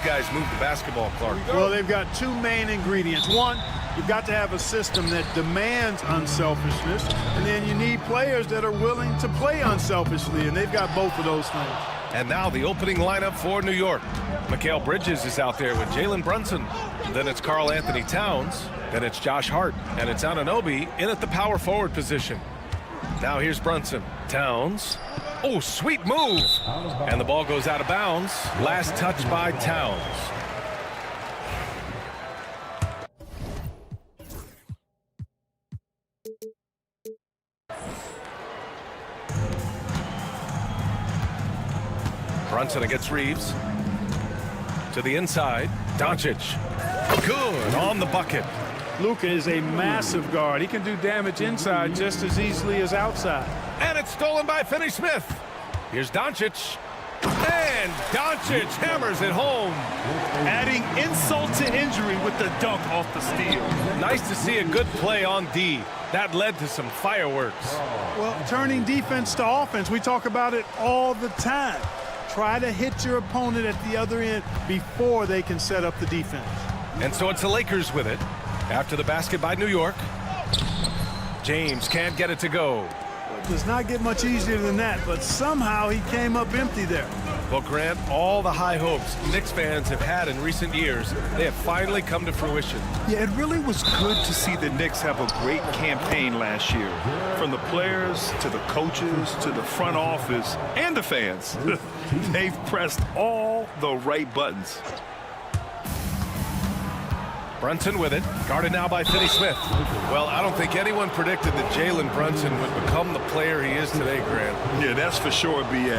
guys move the basketball, Clark? Well, they've got two main ingredients. One, you've got to have a system that demands unselfishness, and then you need players that are willing to play unselfishly, and they've got both of those things. And now the opening lineup for New York. Mikal Bridges is out there with Jalen Brunson. Then it's Karl Anthony Towns. Then it's Josh Hart. And it's Anunoby in at the power forward position. Now here's Brunson. Towns. Oh, sweet move. And the ball goes out of bounds. Last touch by Towns. Brunson against Reeves. To the inside. Doncic. Good on the bucket. Luka is a massive guard. He can do damage inside just as easily as outside. And it's stolen by Finney-Smith. Here's Doncic. And Doncic hammers it home. Adding insult to injury with the dunk off the steal. Nice to see a good play on D. That led to some fireworks. Well, turning defense to offense, we talk about it all the time. Try to hit your opponent at the other end before they can set up the defense. And so it's the Lakers with it. After the basket by New York. James can't get it to go. It does not get much easier than that, but somehow he came up empty there. Well, Grant, all the high hopes Knicks fans have had in recent years, they have finally come to fruition. Yeah, it really was good to see the Knicks have a great campaign last year. From the players to the coaches to the front office and the fans. They've pressed all the right buttons. Brunson with it, guarded now by Finney-Smith. Well, I don't think anyone predicted that Jalen Brunson would become the player he is today, Grant. Yeah, that's for sure, B.A.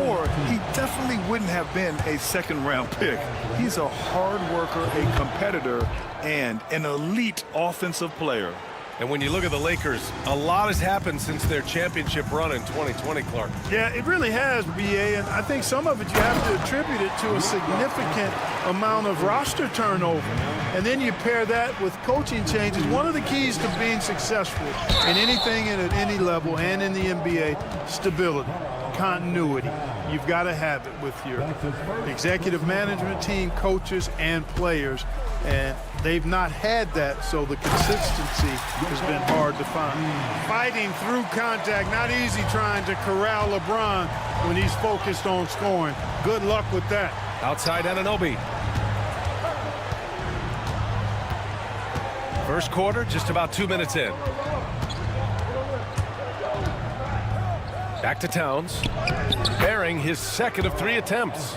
Or he definitely wouldn't have been a second-round pick. He's a hard worker, a competitor, and an elite offensive player. And when you look at the Lakers, a lot has happened since their championship run in 2020, Clark. Yeah, it really has, B.A., and I think some of it you have to attribute it to a significant amount of roster turnover. And then you pair that with coaching changes. One of the keys to being successful in anything and at any level and in the NBA, stability, continuity. You've got to have it with your executive management team, coaches, and players. And they've not had that, so the consistency has been hard to find. Fighting through contact, not easy trying to corral LeBron when he's focused on scoring. Good luck with that. Outside Anunoby. First quarter, just about 2 minutes in. Back to Towns, bearing his second of 3 attempts.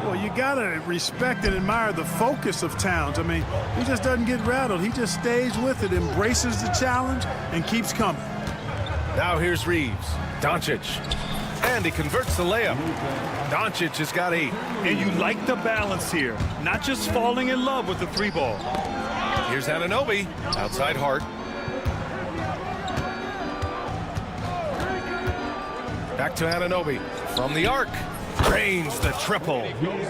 Well, you got to respect and admire the focus of Towns. I mean, he just doesn't get rattled. He just stays with it, embraces the challenge, and keeps coming. Now here's Reeves. Doncic. And he converts the layup. Doncic has got 8. And you like the balance here, not just falling in love with the 3-ball. Here's Anunoby. Outside Hart. Back to Anunoby. From the arc. Drains the triple.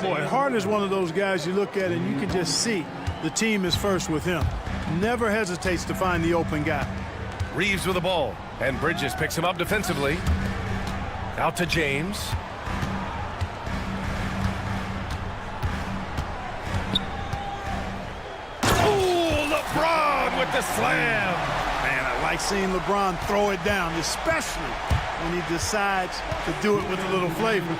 Boy, Hart is one of those guys you look at and you can just see the team is first with him. Never hesitates to find the open guy. Reeves with the ball. And Bridges picks him up defensively. Out to James. LeBron with the slam. Man, I like seeing LeBron throw it down, especially when he decides to do it with a little flavor.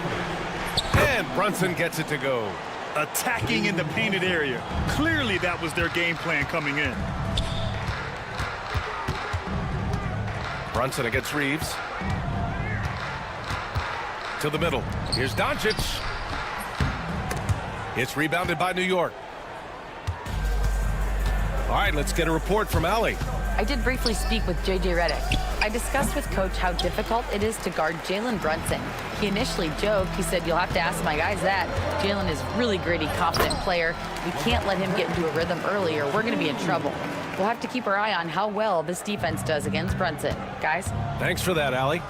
And Brunson gets it to go. Attacking in the painted area. Clearly that was their game plan coming in. Brunson against Reeves. To the middle. Here's Doncic. It's rebounded by New York. All right, let's get a report from Allie. I did briefly speak with J.J. Redick. I discussed with Coach how difficult it is to guard Jalen Brunson. He initially joked. He said, "You'll have to ask my guys that. Jalen is a really gritty, confident player. We can't let him get into a rhythm early or we're going to be in trouble. We'll have to keep our eye on how well this defense does against Brunson." Guys? Thanks for that, Allie.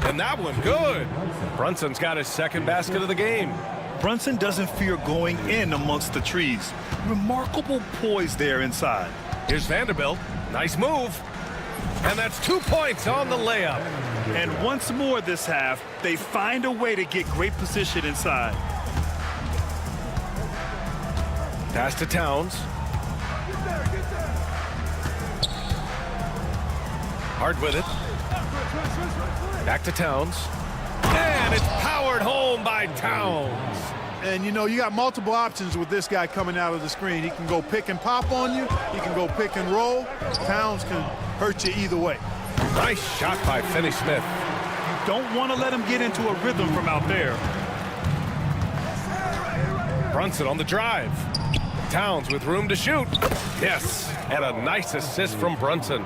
And that one, good. Brunson's got his second basket of the game. Brunson doesn't fear going in amongst the trees. Remarkable poise there inside. Here's Vanderbilt. Nice move. And that's 2 points on the layup. And once more this half, they find a way to get great position inside. Pass to Towns. Hard with it. Back to Towns. And it's powered home by Towns. And, you know, you got multiple options with this guy coming out of the screen. He can go pick and pop on you. He can go pick and roll. Towns can hurt you either way. Nice shot by Finney-Smith. Don't want to let him get into a rhythm from out there. Brunson on the drive. Towns with room to shoot. Yes, and a nice assist from Brunson.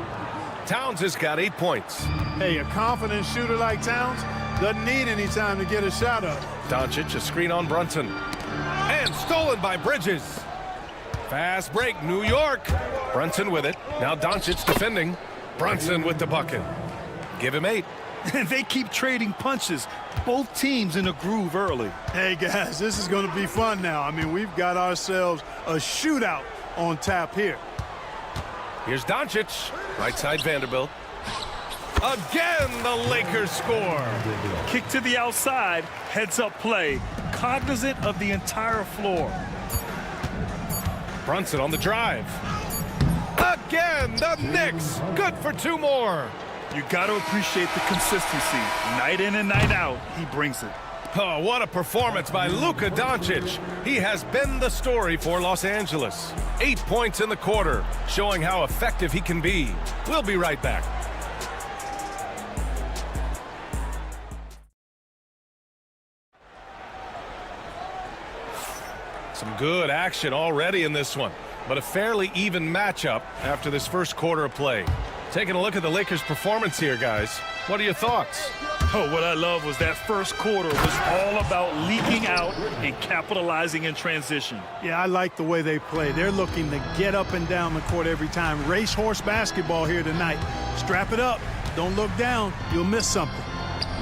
Towns has got 8 points. Hey, a confident shooter like Towns doesn't need any time to get a shot up. Doncic, a screen on Brunson. And stolen by Bridges. Fast break, New York. Brunson with it. Now Doncic defending. Brunson with the bucket. Give him 8. They keep trading punches. Both teams in a groove early. Hey, guys, this is going to be fun now. I mean, we've got ourselves a shootout on tap here. Here's Doncic. Right side Vanderbilt. Again, the Lakers score. Kick to the outside, heads-up play, cognizant of the entire floor. Brunson on the drive. Again, the Knicks. Good for 2 more. You got to appreciate the consistency. Night in and night out, he brings it. Oh, what a performance by Luka Doncic. He has been the story for Los Angeles. 8 points in the quarter, showing how effective he can be. We'll be right back. Some good action already in this one, but a fairly even matchup after this first quarter of play. Taking a look at the Lakers' performance here, guys. What are your thoughts? Oh, what I love was that first quarter was all about leaking out and capitalizing in transition. Yeah, I like the way they play. They're looking to get up and down the court every time. Racehorse basketball here tonight. Strap it up. Don't look down. You'll miss something.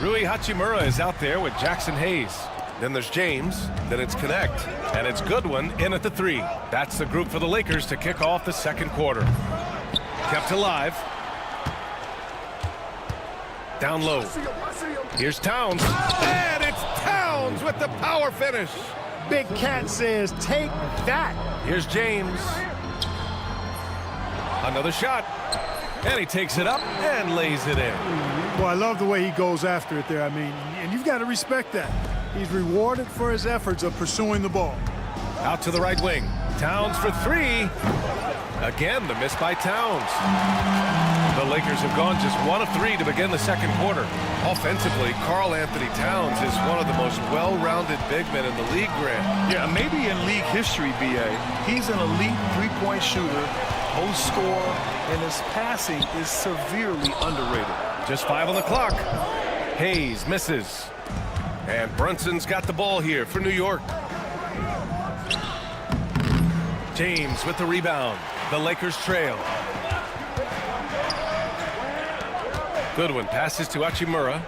Rui Hachimura is out there with Jackson Hayes. Then there's James. Then it's Connect. And it's Goodwin in at the 3. That's the group for the Lakers to kick off the second quarter. Kept alive. Down low. Here's Towns. And it's Towns with the power finish. Big Cat says, take that. Here's James. Another shot. And he takes it up and lays it in. Well, I love the way he goes after it there. I mean, and you've got to respect that. He's rewarded for his efforts of pursuing the ball. Out to the right wing. Towns for 3. Again, the miss by Towns. The Lakers have gone just 1 of 3 to begin the second quarter. Offensively, Karl Anthony Towns is one of the most well-rounded big men in the league, Grant. Yeah, maybe in league history, B.A. He's an elite three-point shooter, most scorer, and his passing is severely underrated. Just 5 on the clock. Hayes misses. And Brunson's got the ball here for New York. James with the rebound. The Lakers trail. Goodwin passes to Hachimura.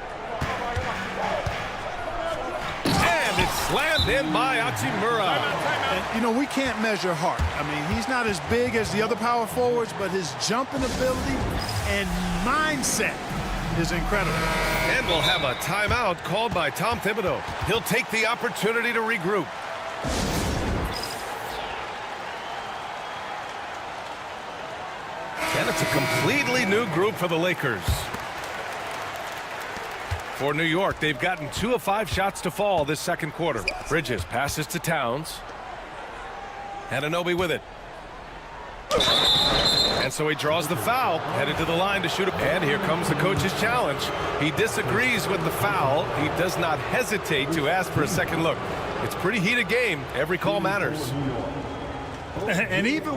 And it's slammed in by Hachimura. And, you know, we can't measure heart. I mean, he's not as big as the other power forwards, but his jumping ability and mindset is incredible. And we'll have a timeout called by Tom Thibodeau. He'll take the opportunity to regroup. And it's a completely new group for the Lakers. For New York, they've gotten 2 of 5 shots to fall this second quarter. Bridges passes to Towns. Anunoby with it. And so he draws the foul, headed to the line to shoot it. And here comes the coach's challenge. He disagrees with the foul. He does not hesitate to ask for a second look. It's a pretty heated game. Every call matters. And even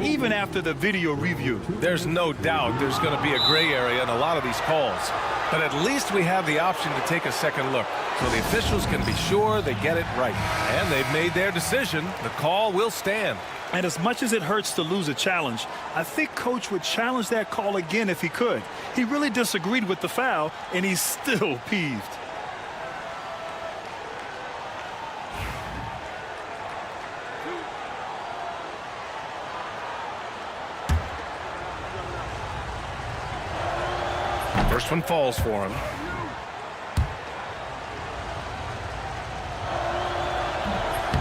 even after the video review, there's no doubt there's going to be a gray area in a lot of these calls. But at least we have the option to take a second look, so the officials can be sure they get it right. And they've made their decision. The call will stand. And as much as it hurts to lose a challenge, I think Coach would challenge that call again if he could. He really disagreed with the foul, and he's still peeved. First one falls for him.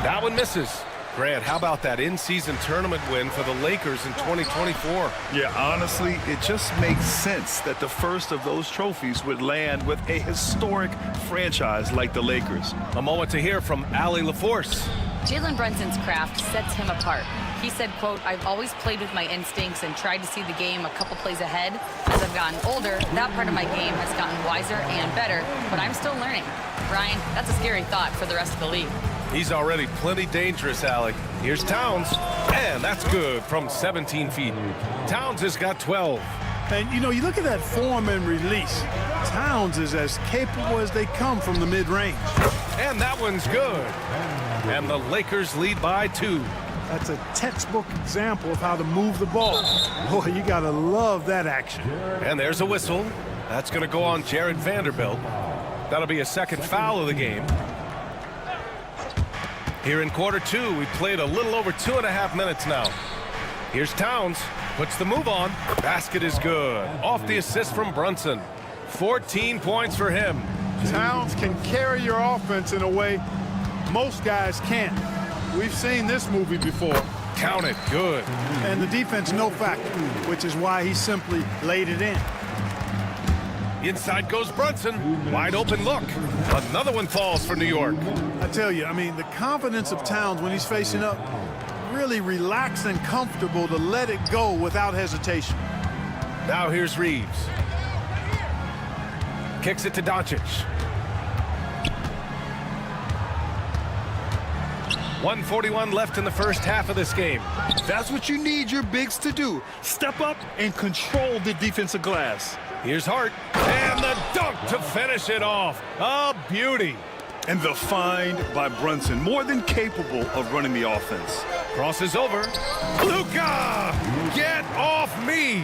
That one misses. Grant, how about that in-season tournament win for the Lakers in 2024? Yeah, honestly, it just makes sense that the first of those trophies would land with a historic franchise like the Lakers. A moment to hear from Allie LaForce. Jalen Brunson's craft sets him apart. He said, quote, "I've always played with my instincts and tried to see the game a couple plays ahead. As I've gotten older, that part of my game has gotten wiser and better, but I'm still learning." Brian, that's a scary thought for the rest of the league. He's already plenty dangerous, Allie. Here's Towns, and that's good from 17 feet. Towns has got 12. And, you know, you look at that form and release. Towns is as capable as they come from the mid-range. And that one's good. And the Lakers lead by 2. That's a textbook example of how to move the ball. Boy, you got to love that action. And there's a whistle. That's going to go on Jared Vanderbilt. That'll be a second foul of the game. Here in quarter 2, we played a little over 2.5 minutes now. Here's Towns, puts the move on. Basket is good. Off the assist from Brunson. 14 points for him. Towns can carry your offense in a way most guys can't. We've seen this movie before. Count it, good. And the defense no factor, which is why he simply laid it in. Inside goes Brunson. Wide open look. Another one falls for New York. I tell you, I mean, the confidence of Towns when he's facing up, really relaxed and comfortable to let it go without hesitation. Now here's Reeves. Kicks it to Doncic. 1:41 left in the first half of this game. That's what you need your bigs to do. Step up and control the defensive glass. Here's Hart, and the dunk to finish it off. A beauty. And the find by Brunson, more than capable of running the offense. Crosses over. Luka! Get off me!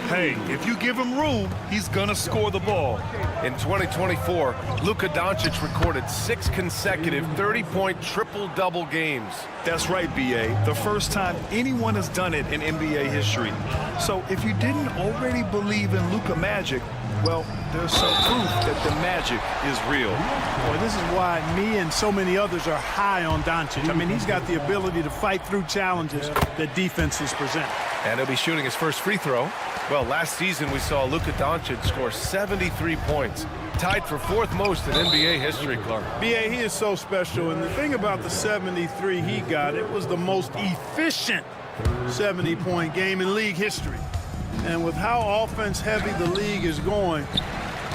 Hey, if you give him room, he's gonna score the ball. In 2024, Luka Doncic recorded 6 consecutive 30-point triple-double games. That's right, B.A. The first time anyone has done it in NBA history. So if you didn't already believe in Luka magic, well, there's some proof that the magic is real. Boy, this is why me and so many others are high on Doncic. I mean, he's got the ability to fight through challenges that defenses present. And he'll be shooting his first free throw. Well, last season we saw Luka Doncic score 73 points, tied for 4th most in NBA history, Clark. B.A., he is so special, and the thing about the 73 he got, it was the most efficient 70-point game in league history. And with how offense-heavy the league is going,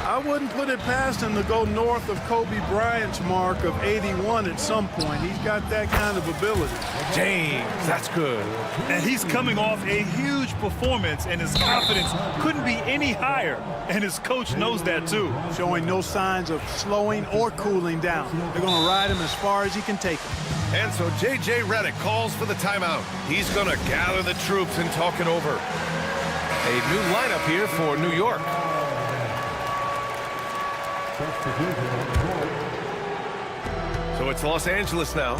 I wouldn't put it past him to go north of Kobe Bryant's mark of 81 at some point. He's got that kind of ability. James, that's good. And he's coming off a huge performance, and his confidence couldn't be any higher. And his coach knows that, too. Showing no signs of slowing or cooling down. They're going to ride him as far as he can take him. And so J.J. Redick calls for the timeout. He's going to gather the troops and talk it over. A new lineup here for New York. So it's Los Angeles now.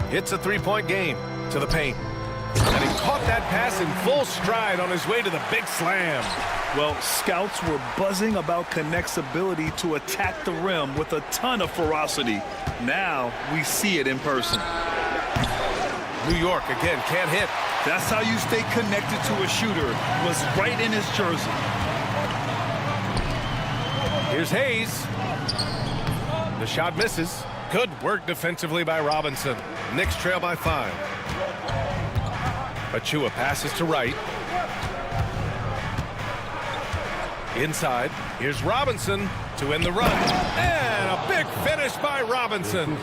Hits a 3-point game to the paint. And he caught that pass in full stride on his way to the big slam. Well, scouts were buzzing about Connect's ability to attack the rim with a ton of ferocity. Now we see it in person. New York, again, can't hit. That's how you stay connected to a shooter. Was right in his jersey. Here's Hayes. The shot misses. Good work defensively by Robinson. Knicks trail by 5. Achua passes to Wright. Inside. Here's Robinson to end the run. And a big finish by Robinson.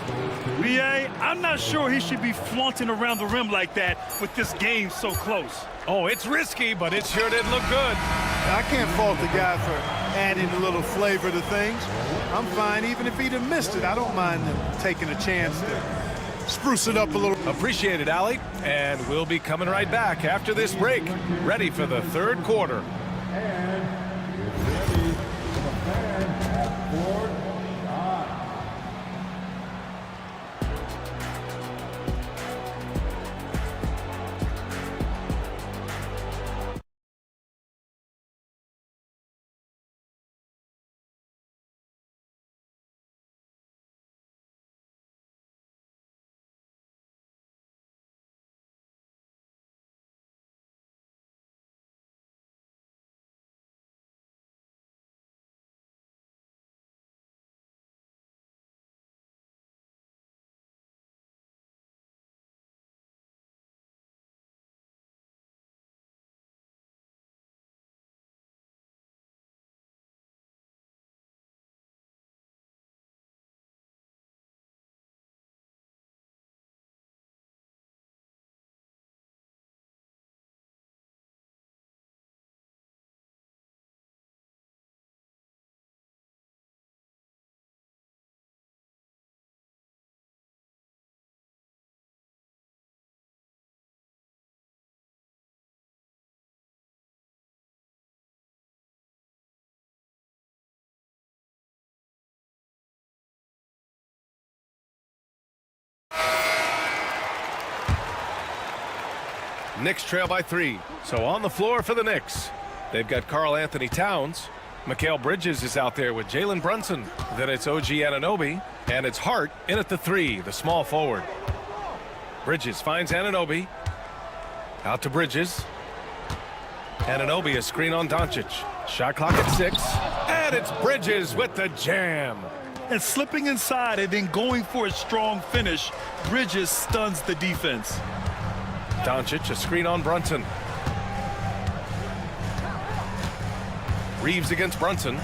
B.A., I'm not sure he should be flaunting around the rim like that with this game so close. Oh, it's risky, but it sure did look good. I can't fault the guy for adding a little flavor to things. I'm fine even if he'd have missed it. I don't mind him taking a chance to spruce it up a little. Appreciate it, Allie. And we'll be coming right back after this break, ready for the 3rd quarter. Knicks trail by 3. So on the floor for the Knicks, they've got Karl Anthony Towns. Mikal Bridges is out there with Jalen Brunson. Then it's OG Anunoby, and it's Hart in at the 3, the small forward. Bridges finds Anunoby. Out to Bridges. Anunoby, a screen on Doncic. Shot clock at 6, and it's Bridges with the jam. And slipping inside and then going for a strong finish, Bridges stuns the defense. Doncic, a screen on Brunson. Reeves against Brunson.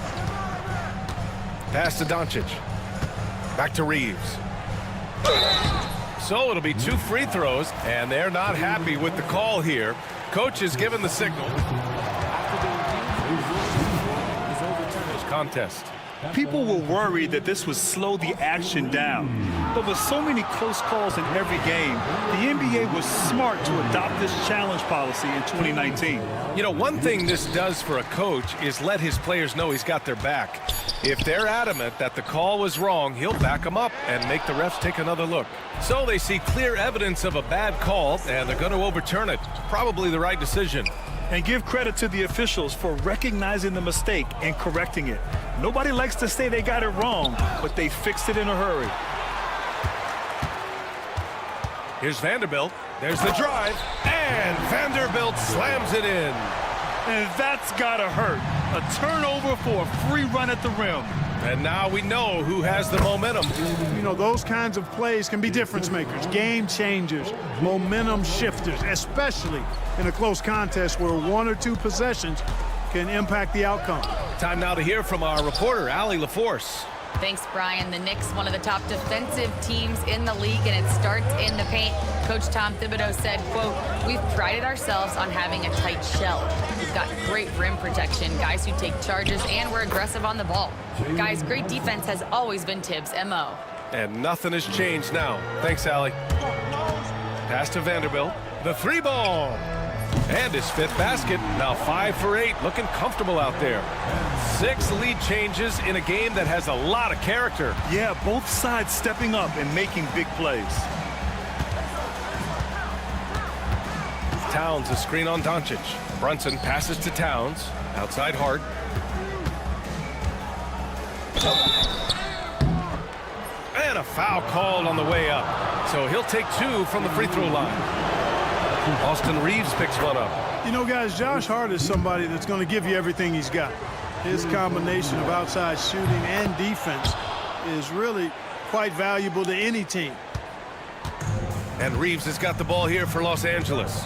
Pass to Doncic. Back to Reeves. So it'll be 2 free throws, and they're not happy with the call here. Coach has given the signal. Contest. People were worried that this would slow the action down. But with so many close calls in every game, the NBA was smart to adopt this challenge policy in 2019. You know, one thing this does for a coach is let his players know he's got their back. If they're adamant that the call was wrong, he'll back them up and make the refs take another look. So they see clear evidence of a bad call, and they're going to overturn it. Probably the right decision. And give credit to the officials for recognizing the mistake and correcting it. Nobody likes to say they got it wrong, but they fixed it in a hurry. Here's Vanderbilt. There's the drive, and Vanderbilt slams it in. And that's gotta hurt. A turnover for a free run at the rim. And now we know who has the momentum. You know, those kinds of plays can be difference makers, game changers, momentum shifters, especially in a close contest where 1 or 2 possessions can impact the outcome. Time now to hear from our reporter, Allie LaForce. Thanks, Brian. The Knicks, one of the top defensive teams in the league, and it starts in the paint. Coach Tom Thibodeau said, quote, "We've prided ourselves on having a tight shell. We've got great rim protection, guys who take charges, and we're aggressive on the ball. Guys, great defense has always been Tibbs' MO." And nothing has changed now. Thanks, Allie. Pass to Vanderbilt. The 3 ball. And his 5th basket. Now 5 for 8. Looking comfortable out there. 6 lead changes in a game that has a lot of character. Yeah, both sides stepping up and making big plays. Towns, a screen on Doncic. Brunson passes to Towns. Outside Hart. And a foul called on the way up. So he'll take 2 from the free throw line. Austin Reeves picks one up. You know, guys, Josh Hart is somebody that's going to give you everything he's got. His combination of outside shooting and defense is really quite valuable to any team. And Reeves has got the ball here for Los Angeles.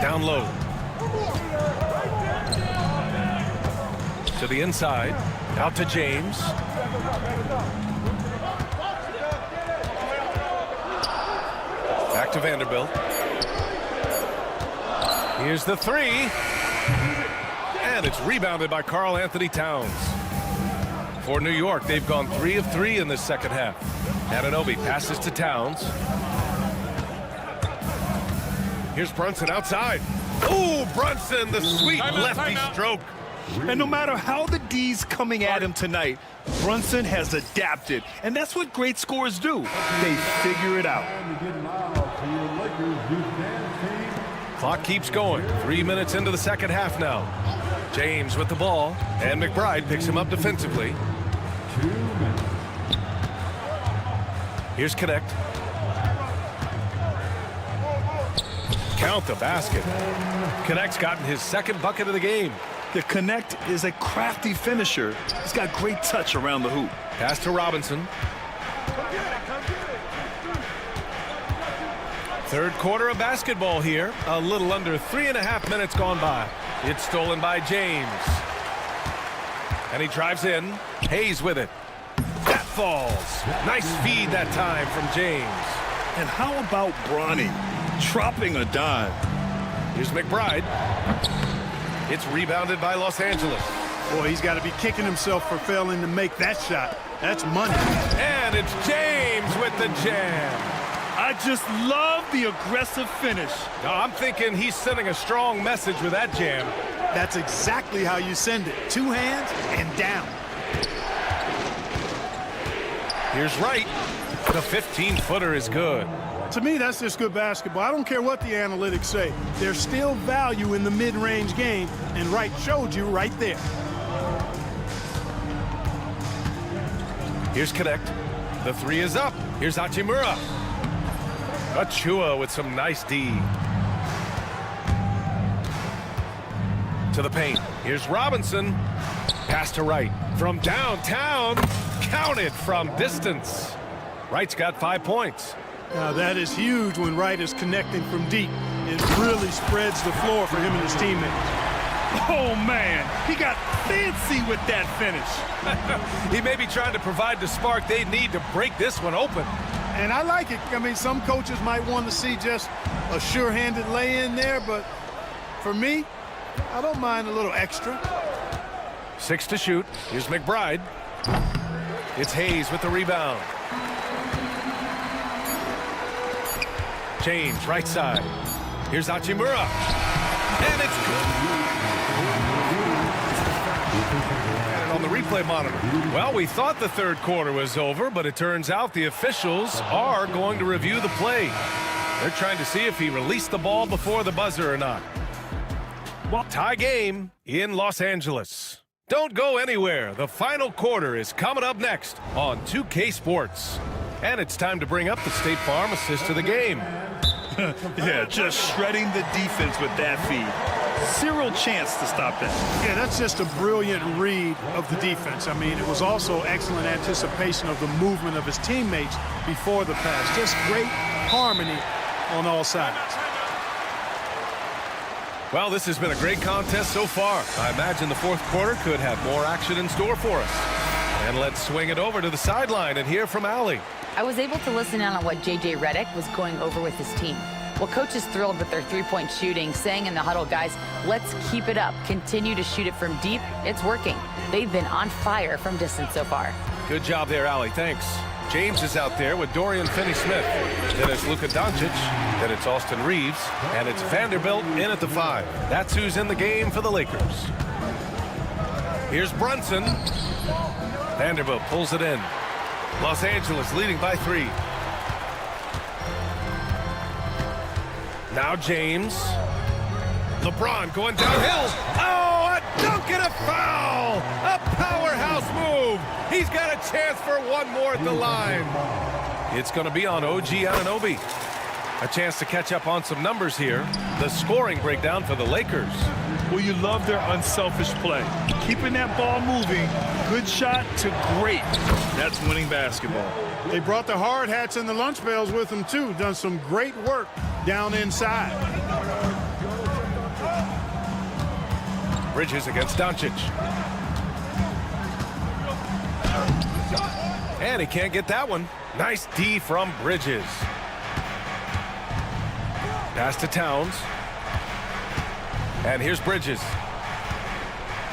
Down low. To the inside. Out to James. Back to Vanderbilt. Here's the 3. And it's rebounded by Karl Anthony Towns. For New York, they've gone 3 of 3 in this second half. Anunoby passes to Towns. Here's Brunson outside. Ooh, Brunson, the sweet lefty stroke. And no matter how the D's coming at him tonight, Brunson has adapted. And that's what great scorers do. They figure it out. Clock keeps going. 3 minutes into the second half now. James with the ball, and McBride picks him up defensively. Here's Connect. Count the basket. Connect's gotten his 2nd bucket of the game. The Connect is a crafty finisher. He's got great touch around the hoop. Pass to Robinson. 3rd quarter of basketball here. A little under 3.5 minutes gone by. It's stolen by James. And he drives in. Hayes with it. That falls. Nice feed that time from James. And how about Bronny dropping a dime? Here's McBride. It's rebounded by Los Angeles. Boy, he's got to be kicking himself for failing to make that shot. That's money. And it's James with the jam. I just love the aggressive finish. I'm thinking he's sending a strong message with that jam. That's exactly how you send it. 2 hands and down. Here's Wright. The 15-footer is good. To me, that's just good basketball. I don't care what the analytics say. There's still value in the mid-range game, and Wright showed you right there. Here's Connect. The three is up. Here's Hachimura. Achua with some nice D. To the paint. Here's Robinson. Pass to Wright. From downtown. Counted from distance. Wright's got 5 points. Now that is huge when Wright is connecting from deep. It really spreads the floor for him and his teammates. Oh, man. He got fancy with that finish. He may be trying to provide the spark they need to break this one open. And I like it. I mean, some coaches might want to see just a sure-handed lay-in there, but for me, I don't mind a little extra. 6 to shoot. Here's McBride. It's Hayes with the rebound. James, right side. Here's Hachimura. And it's good. And on the replay monitor. Well, we thought the third quarter was over, but it turns out the officials are going to review the play. They're trying to see if he released the ball before the buzzer or not. Well, tie game in Los Angeles. Don't go anywhere. The final quarter is coming up next on 2K Sports. And it's time to bring up the State Farm assist to the game. Yeah, just shredding the defense with that feed. Zero chance to stop that. Yeah, that's just a brilliant read of the defense. I mean, it was also excellent anticipation of the movement of his teammates before the pass. Just great harmony on all sides. Well, this has been a great contest so far. I imagine the fourth quarter could have more action in store for us. And let's swing it over to the sideline and hear from Allie. I was able to listen in on what J.J. Redick was going over with his team. Well, coach is thrilled with their three-point shooting, saying in the huddle, guys, let's keep it up. Continue to shoot it from deep. It's working. They've been on fire from distance so far. Good job there, Allie. Thanks. James is out there with Dorian Finney-Smith. Then it's Luka Doncic. Then it's Austin Reeves. And it's Vanderbilt in at the 5. That's who's in the game for the Lakers. Here's Brunson. Vanderbilt pulls it in. Los Angeles leading by 3. Now James. LeBron going downhill. Oh, a dunk and a foul. A powerhouse move. He's got a chance for one more at the line. It's going to be on OG Anunoby. A chance to catch up on some numbers here. The scoring breakdown for the Lakers. Well, you love their unselfish play. Keeping that ball moving, good shot to great. That's winning basketball. They brought the hard hats and the lunch bells with them, too. Done some great work down inside. Bridges against Doncic. And he can't get that one. Nice D from Bridges. Pass to Towns. And here's Bridges.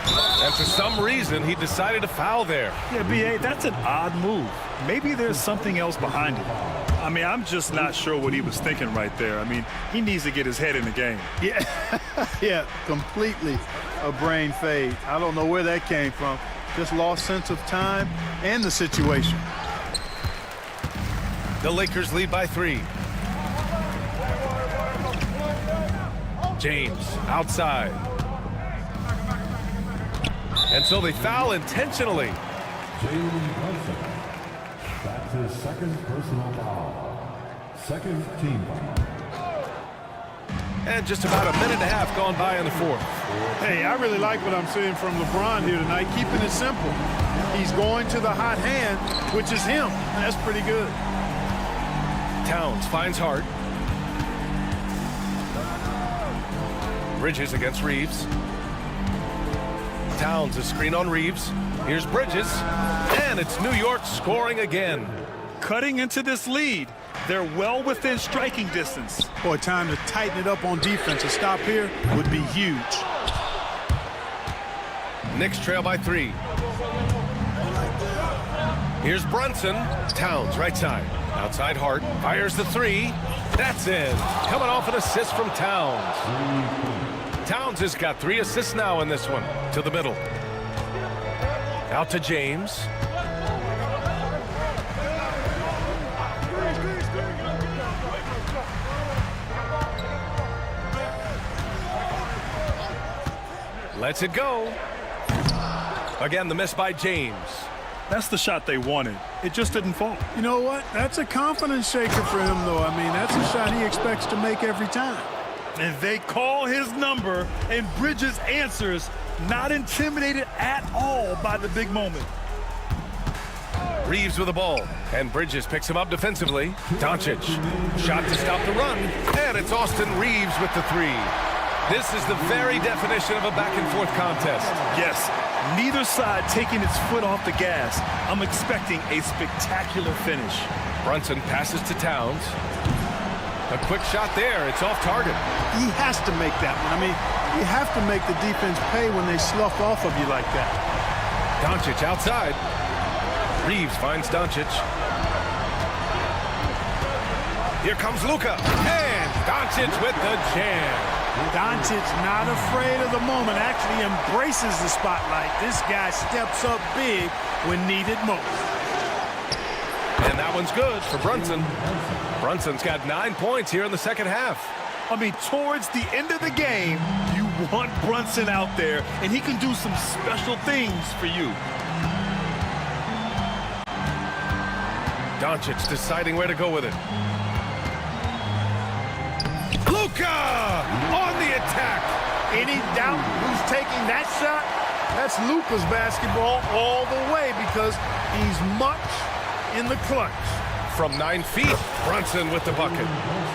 And for some reason, he decided to foul there. Yeah, B.A., that's an odd move. Maybe there's something else behind it. I mean, I'm just not sure what he was thinking right there. I mean, he needs to get his head in the game. Yeah, yeah, completely a brain fade. I don't know where that came from. Just lost sense of time and the situation. The Lakers lead by 3. James outside. And so they foul intentionally. That's his second personal foul. Second team foul. And just about a minute and a half gone by in the fourth. Hey, I really like what I'm seeing from LeBron here tonight, keeping it simple. He's going to the hot hand, which is him. That's pretty good. Towns finds Hart. Bridges against Reeves. Towns a screen on Reeves. Here's Bridges. And it's New York scoring again. Cutting into this lead. They're well within striking distance. Boy, time to tighten it up on defense. A stop here would be huge. Knicks trail by 3. Here's Brunson. Towns right side. Outside Hart. Fires the 3. That's in. Coming off an assist from Towns. Towns has got 3 assists now in this one. To the middle. Out to James. Lets it go. Again, the miss by James. That's the shot they wanted. It just didn't fall. You know what? That's a confidence shaker for him, though. I mean, that's a shot he expects to make every time. And they call his number, and Bridges answers, not intimidated at all by the big moment. Reeves with the ball, and Bridges picks him up defensively. Doncic, shot to stop the run, and it's Austin Reeves with the three. This is the very definition of a back-and-forth contest. Yes, neither side taking its foot off the gas. I'm expecting a spectacular finish. Brunson passes to Towns. A quick shot there. It's off target. He has to make that one. I mean, you have to make the defense pay when they slough off of you like that. Doncic outside. Reeves finds Doncic. Here comes Luka. And Doncic with the jam. Doncic not afraid of the moment, actually embraces the spotlight. This guy steps up big when needed most. And that one's good for Brunson. Brunson's got 9 points here in the second half. I mean, towards the end of the game, you want Brunson out there, and he can do some special things for you. Doncic deciding where to go with it. Luka on the attack. Any doubt who's taking that shot? That's Luka's basketball all the way because he's much in the clutch. From 9 feet, Brunson with the bucket.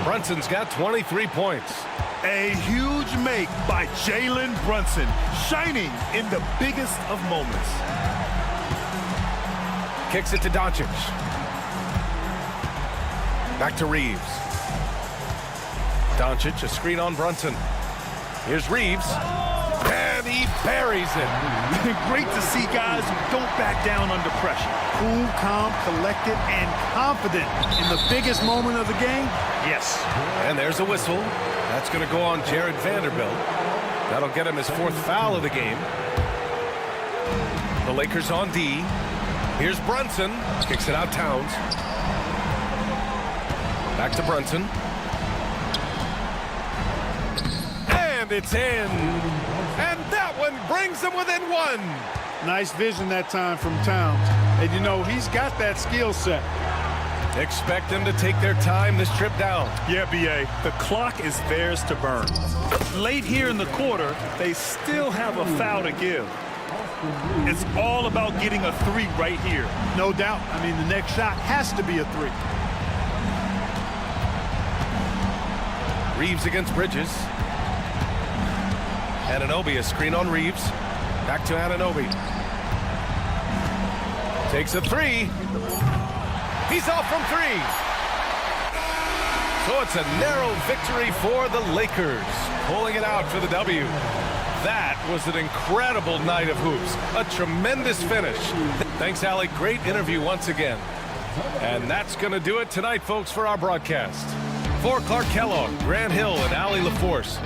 Brunson's got 23 points. A huge make by Jalen Brunson, shining in the biggest of moments. Kicks it to Doncic. Back to Reeves. Doncic, a screen on Brunson. Here's Reeves. And he buries it. Great to see guys who don't back down under pressure. Cool, calm, collected, and confident in the biggest moment of the game? Yes. And there's a whistle. That's going to go on Jared Vanderbilt. That'll get him his 4th foul of the game. The Lakers on D. Here's Brunson. Kicks it out Towns. Back to Brunson. And it's in. And that one brings them within 1. Nice vision that time from Towns. And you know, he's got that skill set. Expect them to take their time this trip down. Yeah, B.A., the clock is theirs to burn. Late here in the quarter, they still have a foul to give. It's all about getting a 3 right here. No doubt. I mean, the next shot has to be a 3. Reeves against Bridges. Anunoby, a screen on Reeves. Back to Anunoby. Takes a 3. He's off from 3. So it's a narrow victory for the Lakers, pulling it out for the W. That was an incredible night of hoops. A tremendous finish. Thanks, Allie. Great interview once again. And that's going to do it tonight, folks, for our broadcast. For Clark Kellogg, Grant Hill, and Allie LaForce.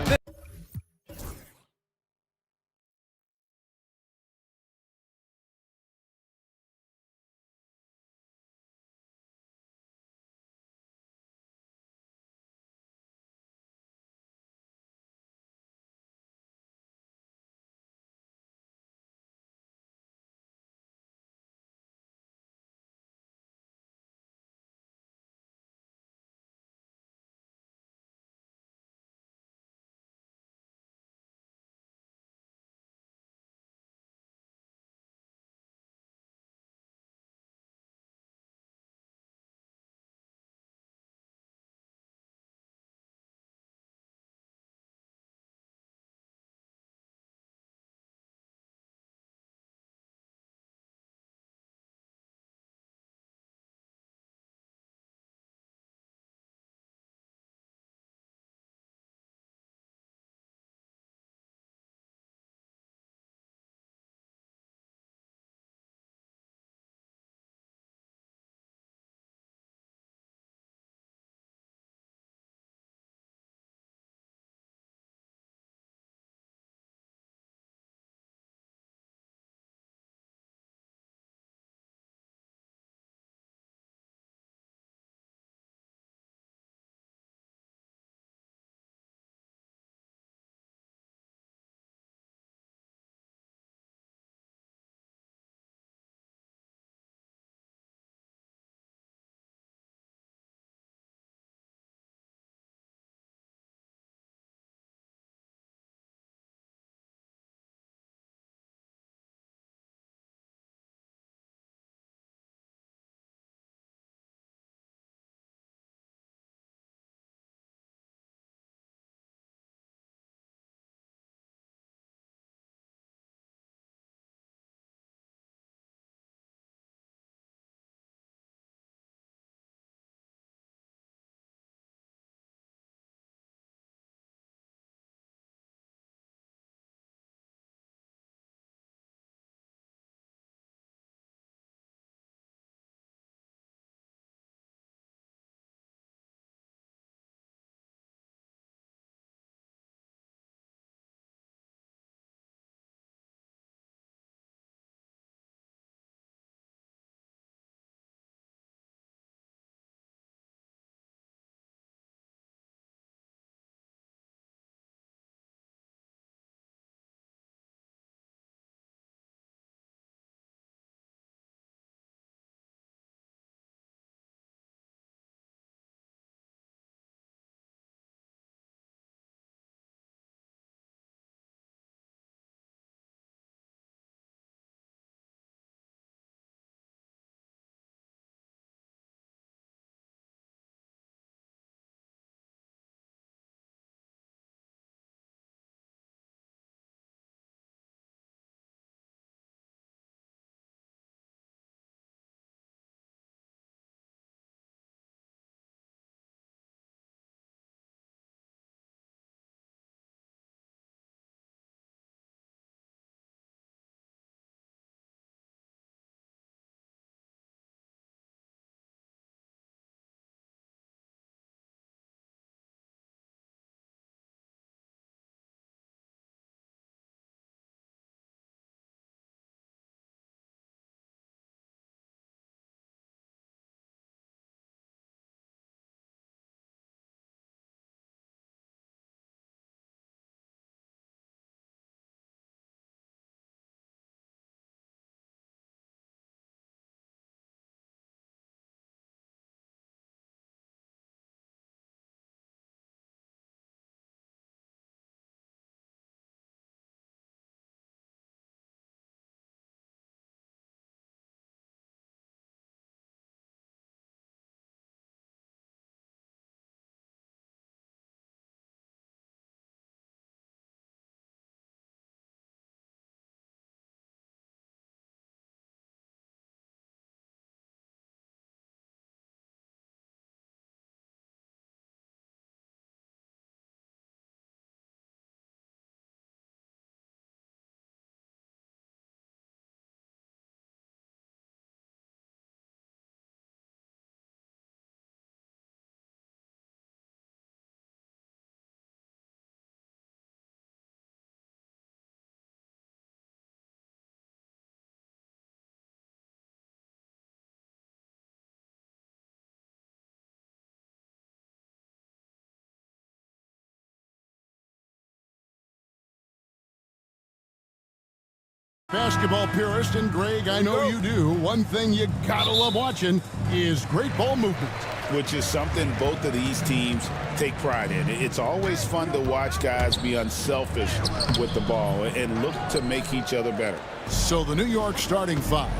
Basketball purist, and Greg, I know you do. One thing you gotta love watching is great ball movement. Which is something both of these teams take pride in. It's always fun to watch guys be unselfish with the ball and look to make each other better. So the New York starting five.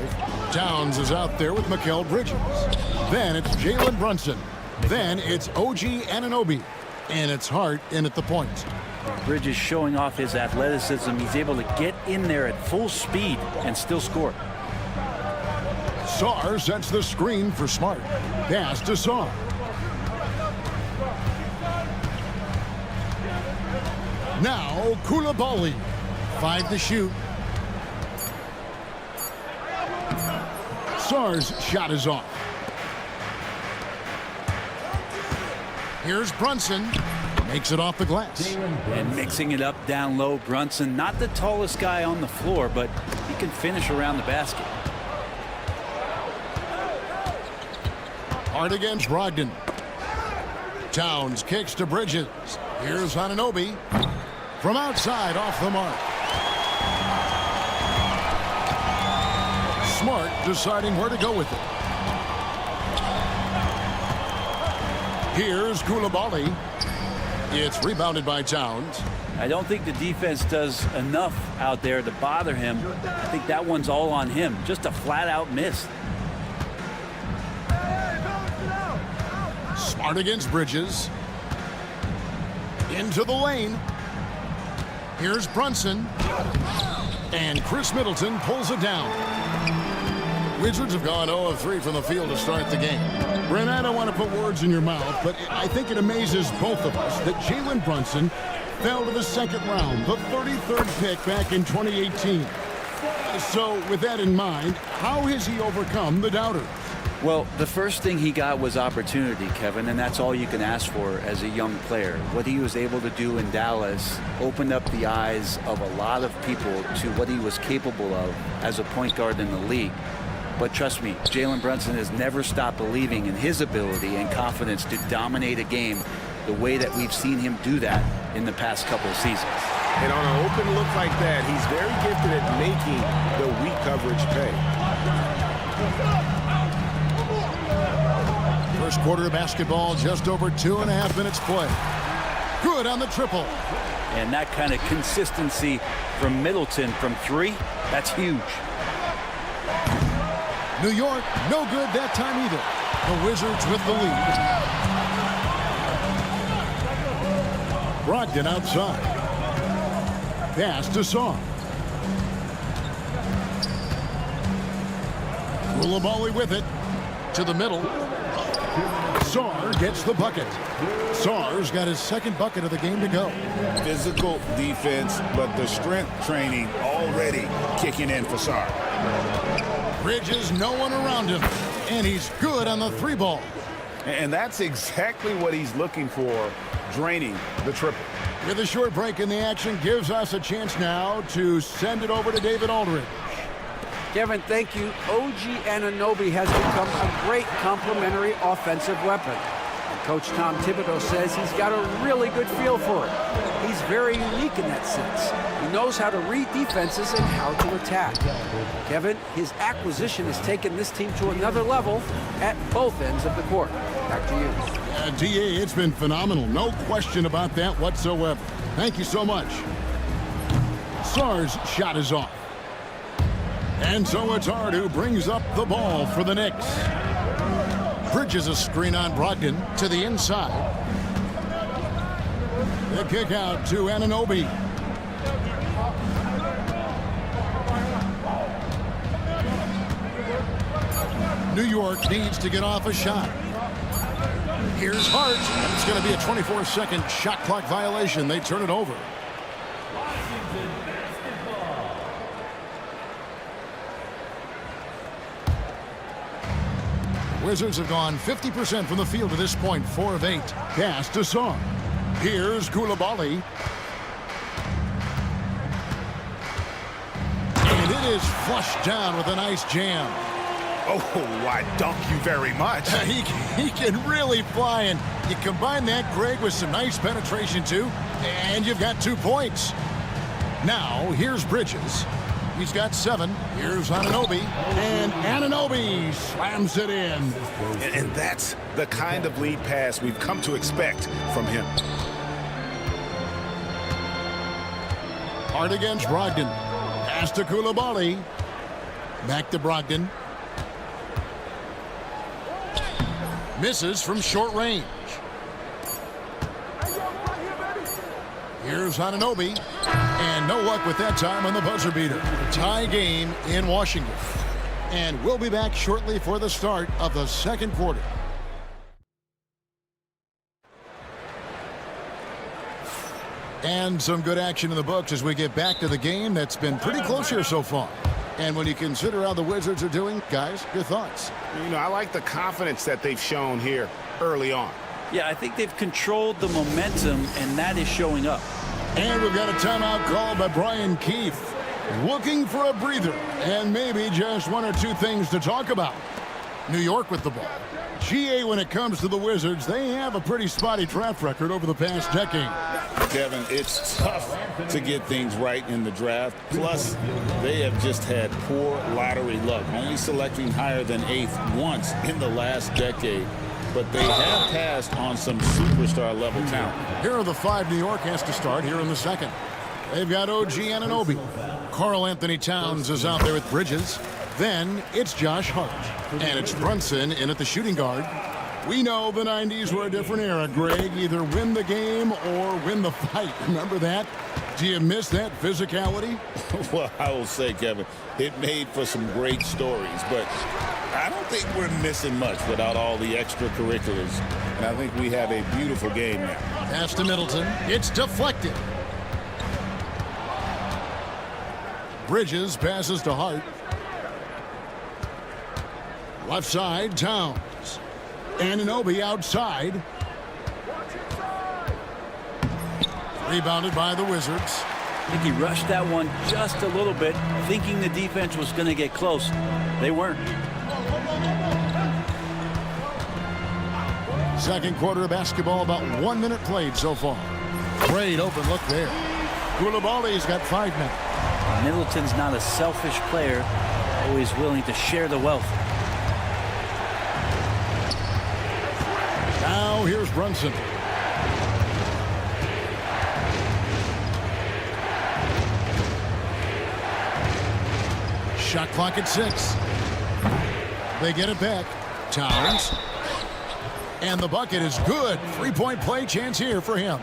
Downs is out there with Mikal Bridges. Then it's Jalen Brunson. Then it's OG Anunoby. And it's Hart in at the point. Bridges showing off his athleticism. He's able to get in there at full speed and still score. Sarr sets the screen for Smart. Pass to Sarr. Now Koulibaly. 5 to shoot. Sarr's shot is off. Here's Brunson. Makes it off the glass. And mixing it up down low, Brunson, not the tallest guy on the floor, but he can finish around the basket. Hard against Brogdon. Towns kicks to Bridges. Here's Anunoby. From outside, off the mark. Smart deciding where to go with it. Here's Koulibaly. It's rebounded by Towns. I don't think the defense does enough out there to bother him. I think that one's all on him. Just a flat-out miss. Smart against Bridges. Into the lane. Here's Brunson. And Chris Middleton pulls it down. Wizards have gone 0 of 3 from the field to start the game. Brent, I don't want to put words in your mouth, but I think it amazes both of us that Jalen Brunson fell to the second round, the 33rd pick back in 2018. So with that in mind, how has he overcome the doubters? Well, the first thing he got was opportunity, Kevin, and that's all you can ask for as a young player. What he was able to do in Dallas opened up the eyes of a lot of people to what he was capable of as a point guard in the league. But trust me, Jalen Brunson has never stopped believing in his ability and confidence to dominate a game the way that we've seen him do that in the past couple of seasons. And on an open look like that, he's very gifted at making the weak coverage pay. First quarter of basketball, just over 2.5 minutes play. Good on the triple. And that kind of consistency from Middleton from 3, that's huge. New York, no good that time either. The Wizards with the lead. Brogdon outside. Pass to Sarr. Koulibaly with it. To the middle. Sarr gets the bucket. Sarr's got his second bucket of the game to go. Physical defense, but the strength training already kicking in for Sarr. Bridges, no one around him. And he's good on the 3-ball. And that's exactly what he's looking for, draining the triple. With a short break in the action, gives us a chance now to send it over to David Aldridge. Kevin, thank you. OG Anunoby has become a great complementary offensive weapon. And Coach Tom Thibodeau says he's got a really good feel for it. He's very unique in that sense. He knows how to read defenses and how to attack. Kevin, his acquisition has taken this team to another level at both ends of the court. Back to you. DA, it's been phenomenal. No question about that whatsoever. Thank you so much. Sarr's shot is off. And so it's Hart who brings up the ball for the Knicks. Bridges a screen on Brogdon to the inside. The kick out to Anunoby. New York needs to get off a shot. Here's Hart. It's going to be a 24-second shot clock violation. They turn it over. Wizards have gone 50% from the field to this point, 4 of 8. Pass to Sarr. Here's Koulibaly. And it is flushed down with a nice jam. Oh, I dunk you very much. He can really fly, and you combine that, Greg, with some nice penetration, too, and you've got 2 points. Now, here's Bridges. He's got 7. Here's Anunoby. And Anunoby slams it in. And that's the kind of lead pass we've come to expect from him. Hard against Brogdon. Pass to Koulibaly. Back to Brogdon. Misses from short range. Here's Anunoby. And no luck with that time on the buzzer beater. Tie game in Washington. And we'll be back shortly for the start of the second quarter. And some good action in the books as we get back to the game that's been pretty close here so far. And when you consider how the Wizards are doing, guys, your thoughts? You know, I like the confidence that they've shown here early on. Yeah, I think they've controlled the momentum, and that is showing up. And we've got a timeout called by Brian Keefe. Looking for a breather and maybe just 1 or 2 things to talk about. New York with the ball. GA, when it comes to the Wizards, they have a pretty spotty draft record over the past decade. Kevin, it's tough to get things right in the draft. Plus, they have just had poor lottery luck, only selecting higher than 8th once in the last decade. But they have passed on some superstar-level talent. Here are the 5 New York has to start here in the second. They've got OG Anunoby. Karl Anthony Towns is out there with Bridges. Then it's Josh Hart. And it's Brunson in at the shooting guard. We know the 90s were a different era, Greg. Either win the game or win the fight. Remember that? Do you miss that physicality? Well, I will say, Kevin, it made for some great stories. But I don't think we're missing much without all the extracurriculars. And I think we have a beautiful game now. Pass to Middleton. It's deflected. Bridges passes to Hart. Left side, Towns. Anunoby outside. Rebounded by the Wizards. I think he rushed that one just a little bit, thinking the defense was going to get close. They weren't. Second quarter of basketball, about 1 minute played so far. Great open look there. Koulibaly's got 5 minutes. Middleton's not a selfish player, always willing to share the wealth. Now here's Brunson. Shot clock at 6. They get it back. Towns. And the bucket is good. 3-point play chance here for him.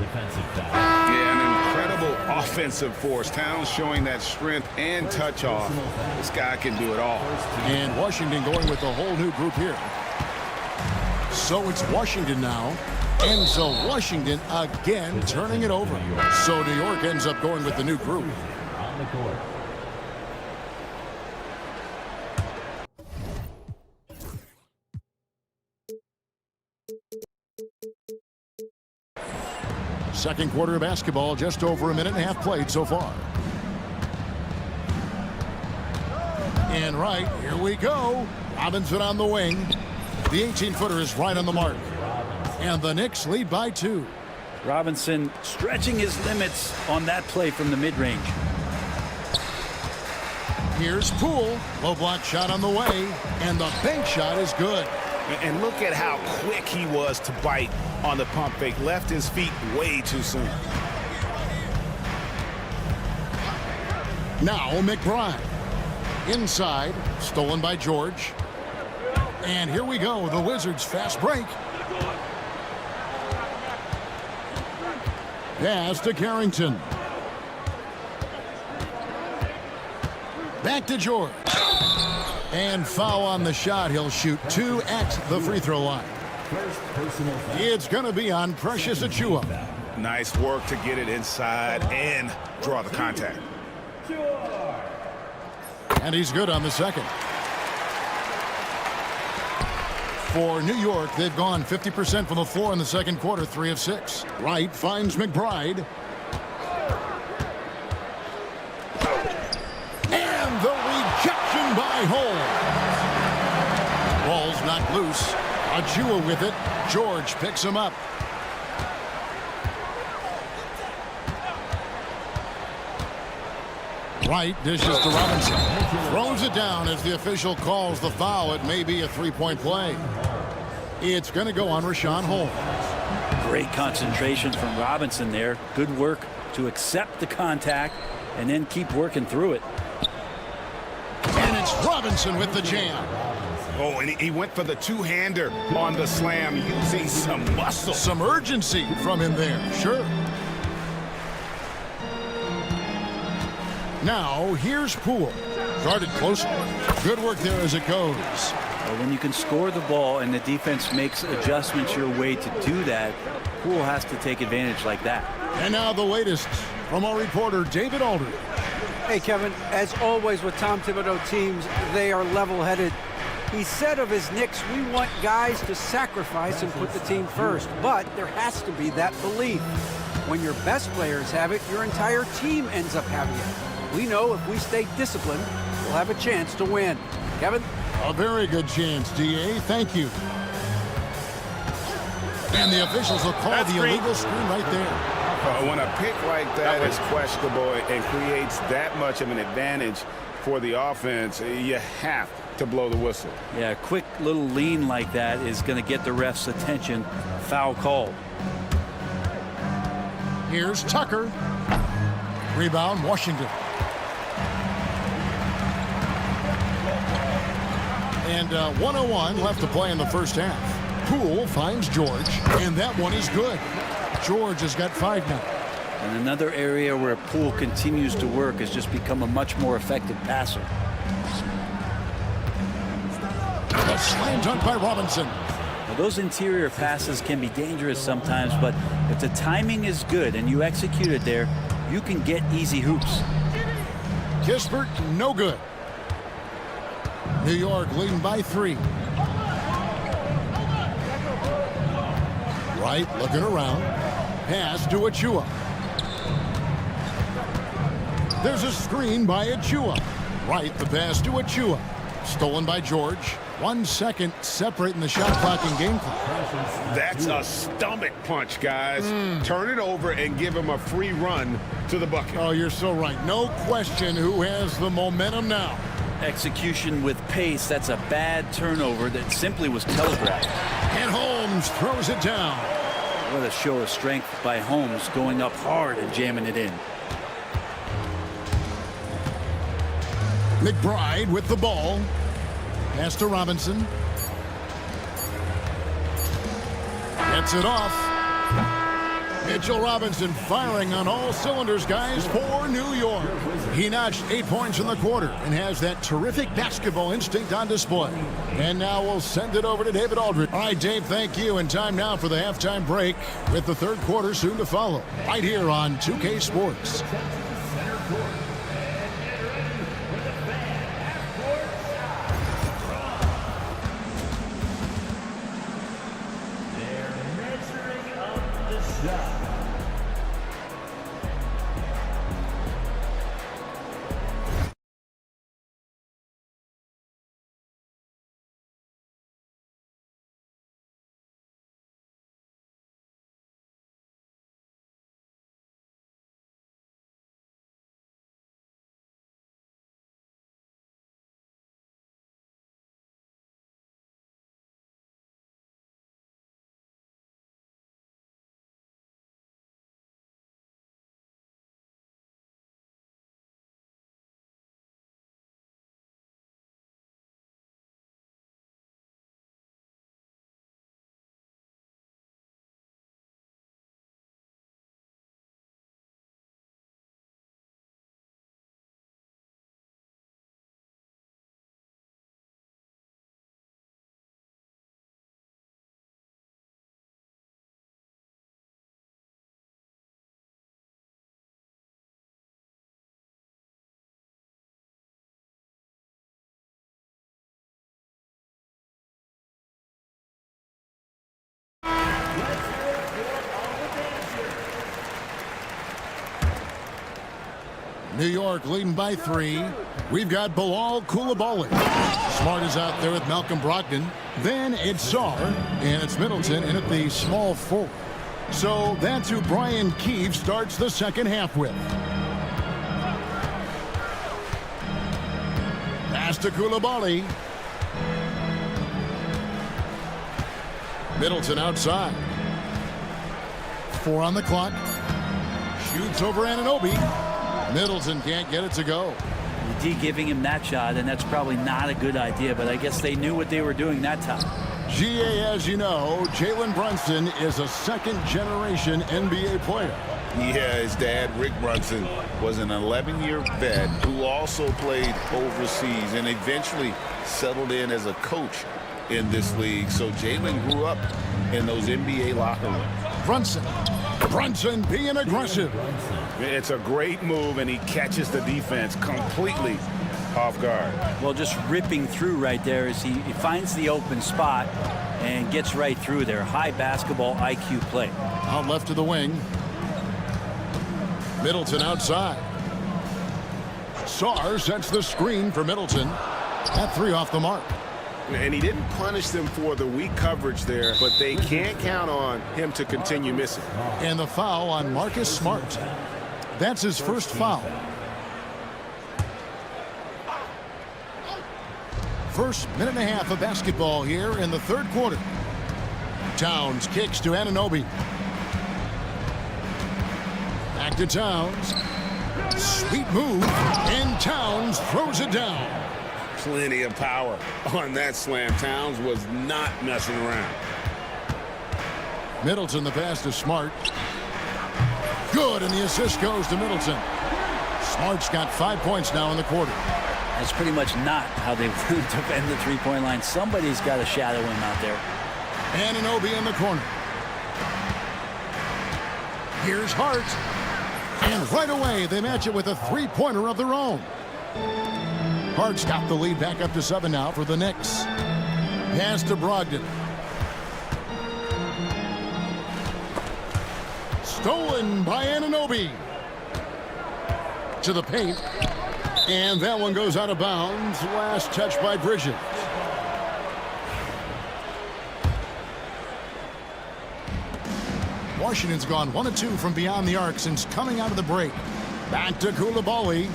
Yeah, an incredible offensive force. Towns showing that strength and touch off. This guy can do it all. And Washington going with a whole new group here. So it's Washington now. And so Washington again turning it over. So New York ends up going with the new group. On the court. Second quarter of basketball, just over 1.5 minutes played so far. And right, here we go. Robinson on the wing. The 18-footer is right on the mark. And the Knicks lead by 2. Robinson stretching his limits on that play from the mid-range. Here's Poole. Low block shot on the way. And the bank shot is good. And look at how quick he was to bite on the pump fake. Left his feet way too soon. Now McBride. Inside. Stolen by George. And here we go. The Wizards fast break. Pass to Carrington. Back to George. And foul on the shot. He'll shoot 2 at the free throw line. It's going to be on Precious Achiuwa. Nice work to get it inside and draw the contact. And he's good on the second. For New York, they've gone 50% from the floor in the second quarter, 3 of 6. Wright finds McBride. And the rejection by Holmes. Ball's knocked loose. Achiuwa with it. George picks him up. Wright dishes to Robinson. Throws it down as the official calls the foul. It may be a three-point play. It's going to go on Rashawn Holmes. Great concentration from Robinson there. Good work to accept the contact and then keep working through it. And it's Robinson with the jam. Oh, and he went for the two-hander on the slam, using some muscle. Some urgency from him there, sure. Now, here's Poole. Guarded closely. Good work there as it goes. Well, when you can score the ball and the defense makes adjustments your way to do that, Poole has to take advantage like that. And now the latest from our reporter, David Aldridge. Hey, Kevin, as always with Tom Thibodeau teams, they are level-headed. He said of his Knicks, we want guys to sacrifice and put the team first, but there has to be that belief. When your best players have it, your entire team ends up having it. We know if we stay disciplined, we'll have a chance to win. Kevin? A very good chance, D.A. Thank you. And the officials will call the illegal screen right there. When a pick like that is questionable and creates that much of an advantage for the offense, you have to blow the whistle. Yeah, a quick little lean like that is going to get the ref's attention. Foul call. Here's Tucker. Rebound, Washington. And 1:01 left to play in the first half. Poole finds George, and that one is good. George has got 5 now. And another area where Poole continues to work has just become a much more effective passer. A slam dunk by Robinson. Well, those interior passes can be dangerous sometimes, but if the timing is good and you execute it there, you can get easy hoops. Kispert, no good. New York leading by 3. Wright looking around. Pass to Achua. There's a screen by Achua. Wright, the pass to Achua. Stolen by George. 1 second separating the shot clock and game clock. That's a stomach punch, guys. Turn it over and give him a free run to the bucket. Oh, you're so right. No question who has the momentum now. Execution with pace, that's a bad turnover that simply was telegraphed. And Holmes throws it down. What a show of strength by Holmes, going up hard and jamming it in. McBride with the ball. Pass to Robinson. Gets it off. Mitchell Robinson firing on all cylinders, guys, for New York. He notched 8 points in the quarter and has that terrific basketball instinct on display. And now we'll send it over to David Aldridge. All right, Dave, thank you. And time now for the halftime break with the third quarter soon to follow. Right here on 2K Sports. New York leading by 3. We've got Bilal Coulibaly. Smart is out there with Malcolm Brogdon. Then it's Sarr, and it's Middleton in at the small forward. So that's who Brian Keefe starts the second half with. Pass to Koulibaly. Middleton outside. 4 on the clock. Shoots over Anunoby. Middleton can't get it to go. D giving him that shot, and that's probably not a good idea, but I guess they knew what they were doing that time. GA, as you know, Jalen Brunson is a second-generation NBA player. Yeah, his dad, Rick Brunson, was an 11-year vet who also played overseas and eventually settled in as a coach in this league. So Jalen grew up in those NBA locker rooms. Brunson being aggressive. It's a great move, and he catches the defense completely off guard. Well, just ripping through right there as he finds the open spot and gets right through there. High basketball IQ play. Out left to the wing. Middleton outside. Sarr sets the screen for Middleton. That 3 off the mark. And he didn't punish them for the weak coverage there, but they can't count on him to continue missing. And the foul on Marcus Smart. That's his first foul. First minute and a half of basketball here in the third quarter. Towns kicks to Anunoby. Back to Towns. Sweet move, and Towns throws it down. Plenty of power on that slam. Towns was not messing around. Middleton, the pass to Smart. Good, and the assist goes to Middleton. Smart's got 5 points now in the quarter. That's pretty much not how they defend the three-point line. Somebody's got to shadow him out there. Anunoby in the corner. Here's Hart. And right away, they match it with a three-pointer of their own. Hart's got the lead back up to 7 now for the Knicks. Pass to Brogdon. Stolen by Anunoby. To the paint. And that one goes out of bounds. Last touch by Bridges. Washington's gone 1 of 2 from beyond the arc since coming out of the break. Back to Koulibaly.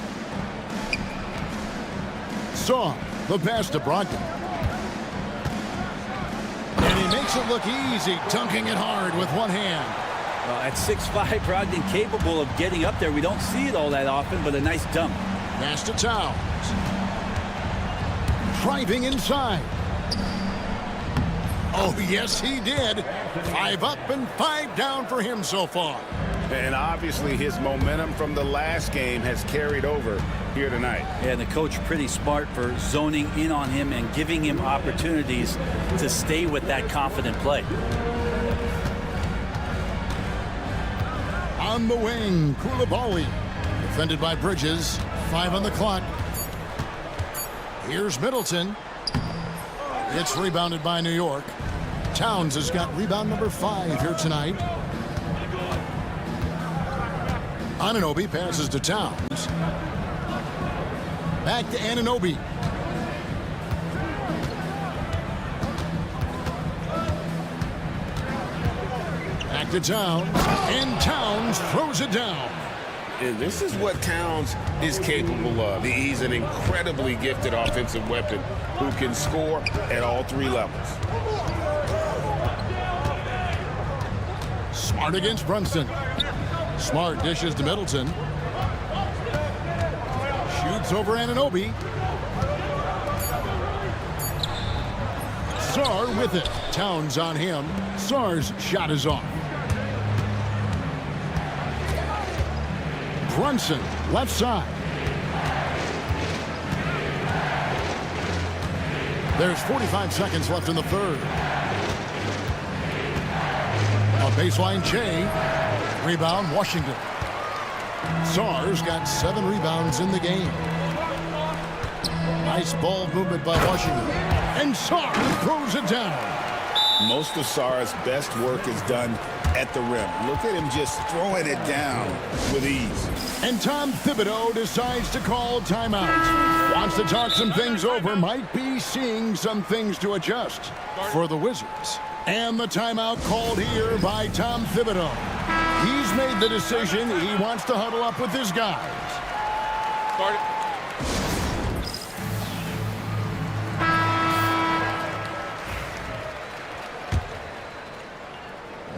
Saw the pass to Brogdon. And he makes it look easy, dunking it hard with one hand. Well, at 6'5", Brogdon capable of getting up there. We don't see it all that often, but a nice dunk. Pass to Towns. Driving inside. Oh, yes, he did. 5 up and 5 down for him so far. And obviously his momentum from the last game has carried over here tonight. And the coach pretty smart for zoning in on him and giving him opportunities to stay with that confident play. On the wing, Koulibaly. Defended by Bridges. 5 on the clock. Here's Middleton. It's rebounded by New York. Towns has got rebound number 5 here tonight. Anunoby passes to Towns. Back to Anunoby. Back to Towns. And Towns throws it down. And this is what Towns is capable of. He's an incredibly gifted offensive weapon who can score at all 3 levels. Smart against Brunson. Smart dishes to Middleton. Shoots over Anunoby. Sarr with it. Towns on him. Sarr's shot is off. Brunson, left side. There's 45 seconds left in the third. A baseline Che. Rebound, Washington. Sarr's got 7 rebounds in the game. Nice ball movement by Washington. And Sarr throws it down. Most of Sarr's best work is done at the rim. Look at him just throwing it down with ease. And Tom Thibodeau decides to call timeout. Wants to talk some things over. Might be seeing some things to adjust for the Wizards. And the timeout called here by Tom Thibodeau. He's made the decision. He wants to huddle up with his guys.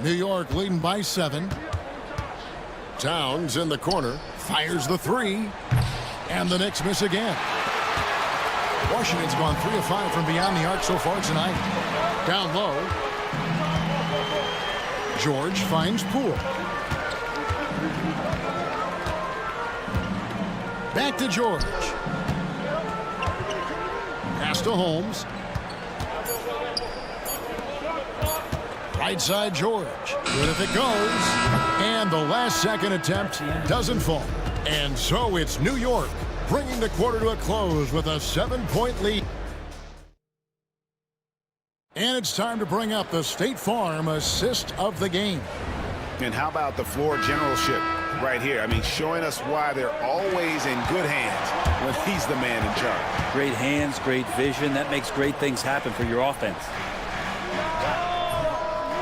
New York leading by 7. Towns in the corner, fires the 3, and the Knicks miss again. Washington's gone 3 of 5 from beyond the arc so far tonight. Down low. George finds Poole. Back to George. Pass to Holmes. Right side George. Good if it goes. And the last second attempt doesn't fall. And so it's New York bringing the quarter to a close with a 7-point lead. And it's time to bring up the State Farm assist of the game. And how about the floor generalship right here? I mean, showing us why they're always in good hands when he's the man in charge. Great hands, great vision. That makes great things happen for your offense.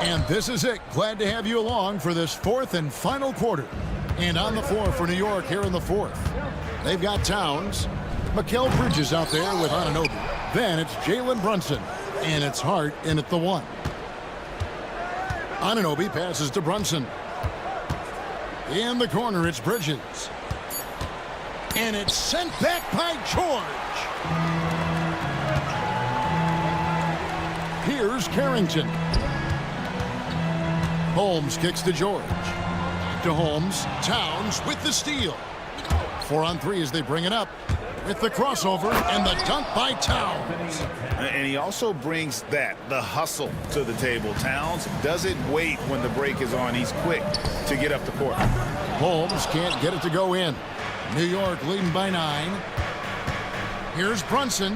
And this is it. Glad to have you along for this 4th and final quarter. And on the floor for New York here in the 4th. They've got Towns. Mikal Bridges out there with Anunoby. Then it's Jalen Brunson. And it's Hart in at the 1. Anunoby passes to Brunson. In the corner, it's Bridges. And it's sent back by George. Here's Carrington. Holmes kicks to George. To Holmes. Towns with the steal. 4 on 3 as they bring it up. With the crossover and the dunk by Towns. And he also brings the hustle to the table. Towns doesn't wait when the break is on. He's quick to get up the court. Holmes can't get it to go in. New York leading by 9. Here's Brunson.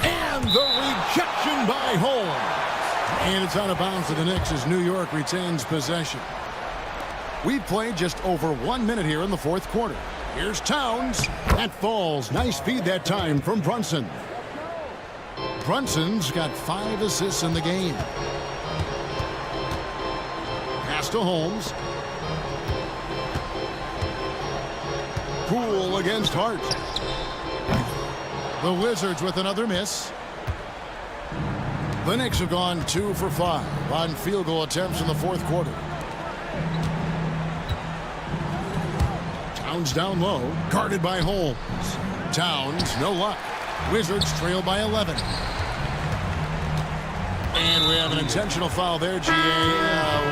And the rejection by Holmes. And it's out of bounds to the Knicks as New York retains possession. We've played just over 1 minute here in the 4th quarter. Here's Towns. That falls. Nice feed that time from Brunson. Brunson's got 5 assists in the game. Pass to Holmes. Poole against Hart. The Wizards with another miss. The Knicks have gone 2 for 5 on field goal attempts in the 4th quarter. Towns down low, guarded by Holmes. Towns, no luck. Wizards trail by 11. And we have an intentional foul there, GA.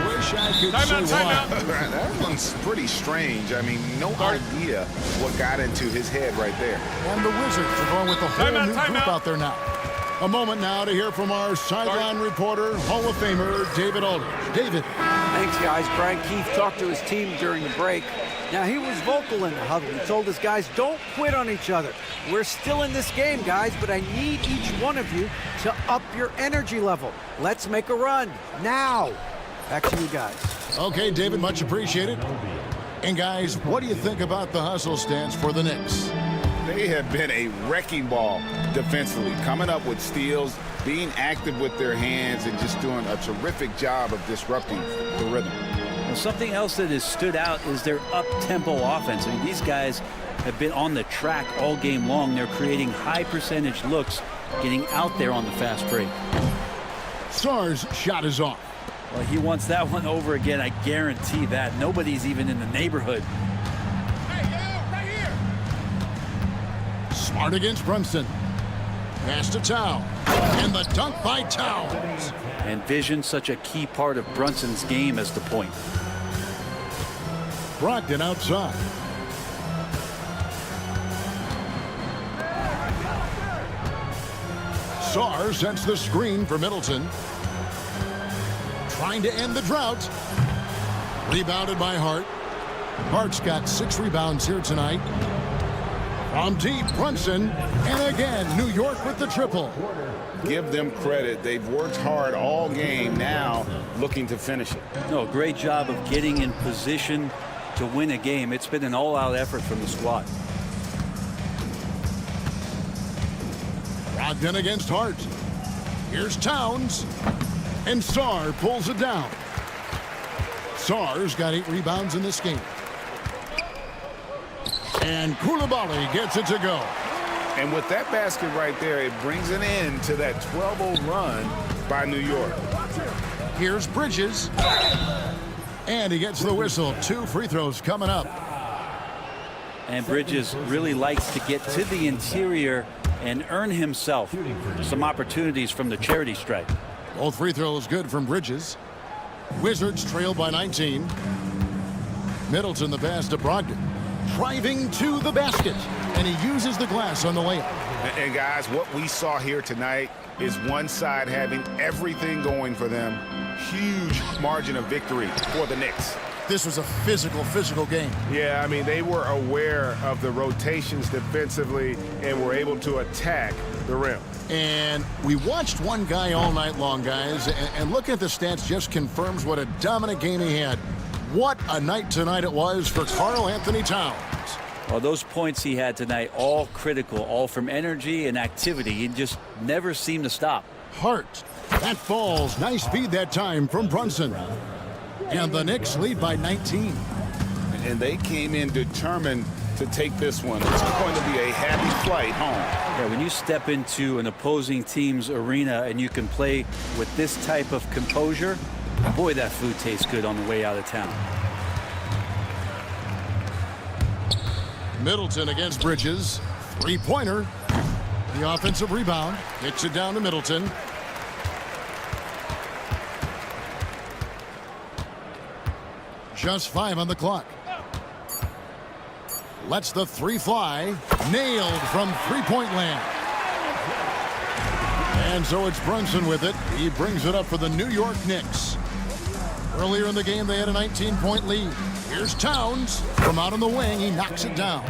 Wish I could say why. That one's pretty strange. I mean, no idea what got into his head right there. And the Wizards are going with the whole new group out there now. A moment now to hear from our sideline reporter, Hall of Famer, David Aldridge. David. Thanks, guys. Brian Keefe talked to his team during the break. Now, he was vocal in the huddle. He told his guys, don't quit on each other. We're still in this game, guys, but I need each one of you to up your energy level. Let's make a run. Now. Back to you guys. Okay, David, much appreciated. And, guys, what do you think about the hustle stance for the Knicks? They have been a wrecking ball defensively, coming up with steals, being active with their hands, and just doing a terrific job of disrupting the rhythm. Well, something else that has stood out is their up-tempo offense. I mean, these guys have been on the track all game long. They're creating high-percentage looks, getting out there on the fast break. Sarr's shot is off. Well, he wants that one over again. I guarantee that. Nobody's even in the neighborhood. Smart against Brunson. Pass to Towns. And the dunk by Towns. And vision, such a key part of Brunson's game as the point. Brogdon outside. Sarr sets the screen for Middleton. Trying to end the drought. Rebounded by Hart. Hart's got 6 rebounds here tonight. From deep, Brunson, and again, New York with the triple. Give them credit. They've worked hard all game, now looking to finish it. No, great job of getting in position to win a game. It's been an all-out effort from the squad. Brogdon against Hart. Here's Towns, and Sarr pulls it down. Sarr's got 8 rebounds in this game. And Koulibaly gets it to go. And with that basket right there, it brings an end to that 12-0 run by New York. Here's Bridges. And he gets the whistle. 2 free throws coming up. And Bridges really likes to get to the interior and earn himself some opportunities from the charity stripe. Both free throws good from Bridges. Wizards trail by 19. Middleton the pass to Brogdon. Driving to the basket. And he uses the glass on the layup. And guys, what we saw here tonight is one side having everything going for them. Huge margin of victory for the Knicks. This was a physical game. Yeah, I mean, they were aware of the rotations defensively and were able to attack the rim. And we watched one guy all night long, guys, and looking at the stats just confirms what a dominant game he had. What a night tonight it was for Karl Anthony Towns. Well, those points he had tonight, all critical, all from energy and activity. He just never seemed to stop. Hart. That falls. Nice feed that time from Brunson. And the Knicks lead by 19. And they came in determined to take this one. It's going to be a happy flight home. Yeah, when you step into an opposing team's arena and you can play with this type of composure, boy, that food tastes good on the way out of town. Middleton against Bridges. 3-pointer. The offensive rebound. Gets it down to Middleton. Just 5 on the clock. Lets the 3 fly. Nailed from 3-point land. And so it's Brunson with it. He brings it up for the New York Knicks. Earlier in the game, they had a 19-point lead. Here's Towns. From out on the wing, he knocks it down.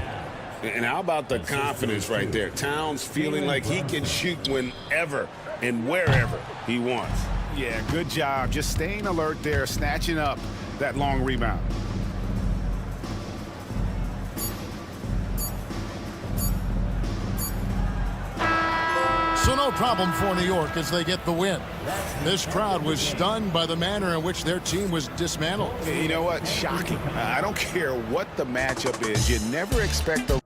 And how about the confidence right there? Towns feeling like he can shoot whenever and wherever he wants. Yeah, good job. Just staying alert there, snatching up that long rebound. So no problem for New York as they get the win. This crowd was stunned by the manner in which their team was dismantled. You know what? Shocking. I don't care what the matchup is. You never expect the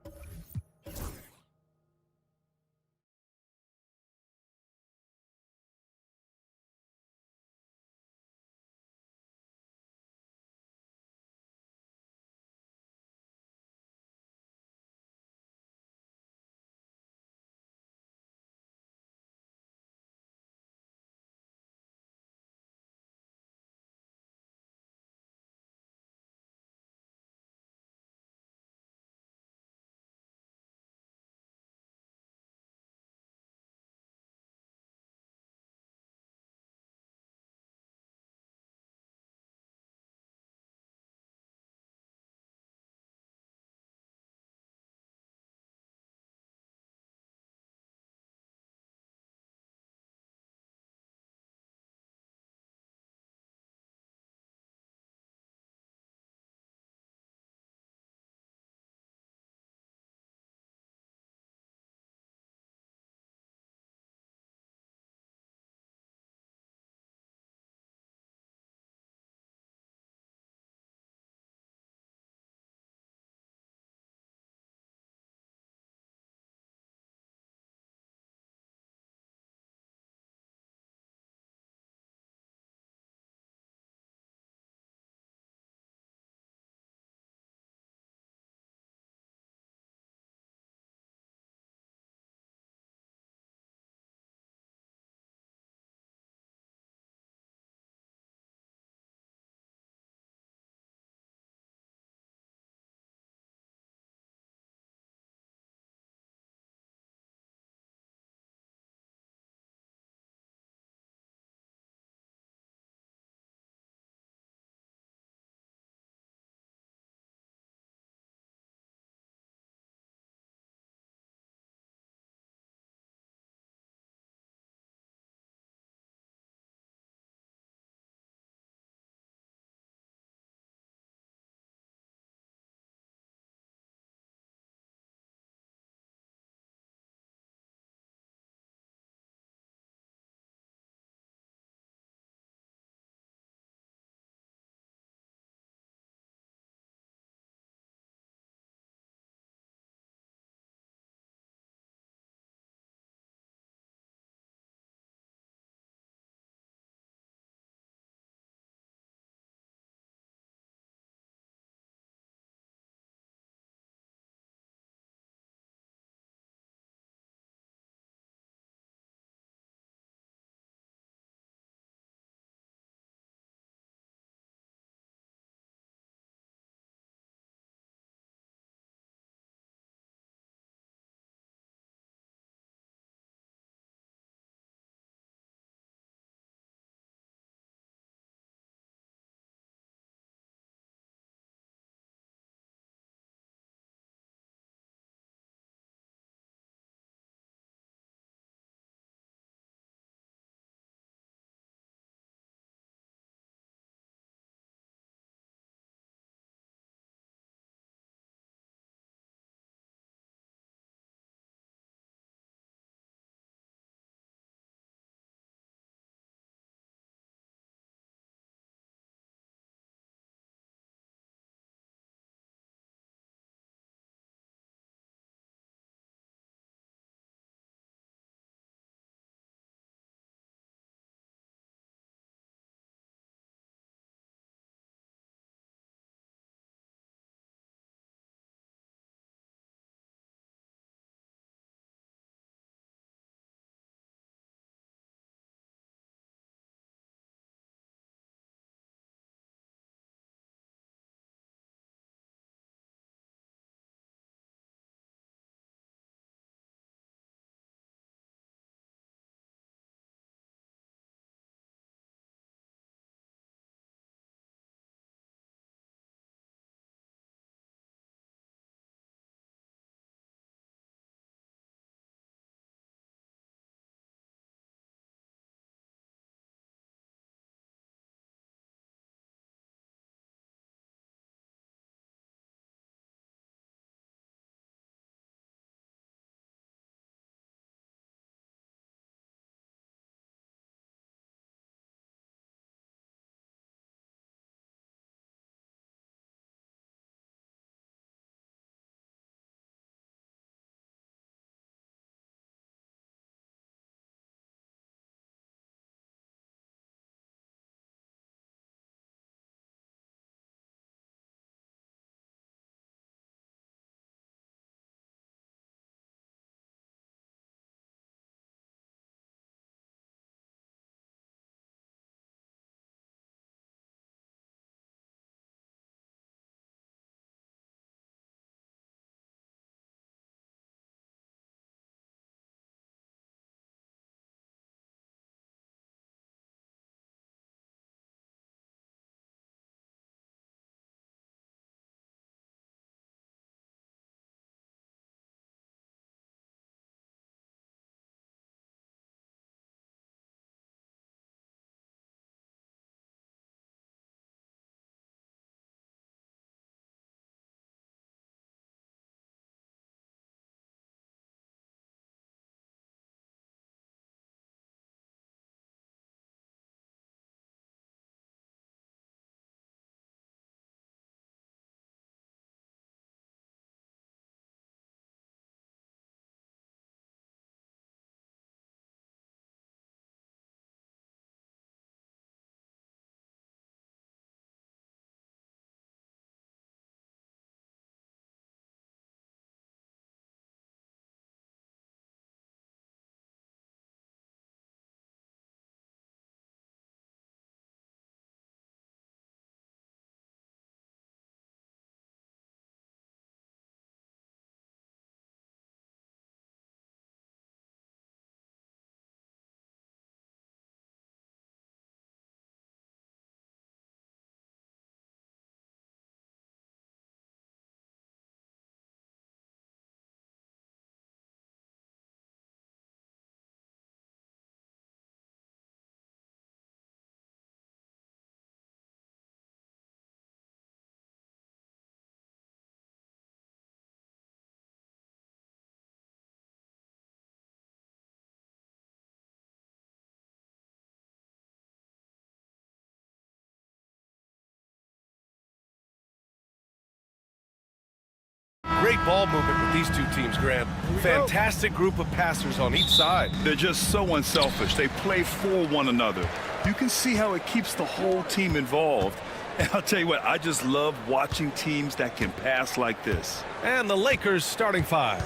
great ball movement with these two teams, Grant. Fantastic group of passers on each side. They're just so unselfish. They play for one another. You can see how it keeps the whole team involved. And I'll tell you what, I just love watching teams that can pass like this. And the Lakers starting five.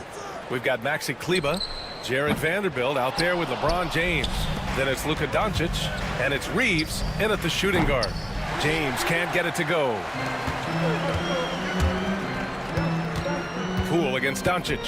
We've got Maxi Kleber, Jared Vanderbilt out there with LeBron James. Then it's Luka Doncic, and it's Reeves in at the shooting guard. James can't get it to go. Poole against Doncic.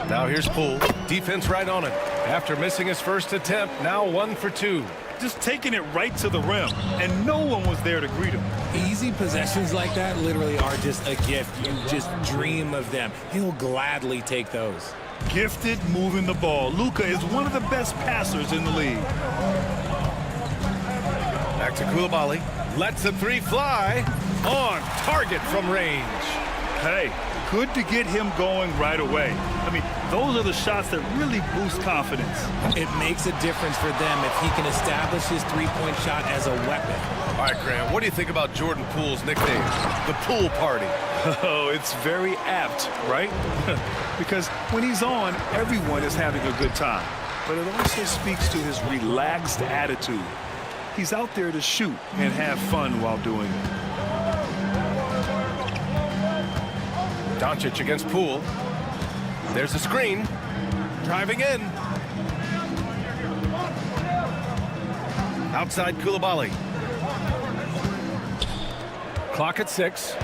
Now here's Poole. Defense right on it. After missing his first attempt, now 1 for 2. Just taking it right to the rim, and no one was there to greet him. Easy possessions like that literally are just a gift. You just dream of them. He'll gladly take those. Gifted moving the ball. Luka is one of the best passers in the league. Back to Koulibaly. Lets the three fly. On target from range. Hey, good to get him going right away. I mean, those are the shots that really boost confidence. It makes a difference for them if he can establish his three-point shot as a weapon. All right, Graham, what do you think about Jordan Poole's nickname, the Pool Party? Oh, it's very apt, right? Because when he's on, everyone is having a good time. But it also speaks to his relaxed attitude. He's out there to shoot and have fun while doing it. Doncic against Poole. There's a screen. Driving in. Outside Koulibaly. Clock at 6.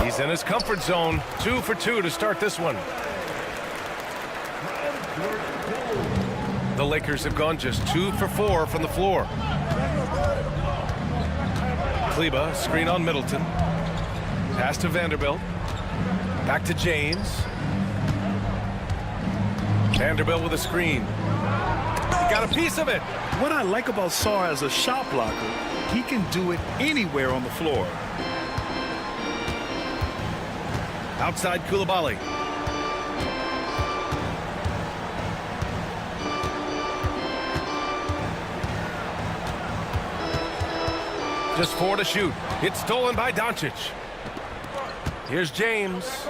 He's in his comfort zone. 2 for 2 to start this one. The Lakers have gone just 2 for 4 from the floor. Kleber, screen on Middleton. Pass to Vanderbilt. Back to James. Vanderbilt with a screen. He got a piece of it. What I like about Sarr as a shot blocker, he can do it anywhere on the floor. Outside Koulibaly. Just 4 to shoot. It's stolen by Doncic. Here's James.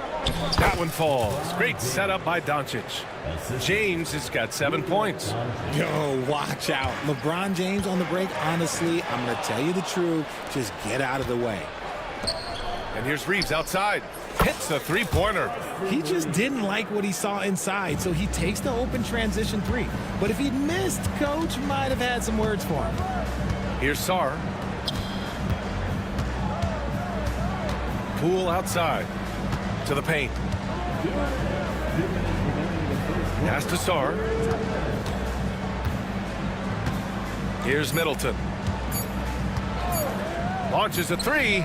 That one falls. Great setup by Doncic. James has got 7 points. Yo, watch out. LeBron James on the break, honestly, I'm going to tell you the truth. Just get out of the way. And here's Reeves outside. Hits the three-pointer. He just didn't like what he saw inside, so he takes the open transition three. But if he'd missed, Coach might have had some words for him. Here's Sarr. Poole outside to the paint. Pass to Sarr. Here's Middleton. Launches a three.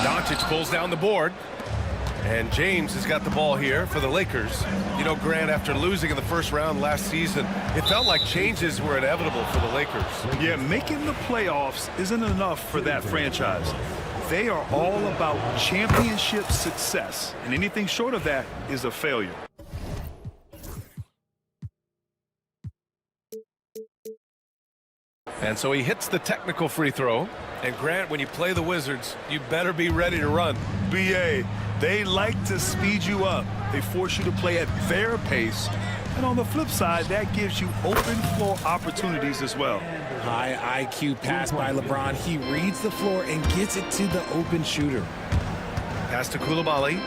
Doncic pulls down the board. And James has got the ball here for the Lakers. You know, Grant, after losing in the first round last season, it felt like changes were inevitable for the Lakers. Yeah, making the playoffs isn't enough for that franchise. They are all about championship success, and anything short of that is a failure. And so he hits the technical free throw. And Grant, when you play the Wizards, you better be ready to run. BA, they like to speed you up. They force you to play at their pace. And on the flip side, that gives you open floor opportunities as well. High IQ pass by LeBron. He reads the floor and gets it to the open shooter. Pass to Koulibaly.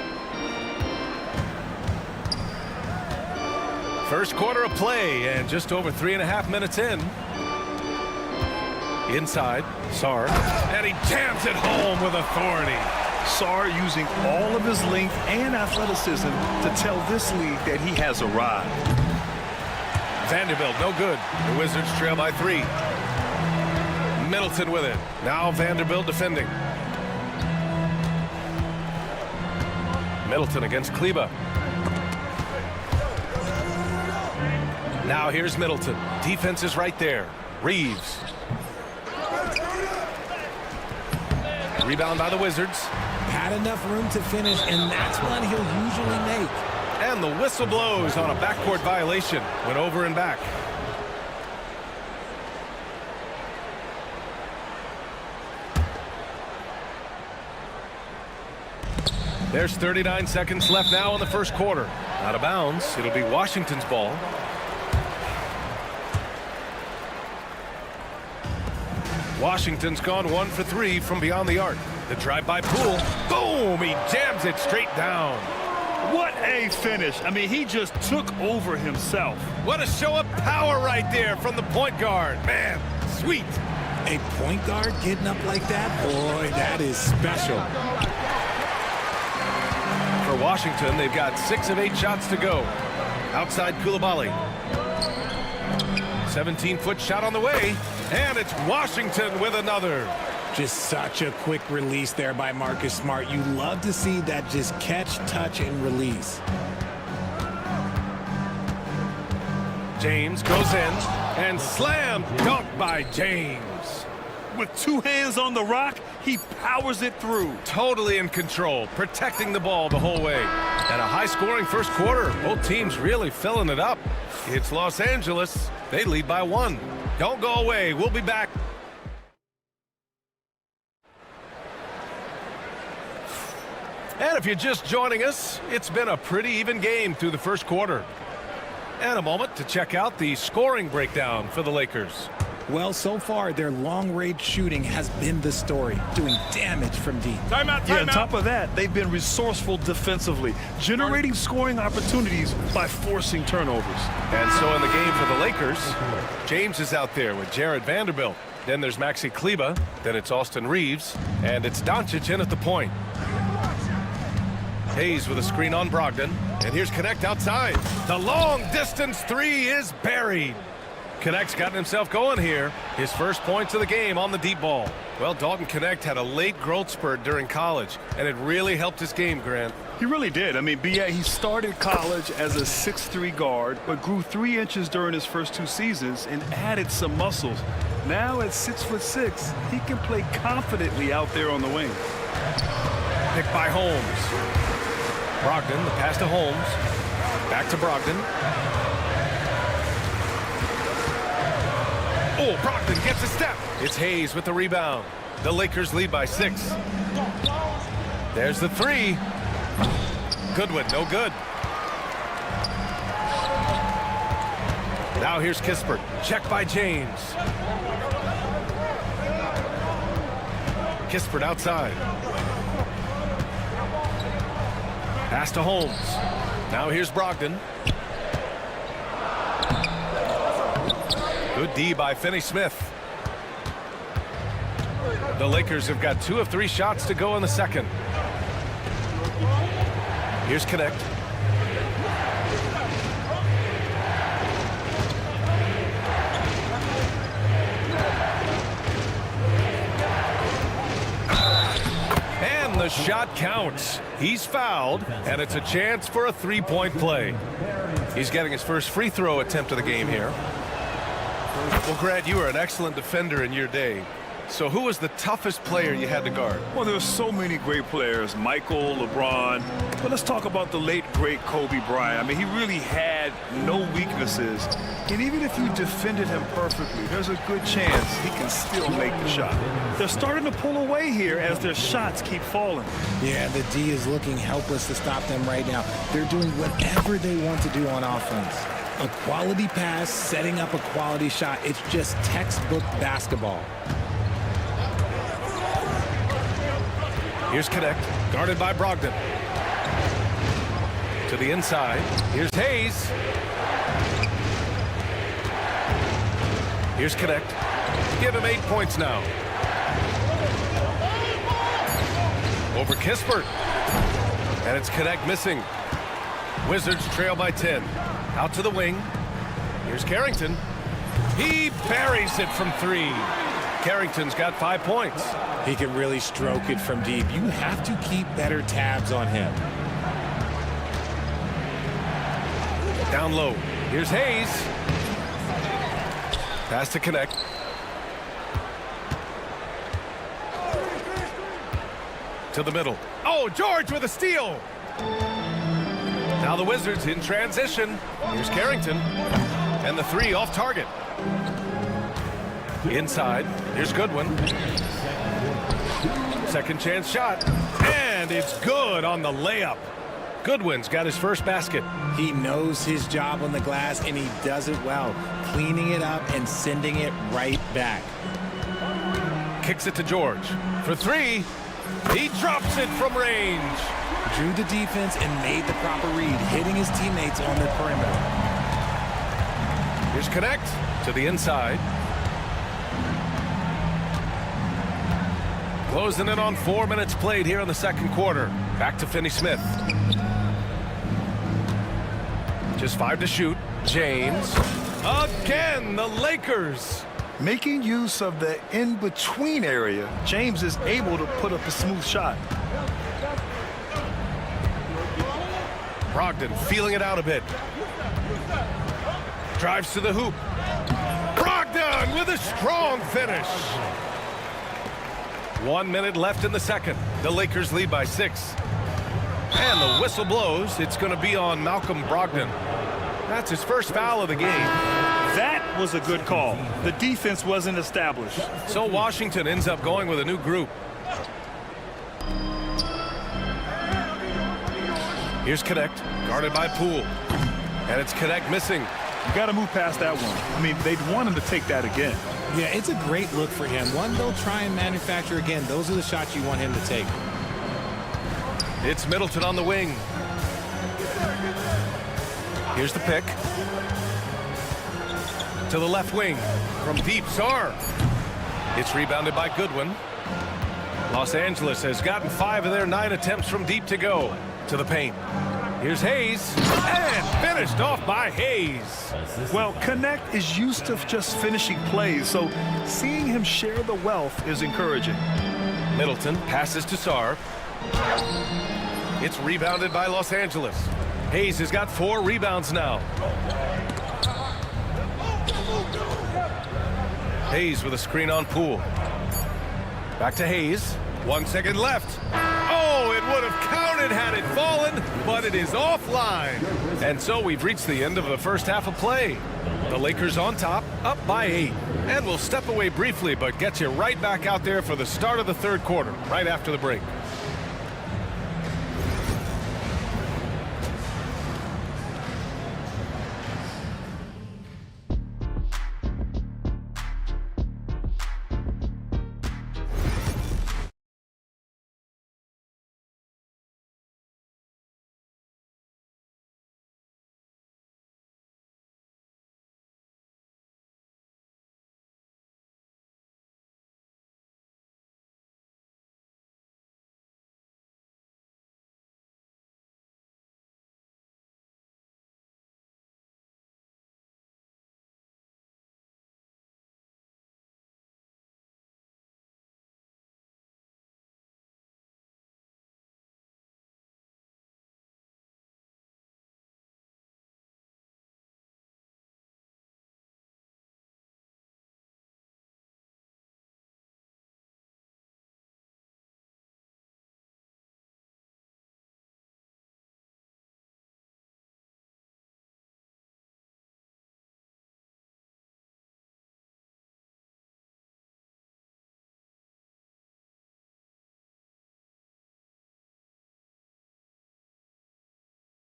First quarter of play and just over 3.5 minutes in. Inside, Sarr, and he jams it home with authority. Sarr using all of his length and athleticism to tell this league that he has arrived. Vanderbilt, no good. The Wizards trail by 3. Middleton with it. Now Vanderbilt defending. Middleton against Kleber. Now here's Middleton. Defense is right there. Reeves. Rebound by the Wizards. Had enough room to finish, and that's one he'll usually make. And the whistle blows on a backcourt violation. Went over and back. There's 39 seconds left now in the first quarter. Out of bounds. It'll be Washington's ball. Washington's gone 1 for 3 from beyond the arc. The drive by Poole. Boom! He jams it straight down. What a finish. I mean, he just took over himself. What a show of power right there from the point guard. Man, sweet. A point guard getting up like that? Boy, that is special. For Washington, they've got 6 of 8 shots to go. Outside Koulibaly. 17-foot shot on the way. And it's Washington with another. Just such a quick release there by Marcus Smart. You love to see that just catch, touch, and release. James goes in and slam dunk by James. With 2 hands on the rock, he powers it through. Totally in control, protecting the ball the whole way. And a high-scoring first quarter. Both teams really filling it up. It's Los Angeles. They lead by 1. Don't go away. We'll be back. And if you're just joining us, it's been a pretty even game through the first quarter. And a moment to check out the scoring breakdown for the Lakers. Well, so far, their long-range shooting has been the story, doing damage from deep. Timeout. On top of that, they've been resourceful defensively, generating scoring opportunities by forcing turnovers. And so in the game for the Lakers, James is out there with Jared Vanderbilt. Then there's Maxi Kleber. Then it's Austin Reeves. And it's Doncic in at the point. Hayes with a screen on Brogdon. And here's Connect outside. The long-distance 3 is buried. Connect's gotten himself going here. His first points of the game on the deep ball. Well, Dalton Connect had a late growth spurt during college, and it really helped his game, Grant. He really did. I mean, he started college as a 6'3" guard, but grew 3 inches during his first 2 seasons and added some muscles. Now at 6'6", he can play confidently out there on the wing. Picked by Holmes. Brogdon, the pass to Holmes. Back to Brogdon. Oh, Brogdon gets a step. It's Hayes with the rebound. The Lakers lead by 6. There's the 3. Goodwin, no good. Now here's Kispert. Check by James. Kispert outside. Pass to Holmes. Now here's Brogdon. Good D by Finney-Smith. The Lakers have got 2 of 3 shots to go in the second. Here's Connect. And the shot counts. He's fouled, and it's a chance for a 3-point play. He's getting his first free throw attempt of the game here. Well, Grant, you were an excellent defender in your day. So who was the toughest player you had to guard? Well, there were so many great players, Michael, LeBron. But let's talk about the late, great Kobe Bryant. I mean, he really had no weaknesses. And even if you defended him perfectly, there's a good chance he can still make the shot. They're starting to pull away here as their shots keep falling. Yeah, the D is looking helpless to stop them right now. They're doing whatever they want to do on offense. A quality pass, setting up a quality shot. It's just textbook basketball. Here's Connect, guarded by Brogdon. To the inside, here's Hayes. Here's Connect. Give him 8 points now. Over Kispert. And it's Connect missing. Wizards trail by 10. Out to the wing. Here's Carrington. He buries it from 3. Carrington's got 5 points. He can really stroke it from deep. You have to keep better tabs on him. Down low. Here's Hayes. Pass to Connect. To the middle. Oh, George with a steal. Now the Wizards in transition. Here's Carrington. And the 3 off target. Inside. Here's Goodwin. Second chance shot. And And it's good on the layup. Goodwin's got his first basket. He knows his job on the glass, and he does it well, cleaning it up and sending it right back. Kicks it to George. For three, he drops it from range. Drew the defense and made the proper read, hitting his teammates on the perimeter. Here's Connect to the inside. Closing in on 4 minutes played here in the second quarter. Back to Finney-Smith. Just 5 to shoot. James. Again, the Lakers. Making use of the in-between area, James is able to put up a smooth shot. Brogdon feeling it out a bit. Drives to the hoop. Brogdon with a strong finish. 1 minute left in the second. The Lakers lead by 6. And the whistle blows. It's going to be on Malcolm Brogdon. That's his first foul of the game. That was a good call. The defense wasn't established. So Washington ends up going with a new group. Here's Connect, guarded by Poole. And it's Connect missing. You got to move past that one. I mean, they'd want him to take that again. Yeah, it's a great look for him. One they'll try and manufacture again. Those are the shots you want him to take. It's Middleton on the wing. Here's the pick. To the left wing. From deep, Sarr. It's rebounded by Goodwin. Los Angeles has gotten 5 of their 9 attempts from deep to go. To the paint. Here's Hayes. And finished off by Hayes. Well, Connect is used to just finishing plays, so seeing him share the wealth is encouraging. Middleton passes to Sarr. It's rebounded by Los Angeles. Hayes has got 4 rebounds now. Hayes with a screen on Poole. Back to Hayes. 1 second left. Oh, it would have counted had it fallen, but it is offline. And so we've reached the end of the first half of play. The Lakers on top, up by 8. And we'll step away briefly, but get you right back out there for the start of the third quarter, right after the break.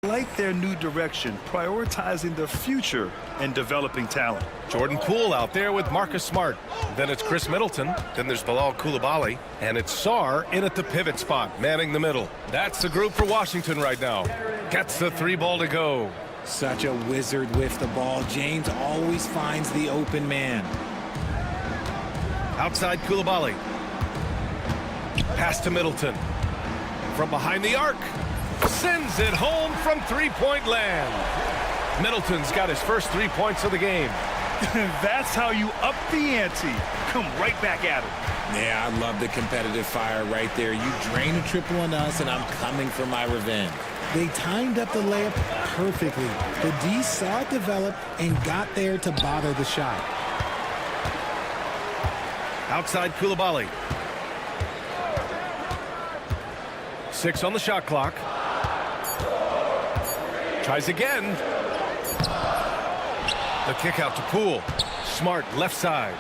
Like their new direction, prioritizing the future and developing talent. Jordan Poole out there with Marcus Smart. Then it's Chris Middleton. Then there's Bilal Coulibaly. And it's Sarr in at the pivot spot, manning the middle. That's the group for Washington right now. Gets the 3 ball to go. Such a wizard with the ball. James always finds the open man. Outside Coulibaly. Pass to Middleton. From behind the arc. Sends it home from 3-point land. Middleton's got his first 3 points of the game. That's how you up the ante. Come right back at it. Yeah, I love the competitive fire right there. You drain a triple on us, and I'm coming for my revenge. They timed up the layup perfectly. The D saw it develop and got there to bother the shot. Outside Coulibaly. 6 on the shot clock. Tries again. The kick out to Poole. Smart left side.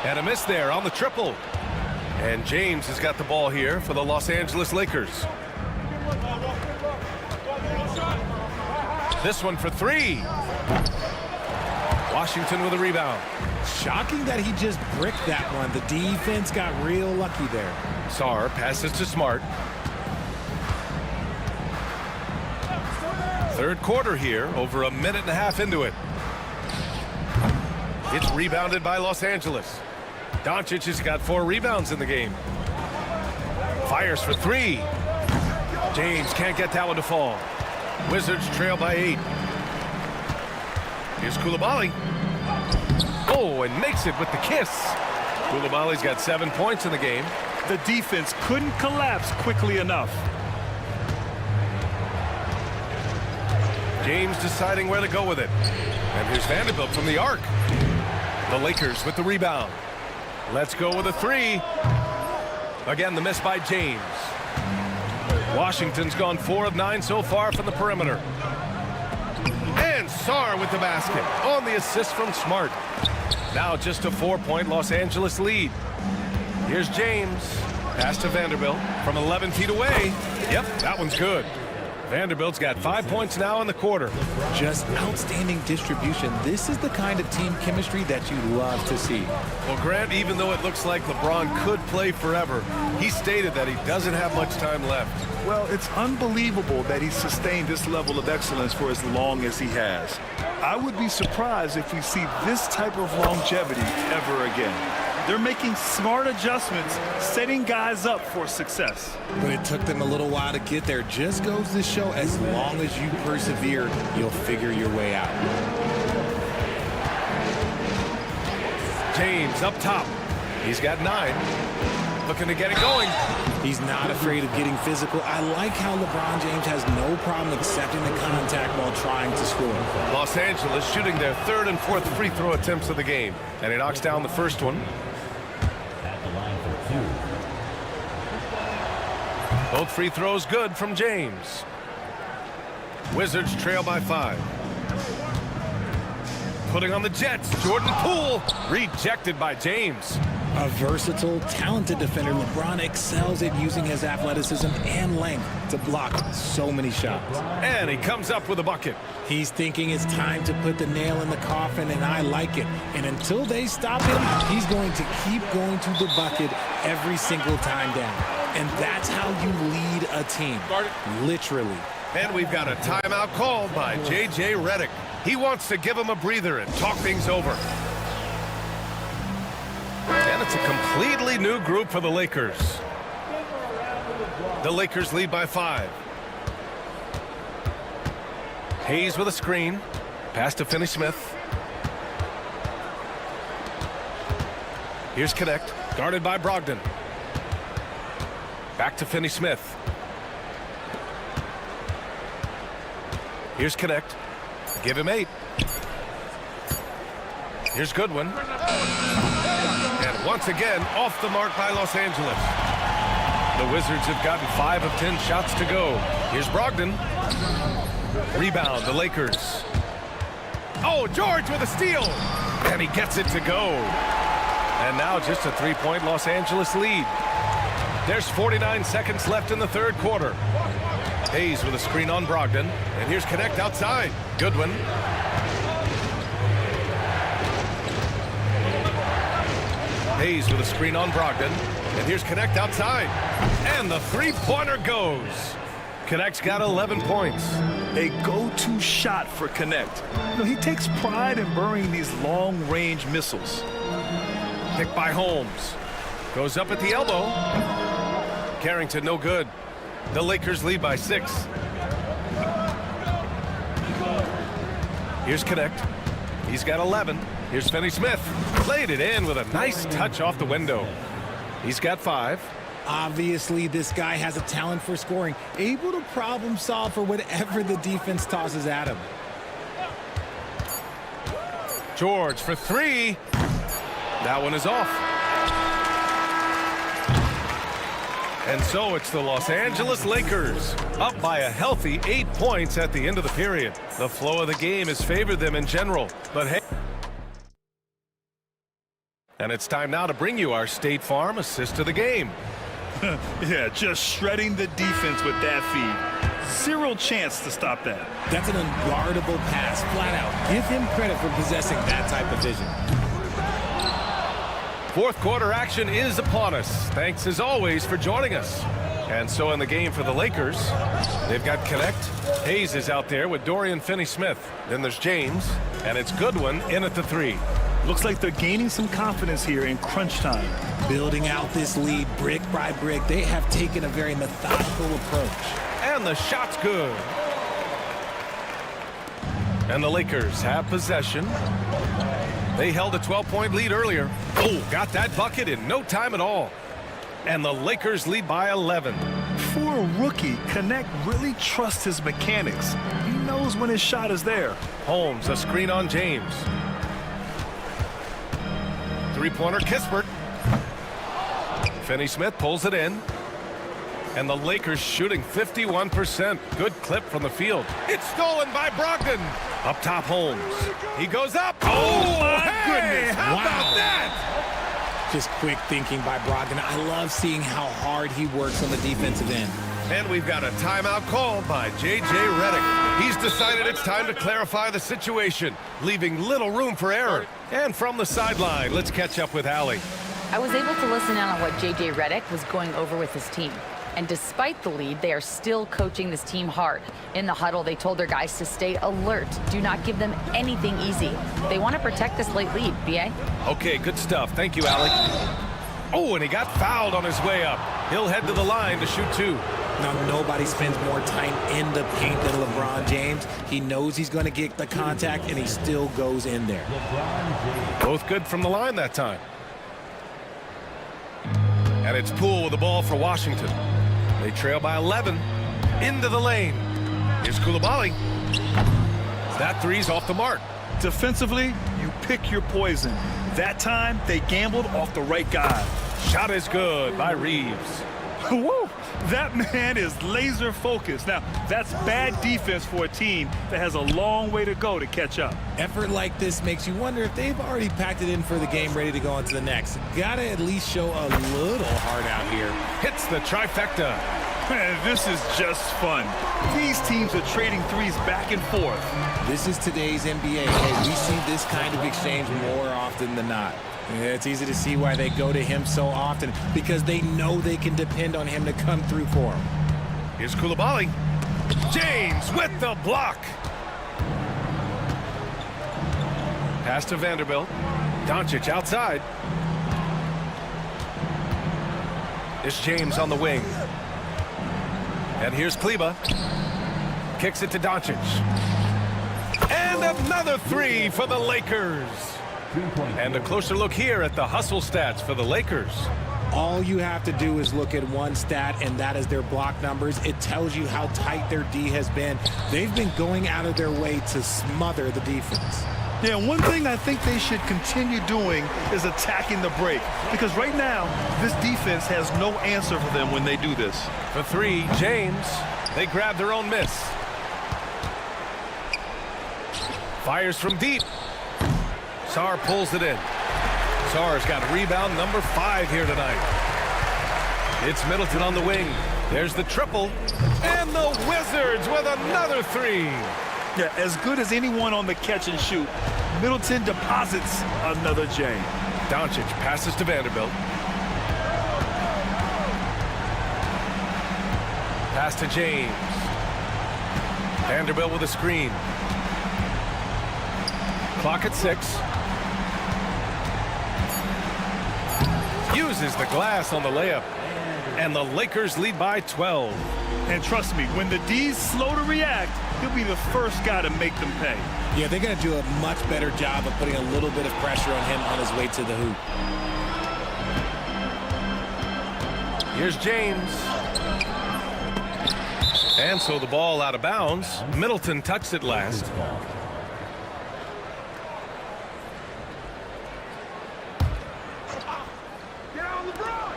And a miss there on the triple. And James has got the ball here for the Los Angeles Lakers. This one for three. Washington with a rebound. Shocking that he just bricked that one. The defense got real lucky there. Sarr passes to Smart. Third quarter here, over a minute and a half into it. It's rebounded by Los Angeles. Doncic has got 4 rebounds in the game. Fires for three. James can't get that one to fall. Wizards trail by 8. Here's Koulibaly. Oh, and makes it with the kiss. Koulibaly's got 7 points in the game. The defense couldn't collapse quickly enough. James deciding where to go with it. And here's Vanderbilt from the arc. The Lakers with the rebound. Let's go with a three. Again, the miss by James. Washington's gone 4 of 9 so far from the perimeter. And Sarr with the basket on the assist from Smart. Now just a 4-point Los Angeles lead. Here's James. Pass to Vanderbilt from 11 feet away. Yep, that one's good. Vanderbilt's got 5 points now in the quarter. Just outstanding distribution. This is the kind of team chemistry that you love to see. Well, Grant, even though it looks like LeBron could play forever, he stated that he doesn't have much time left. Well, it's unbelievable that he's sustained this level of excellence for as long as he has. I would be surprised if we see this type of longevity ever again. They're making smart adjustments, setting guys up for success. But it took them a little while to get there. Just goes to show, as long as you persevere, you'll figure your way out. James up top. He's got 9. Looking to get it going. He's not afraid of getting physical. I like how LeBron James has no problem accepting the contact while trying to score. Los Angeles shooting their 3rd and 4th free throw attempts of the game. And he knocks down the first one. Both free throws good from James. Wizards trail by 5. Putting on the Jets. Jordan Poole rejected by James. A versatile, talented defender, LeBron excels at using his athleticism and length to block so many shots. And he comes up with a bucket. He's thinking it's time to put the nail in the coffin, and I like it. And until they stop him, he's going to keep going to the bucket every single time down. And that's how you lead a team, literally. And we've got a timeout called by J.J. Redick. He wants to give him a breather and talk things over. And it's a completely new group for the Lakers. The Lakers lead by 5. Hayes with a screen. Pass to Finney-Smith. Here's Connect. Guarded by Brogdon. Back to Finney-Smith. Here's Connect. Give him 8. Here's Goodwin. And once again, off the mark by Los Angeles. The Wizards have gotten 5 of 10 shots to go. Here's Brogdon. Rebound, the Lakers. Oh, George with a steal. And he gets it to go. And now just a 3-point Los Angeles lead. There's 49 seconds left in the third quarter. Hayes with a screen on Brogdon. And here's Connect outside. Goodwin. Hayes with a screen on Brogdon. And here's Connect outside. And the three-pointer goes. Connect's got 11 points. A go-to shot for Connect. You know, he takes pride in burying these long-range missiles. Picked by Holmes. Goes up at the elbow. Carrington no good. The Lakers lead by 6. Here's Connect. He's got 11. Here's Finney-Smith. Laid it in with a nice touch off the window. He's got 5. Obviously, this guy has a talent for scoring, able to problem solve for whatever the defense tosses at him. George for 3. That one is off. And so it's the Los Angeles Lakers, up by a healthy 8 points at the end of the period. The flow of the game has favored them in general, but hey. And it's time now to bring you our State Farm assist of the game. Yeah, just shredding the defense with that feed. Zero chance to stop that. That's an unguardable pass, flat out. Give him credit for possessing that type of vision. Fourth quarter action is upon us. Thanks as always for joining us. And so in the game for the Lakers, they've got Connect. Hayes is out there with Dorian Finney-Smith. Then there's James, and it's Goodwin in at the 3. Looks like they're gaining some confidence here in crunch time. Building out this lead brick by brick, they have taken a very methodical approach. And the shot's good. And the Lakers have possession. They held a 12-point lead earlier. Oh, got that bucket in no time at all. And the Lakers lead by 11. For a rookie, Connect really trusts his mechanics. He knows when his shot is there. Holmes, a screen on James. Three-pointer, Kispert. Finney-Smith pulls it in. And the Lakers shooting 51%. Good clip from the field. It's stolen by Brogdon. Up top, Holmes. He goes up. Oh, my goodness. How about that? Just quick thinking by Brogdon. I love seeing how hard he works on the defensive end. And we've got a timeout called by J.J. Redick. He's decided it's time to clarify the situation, leaving little room for error. And from the sideline, let's catch up with Allie. I was able to listen in on what J.J. Redick was going over with his team. And despite the lead, they are still coaching this team hard. In the huddle, they told their guys to stay alert. Do not give them anything easy. They want to protect this late lead, B.A. Okay, good stuff. Thank you, Allie. Oh, and he got fouled on his way up. He'll head to the line to shoot 2. Now, nobody spends more time in the paint than LeBron James. He knows he's going to get the contact, and he still goes in there. Both good from the line that time. And it's Poole with the ball for Washington. They trail by 11. Into the lane. Here's Coulibaly. That three's off the mark. Defensively, you pick your poison. That time, they gambled off the right guy. Shot is good by Reeves. Woo! That man is laser focused. Now, that's bad defense for a team that has a long way to go to catch up. Effort like this makes you wonder if they've already packed it in for the game, ready to go on to the next. Gotta at least show a little heart out here. Hits the trifecta. Man, this is just fun. These teams are trading threes back and forth. This is today's NBA. Hey, we see this kind of exchange more often than not. It's easy to see why they go to him so often, because they know they can depend on him to come through for them. Here's Coulibaly. James with the block. Pass to Vanderbilt. Doncic outside. It's James on the wing. And here's Kleba. Kicks it to Doncic. And another 3 for the Lakers. And a closer look here at the hustle stats for the Lakers. All you have to do is look at one stat, and that is their block numbers. It tells you how tight their D has been. They've been going out of their way to smother the defense. Yeah, one thing I think they should continue doing is attacking the break. Because right now, this defense has no answer for them when they do this. For 3, James. They grab their own miss. Fires from deep. Sarr pulls it in. Sarr's got rebound number 5 here tonight. It's Middleton on the wing. There's the triple. And the Wizards with another 3. Yeah, as good as anyone on the catch and shoot, Middleton deposits another J. Doncic passes to Vanderbilt. Pass to James. Vanderbilt with a screen. Clock at 6. Uses the glass on the layup. And the Lakers lead by 12. And trust me, when the D's slow to react, he'll be the first guy to make them pay. Yeah, they're going to do a much better job of putting a little bit of pressure on him on his way to the hoop. Here's James. And so the ball out of bounds. Middleton touched it last.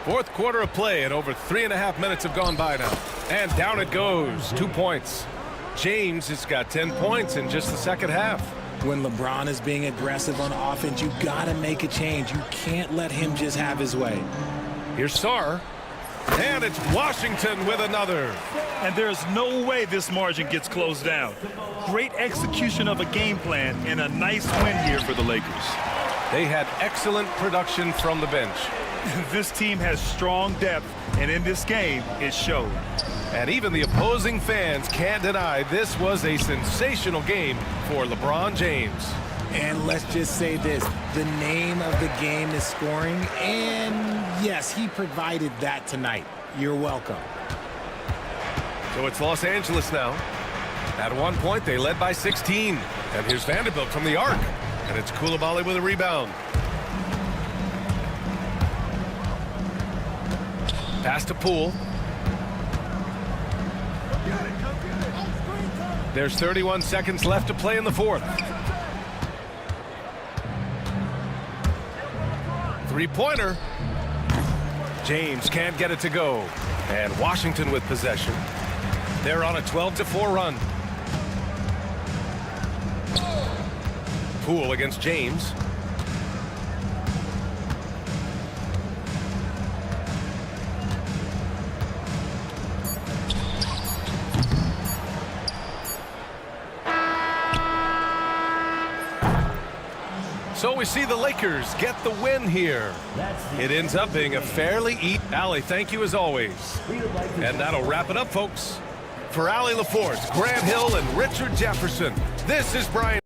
Fourth quarter of play, and over 3.5 minutes have gone by now. And down it goes. 2 points. James has got 10 points in just the second half. When LeBron is being aggressive on offense, you got to make a change. You can't let him just have his way. Here's Sarr. And it's Washington with another. And there's no way this margin gets closed down. Great execution of a game plan and a nice win here for the Lakers. They had excellent production from the bench. This team has strong depth, and in this game, it showed. And even the opposing fans can't deny this was a sensational game for LeBron James. And let's just say this, the name of the game is scoring, and yes, he provided that tonight. You're welcome. So it's Los Angeles now. At one point, they led by 16. And here's Vanderbilt from the arc. And it's Coulibaly with a rebound. Pass to Poole. There's 31 seconds left to play in the fourth. Three-pointer. James can't get it to go. And Washington with possession. They're on a 12-4 run. Poole against James. So we see the Lakers get the win here. It ends up being a fairly Allie, thank you as always. And that'll wrap it up, folks. For Allie LaForce, Grant Hill, and Richard Jefferson, this is Brian.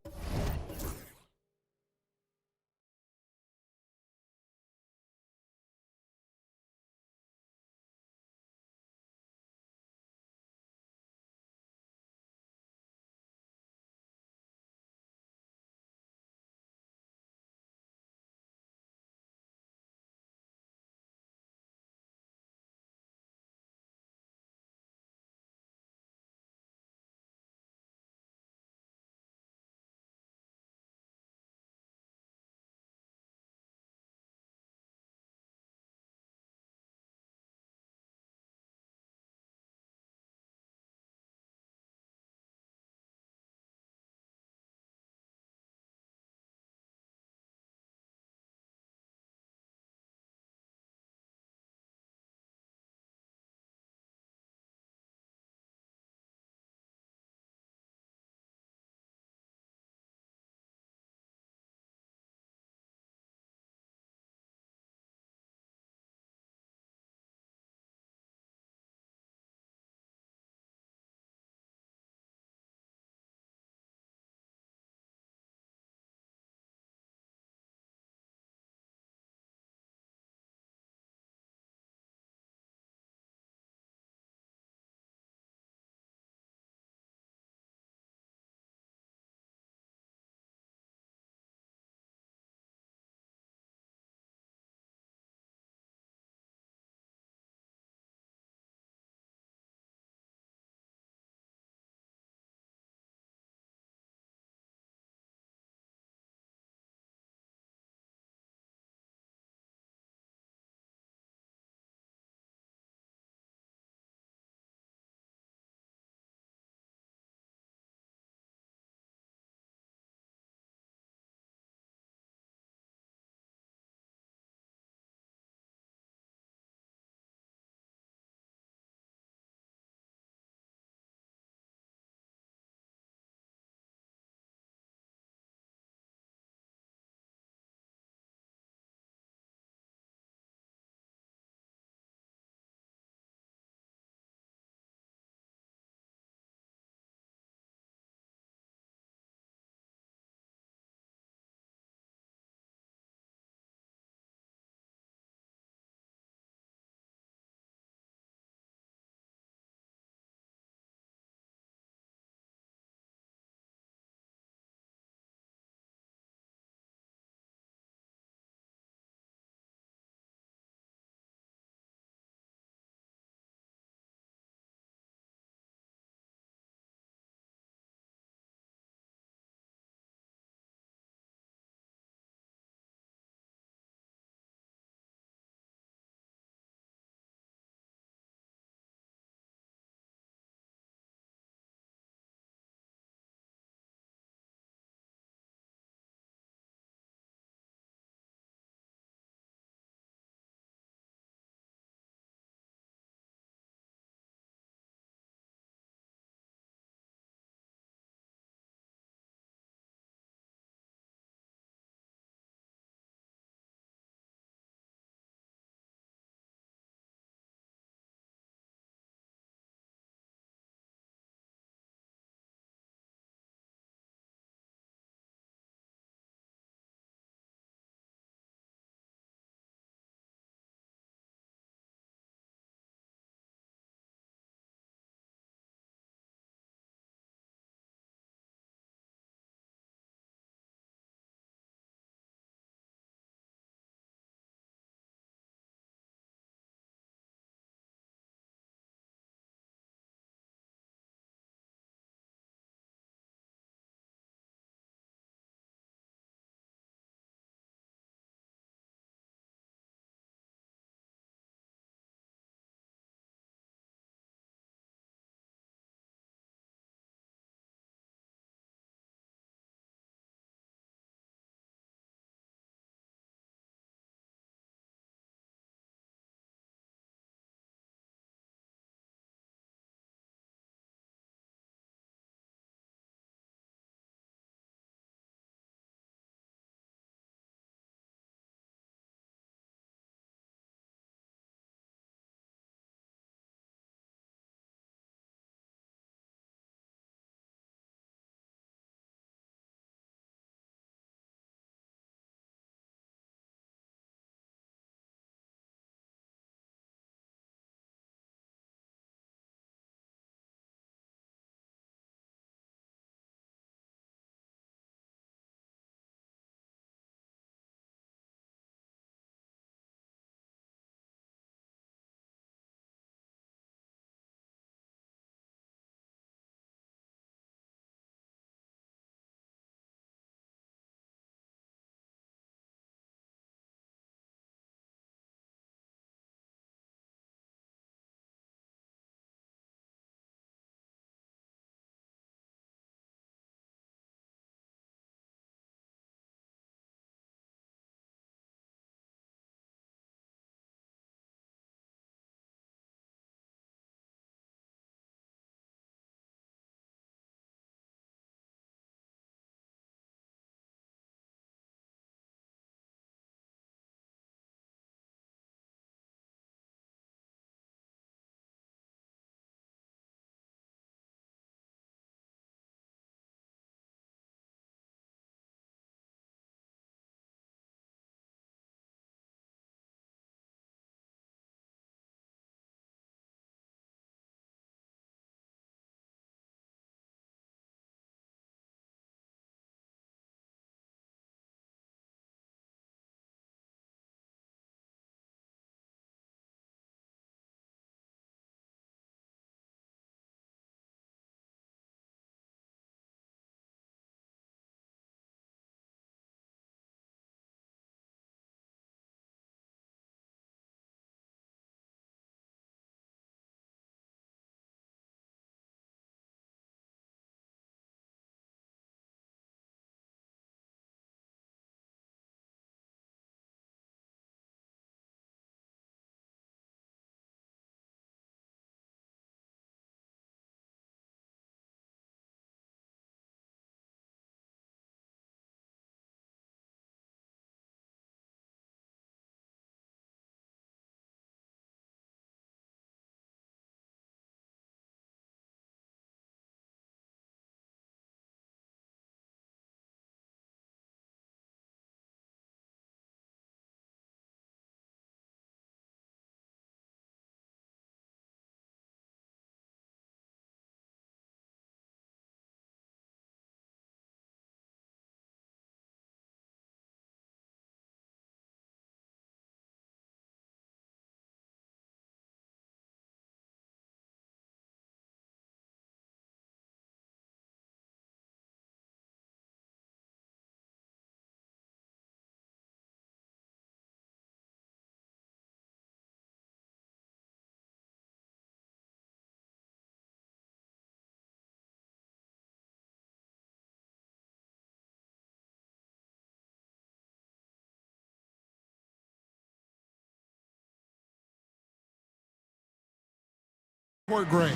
We're great.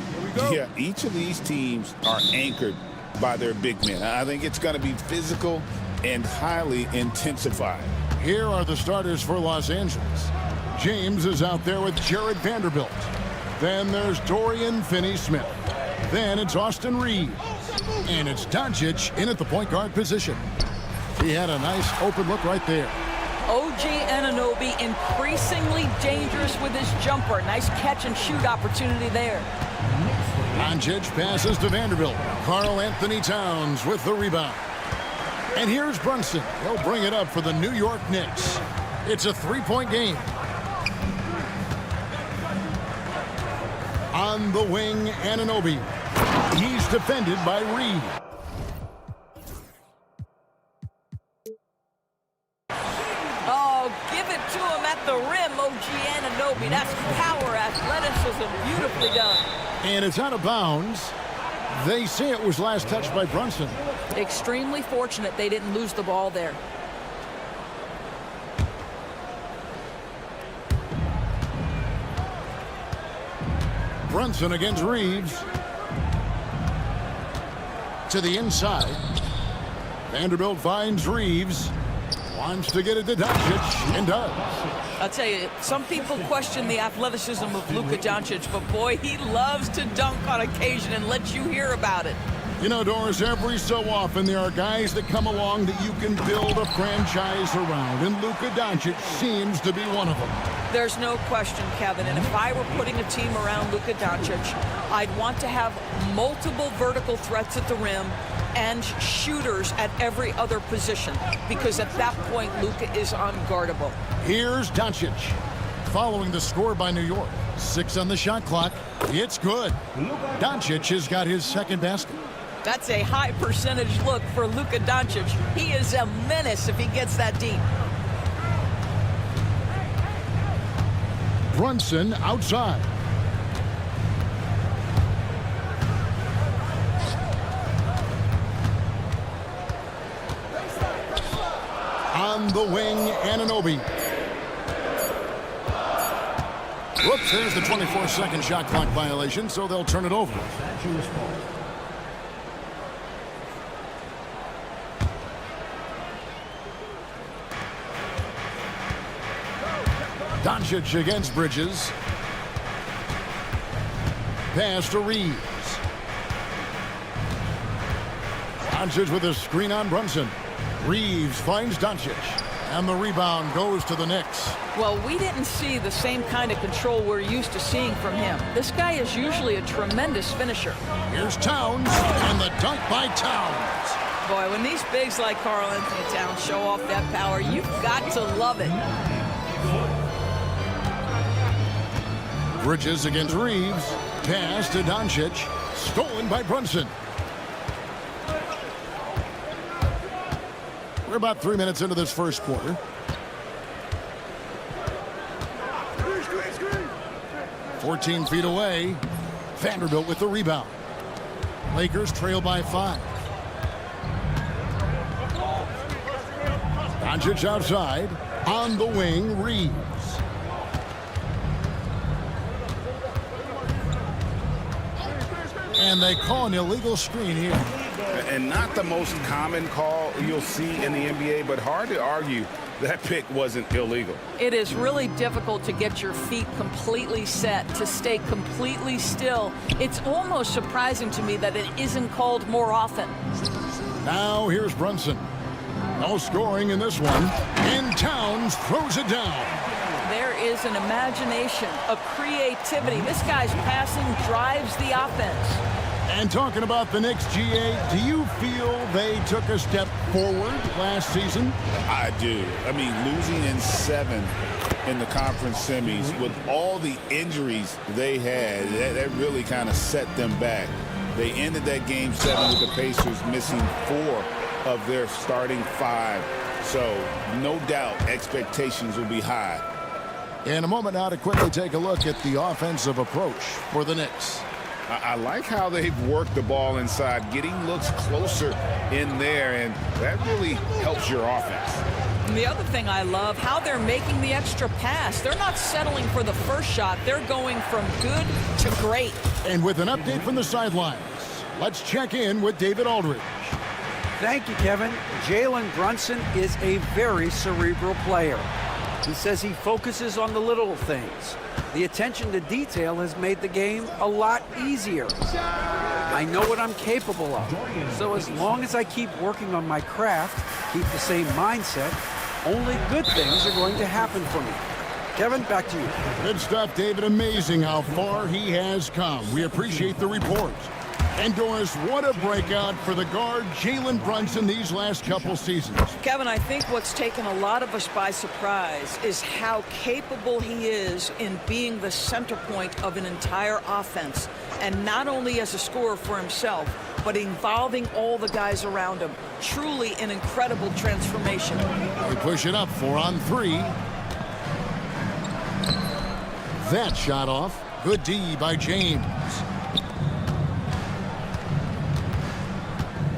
Yeah, each of these teams are anchored by their big men. I think it's going to be physical and highly intensified. Here are the starters for Los Angeles. James is out there with Jared Vanderbilt. Then there's Dorian Finney-Smith. Then it's Austin Reeves. And it's Doncic in at the point guard position. He had a nice open look right there. OG Anunoby increasingly dangerous with his jumper. Nice catch and shoot opportunity there. Doncic passes to Vanderbilt. Karl Anthony Towns with the rebound. And here's Brunson. He'll bring it up for the New York Knicks. It's a three-point game. On the wing, Anunoby. He's defended by Reed. Oh, give it to him at the rim, OG Anunoby. That's power, athleticism, beautifully done. And it's out of bounds. They say it was last touched by Brunson. Extremely fortunate they didn't lose the ball there. Brunson against Reeves. To the inside. Vanderbilt finds Reeves. Wants to get it to Doncic, and does. I'll tell you, some people question the athleticism of Luka Doncic, but boy, he loves to dunk on occasion and let you hear about it. You know, Doris, every so often there are guys that come along that you can build a franchise around, and Luka Doncic seems to be one of them. There's no question, Kevin, and if I were putting a team around Luka Doncic, I'd want to have multiple vertical threats at the rim and shooters at every other position, because at that point, Luka is unguardable. Here's Doncic, following the score by New York. 6 on the shot clock. It's good. Doncic has got his second basket. That's a high percentage look for Luka Doncic. He is a menace if he gets that deep. Brunson outside. On the wing, Anunoby. Whoops, there's the 24-second shot clock violation, so they'll turn it over. Doncic against Bridges. Pass to Reeves. Doncic with a screen on Brunson. Reeves finds Doncic. And the rebound goes to the Knicks. Well, we didn't see the same kind of control we're used to seeing from him. This guy is usually a tremendous finisher. Here's Towns, and the dunk by Towns. Boy, when these bigs like Karl Anthony Towns show off that power, you've got to love it. Bridges against Reeves. Pass to Doncic. Stolen by Brunson. We're about 3 minutes into this first quarter. 14 feet away. Vanderbilt with the rebound. Lakers trail by 5. Doncic outside. On the wing, Reeves. And they call an illegal screen here. And not the most common call you'll see in the NBA, but hard to argue that pick wasn't illegal. It is really difficult to get your feet completely set, to stay completely still. It's almost surprising to me that it isn't called more often. Now here's Brunson. No scoring in this one. And Towns throws it down. There is an imagination, a creativity. This guy's passing drives the offense. And talking about the Knicks, GA, do you feel they took a step forward last season? I do. I mean, losing in 7 in the conference semis with all the injuries they had, that really kind of set them back. They ended that game 7 with the Pacers missing 4 of their starting 5. So, no doubt, expectations will be high. In a moment now to quickly take a look at the offensive approach for the Knicks. I like how they've worked the ball inside, getting looks closer in there, and that really helps your offense. And the other thing I love, how they're making the extra pass. They're not settling for the first shot. They're going from good to great. And with an update from the sidelines, let's check in with David Aldridge. Thank you, Kevin. Jalen Brunson is a very cerebral player. He says he focuses on the little things. The attention to detail has made the game a lot easier. I know what I'm capable of. So as long as I keep working on my craft, keep the same mindset, only good things are going to happen for me. Kevin, back to you. Good stuff, David. Amazing how far he has come. We appreciate the report. And Doris, what a breakout for the guard Jalen Brunson these last couple seasons. Kevin, I think what's taken a lot of us by surprise is how capable he is in being the center point of an entire offense. And not only as a scorer for himself, but involving all the guys around him. Truly an incredible transformation. We push it up 4-on-3. That shot off. Good D by James.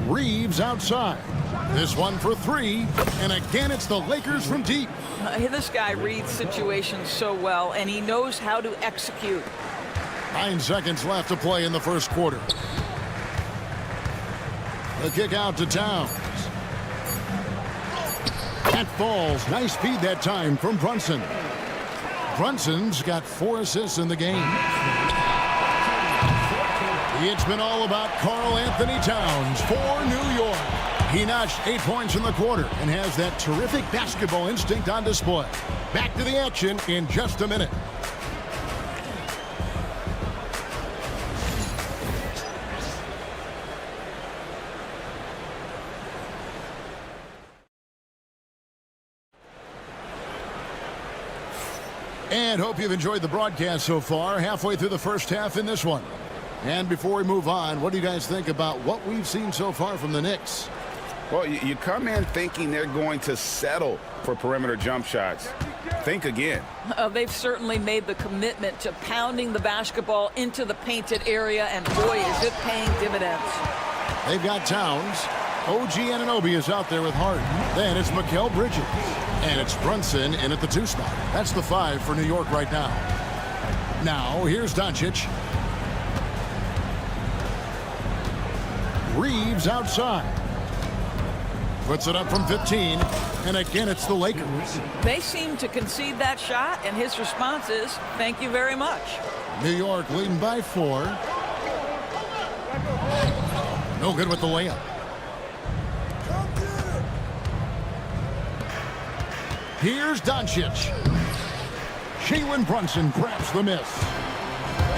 Reeves outside. This one for three. And again, it's the Lakers from deep. This guy reads situations so well, and he knows how to execute. 9 seconds left to play in the first quarter. The kick out to Towns. That falls. Nice feed that time from Brunson. Brunson's got 4 assists in the game. It's been all about Karl Anthony Towns for New York. He notched 8 points in the quarter and has that terrific basketball instinct on display. Back to the action in just a minute. And hope you've enjoyed the broadcast so far. Halfway through the first half in this one. And before we move on, what do you guys think about what we've seen so far from the Knicks? Well, you come in thinking they're going to settle for perimeter jump shots. Think again. They've certainly made the commitment to pounding the basketball into the painted area, and boy, is it paying dividends. They've got Towns. OG Anunoby is out there with Hart. Then it's Mikal Bridges. And it's Brunson in at the 2 spot. That's the 5 for New York right now. Now, here's Doncic. Reeves outside. Puts it up from 15. And again, it's the Lakers. They seem to concede that shot, and his response is, thank you very much. New York leading by 4. No good with the layup. Here's Doncic. Jalen Brunson grabs the miss.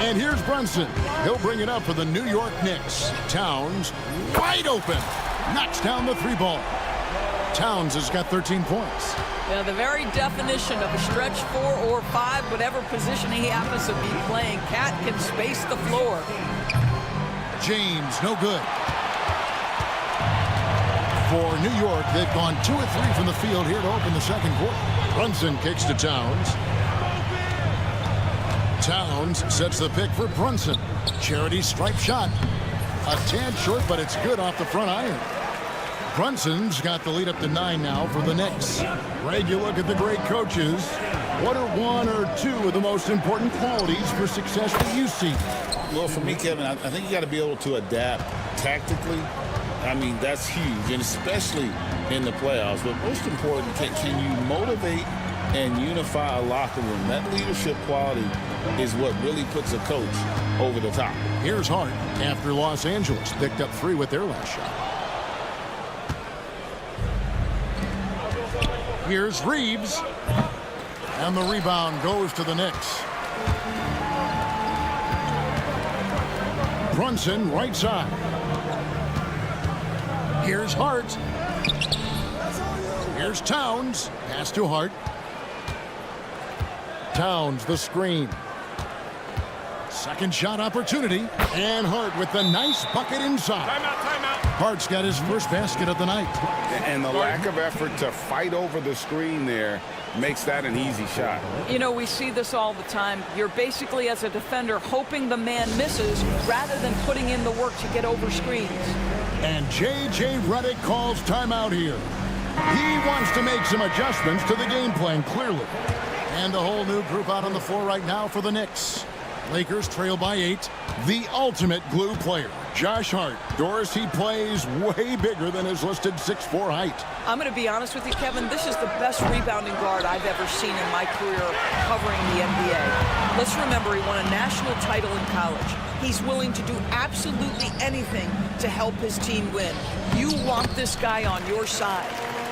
And here's Brunson. He'll bring it up for the New York Knicks. Towns wide open. Knocks down the 3-ball. Towns has got 13 points. Yeah, the very definition of a stretch 4 or 5, whatever position he happens to be playing, Cat can space the floor. James, no good. For New York, they've gone 2 of 3 from the field here to open the second quarter. Brunson kicks to Towns. Towns sets the pick for Brunson. Charity stripe shot. A tad short, but it's good off the front iron. Brunson's got the lead up to 9 now for the Knicks. Greg, you look at the great coaches. What are 1 or 2 of the most important qualities for success that you see? Well, for me, Kevin, I think you got to be able to adapt tactically. I mean, that's huge, and especially in the playoffs. But most important, can you motivate and unify a locker room? That leadership quality is what really puts a coach over the top. Here's Hart after Los Angeles picked up 3 with their last shot. Here's Reeves. And the rebound goes to the Knicks. Brunson, right side. Here's Hart. Here's Towns. Pass to Hart. Towns, the screen. Second shot opportunity. And Hart with the nice bucket inside. Timeout. Hart's got his first basket of the night. And the lack of effort to fight over the screen there makes that an easy shot. You know, we see this all the time. You're basically, as a defender, hoping the man misses rather than putting in the work to get over screens. And J.J. Redick calls timeout here. He wants to make some adjustments to the game plan, clearly. And the whole new group out on the floor right now for the Knicks. Lakers trail by 8. The ultimate glue player, Josh Hart. Doris, he plays way bigger than his listed 6'4" height. I'm going to be honest with you, Kevin. This is the best rebounding guard I've ever seen in my career covering the NBA. Let's remember, he won a national title in college. He's willing to do absolutely anything to help his team win. You want this guy on your side.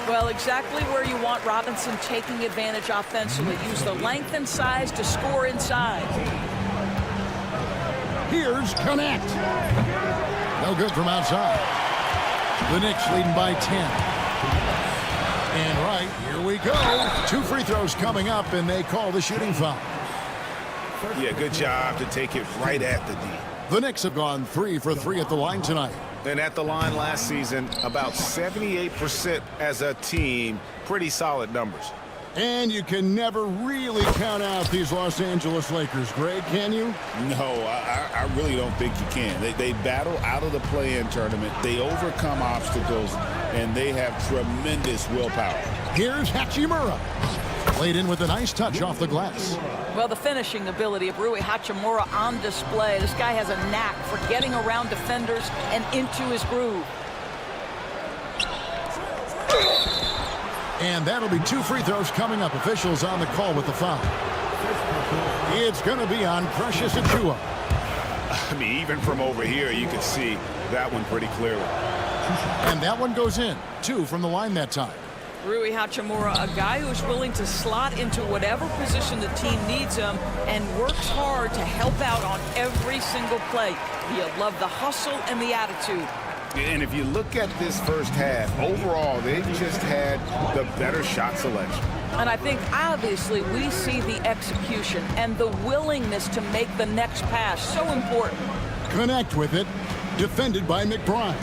Well, exactly where you want Robinson taking advantage offensively. Use the length and size to score inside. Here's Connect. No good from outside. The Knicks leading by 10. And right, here we go. 2 free throws coming up, and they call the shooting foul. Yeah, good job to take it right at the D. The Knicks have gone 3 for 3 at the line tonight. And at the line last season, about 78% as a team. Pretty solid numbers. And you can never really count out these Los Angeles Lakers, Greg, can you? No, I really don't think you can. They battle out of the play-in tournament. They overcome obstacles, and they have tremendous willpower. Here's Hachimura. Played in with a nice touch off the glass. Well, the finishing ability of Rui Hachimura on display. This guy has a knack for getting around defenders and into his groove. And that'll be 2 free throws coming up. Officials on the call with the foul. It's going to be on Precious Achiuwa. I mean, even from over here, you can see that one pretty clearly. And that one goes in. 2 from the line that time. Rui Hachimura, a guy who's willing to slot into whatever position the team needs him and works hard to help out on every single play. You love the hustle and the attitude. And if you look at this first half, overall, they just had the better shot selection. And I think, obviously, we see the execution and the willingness to make the next pass so important. Connect with it. Defended by McBride.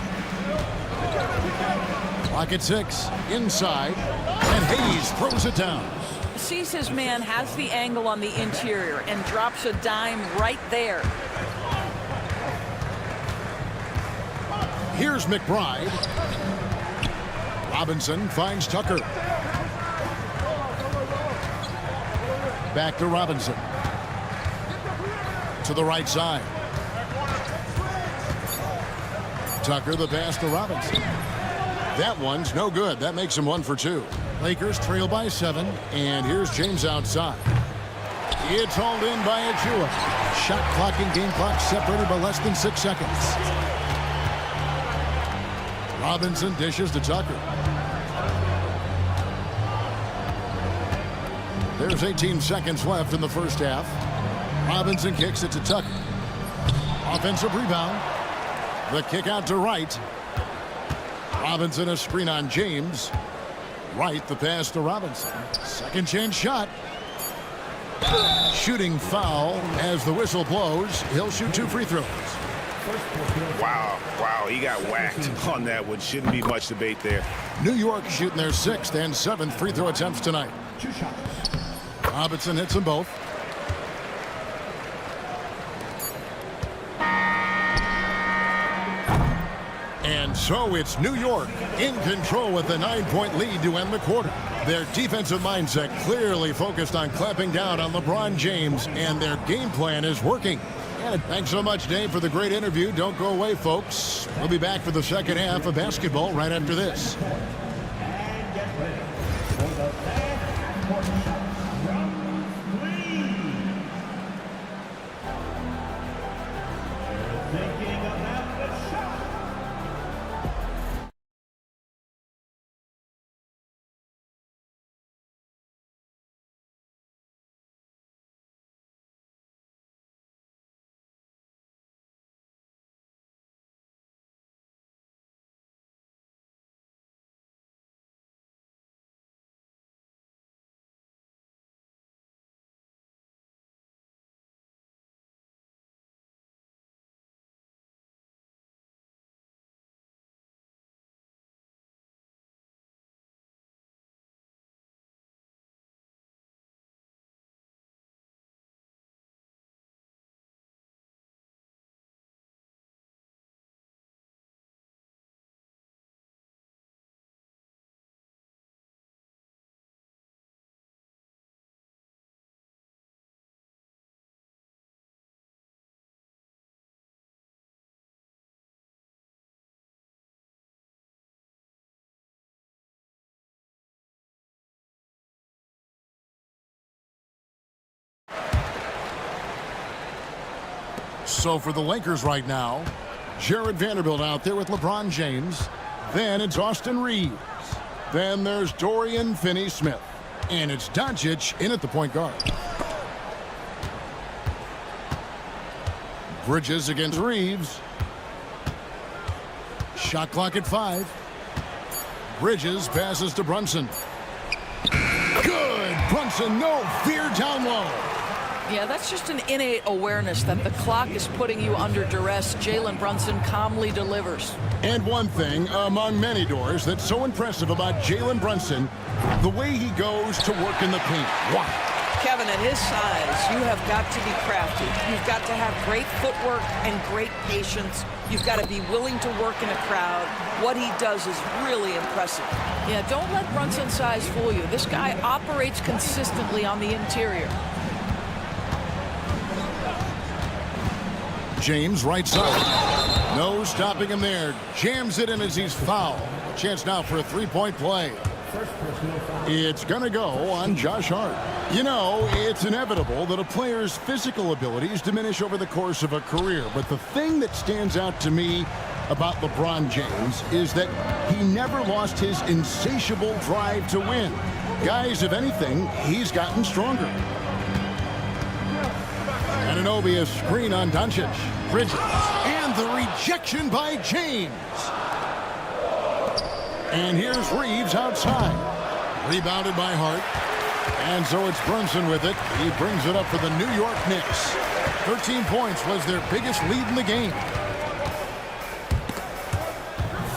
Clock at 6. Inside. And Hayes throws it down. Sees his man, has the angle on the interior, and drops a dime right there. Here's McBride. Robinson finds Tucker. Back to Robinson. To the right side. Tucker, the pass to Robinson. That one's no good. That makes him 1 for 2. Lakers trail by 7, and here's James outside. It's hauled in by Achiuwa. Shot clock and game clock separated by less than 6 seconds. Robinson dishes to Tucker. There's 18 seconds left in the first half. Robinson kicks it to Tucker. Offensive rebound. The kick out to Wright. Robinson a screen on James. Wright the pass to Robinson. Second chance shot. Shooting foul as the whistle blows. He'll shoot 2 free throws. Wow, he got whacked on that one. Shouldn't be much debate there. New York shooting their 6th and 7th free throw attempts tonight. Robinson hits them both. And so it's New York in control with a 9-point lead to end the quarter. Their defensive mindset clearly focused on clamping down on LeBron James, and their game plan is working. And thanks so much, Dave, for the great interview. Don't go away, folks. We'll be back for the second half of basketball right after this. So for the Lakers right now, Jared Vanderbilt out there with LeBron James. Then it's Austin Reeves. Then there's Dorian Finney-Smith. And it's Doncic in at the point guard. Bridges against Reeves. Shot clock at 5. Bridges passes to Brunson. Good! Brunson, no fear down low. Yeah, that's just an innate awareness that the clock is putting you under duress. Jalen Brunson calmly delivers. And one thing among many doors that's so impressive about Jalen Brunson, the way he goes to work in the paint. Wow. Kevin, at his size, you have got to be crafty. You've got to have great footwork and great patience. You've got to be willing to work in a crowd. What he does is really impressive. Yeah, don't let Brunson's size fool you. This guy operates consistently on the interior. James right side. No stopping him there. Jams it in as he's fouled. A chance now for a three-point play. It's going to go on Josh Hart. You know, it's inevitable that a player's physical abilities diminish over the course of a career. But the thing that stands out to me about LeBron James is that he never lost his insatiable drive to win. Guys, if anything, he's gotten stronger. Anunoby, a screen on Doncic. Bridges. And the rejection by James. And here's Reeves outside. Rebounded by Hart. And so it's Brunson with it. He brings it up for the New York Knicks. 13 points was their biggest lead in the game.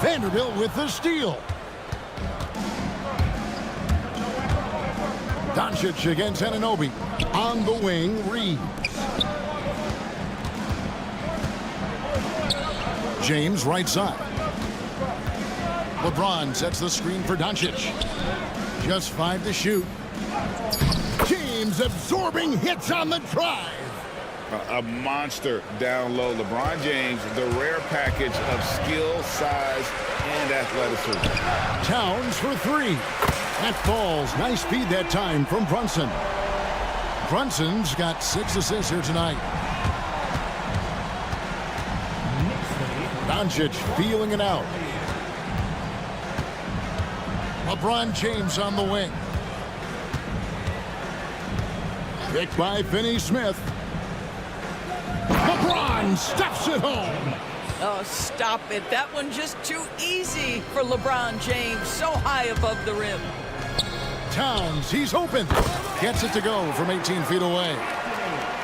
Vanderbilt with the steal. Doncic against Anunoby. On the wing, Reeves. James right side. LeBron sets the screen for Doncic. Just 5 to shoot. James absorbing hits on the drive. A monster down low. LeBron James, the rare package of skill, size, and athleticism. Towns for 3. That falls. Nice speed that time from Brunson. Brunson's got 6 assists here tonight. Doncic feeling it out. LeBron James on the wing. Picked by Finney-Smith. LeBron steps it home. Oh, stop it. That one just too easy for LeBron James. So high above the rim. Towns, he's open. Gets it to go from 18 feet away.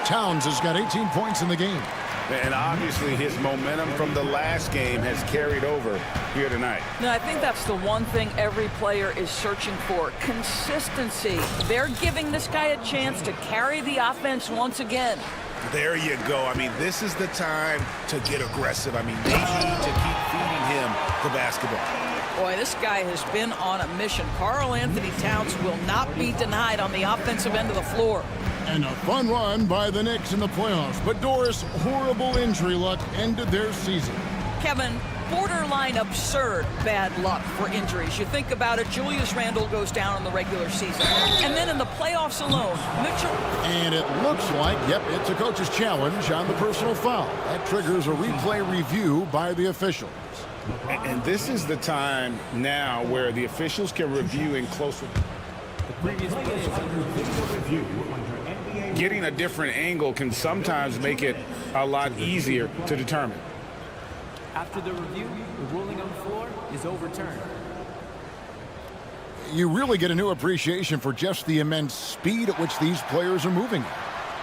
Towns has got 18 points in the game. And obviously his momentum from the last game has carried over here tonight. No, I think that's the one thing every player is searching for. Consistency. They're giving this guy a chance to carry the offense once again. There you go. I mean, this is the time to get aggressive. I mean, they need to keep feeding him the basketball. Boy, this guy has been on a mission. Karl Anthony Towns will not be denied on the offensive end of the floor. And a fun run by the Knicks in the playoffs. But Doris, horrible injury luck ended their season. Kevin, borderline absurd bad luck for injuries. You think about it, Julius Randle goes down in the regular season. And then in the playoffs alone, Mitchell. And it looks like, yep, it's a coach's challenge on the personal foul. That triggers a replay review by the officials. And this is the time now where the officials can review in closer. Getting a different angle can sometimes make it a lot easier to determine. After the review, the ruling on the floor is overturned. You really get a new appreciation for just the immense speed at which these players are moving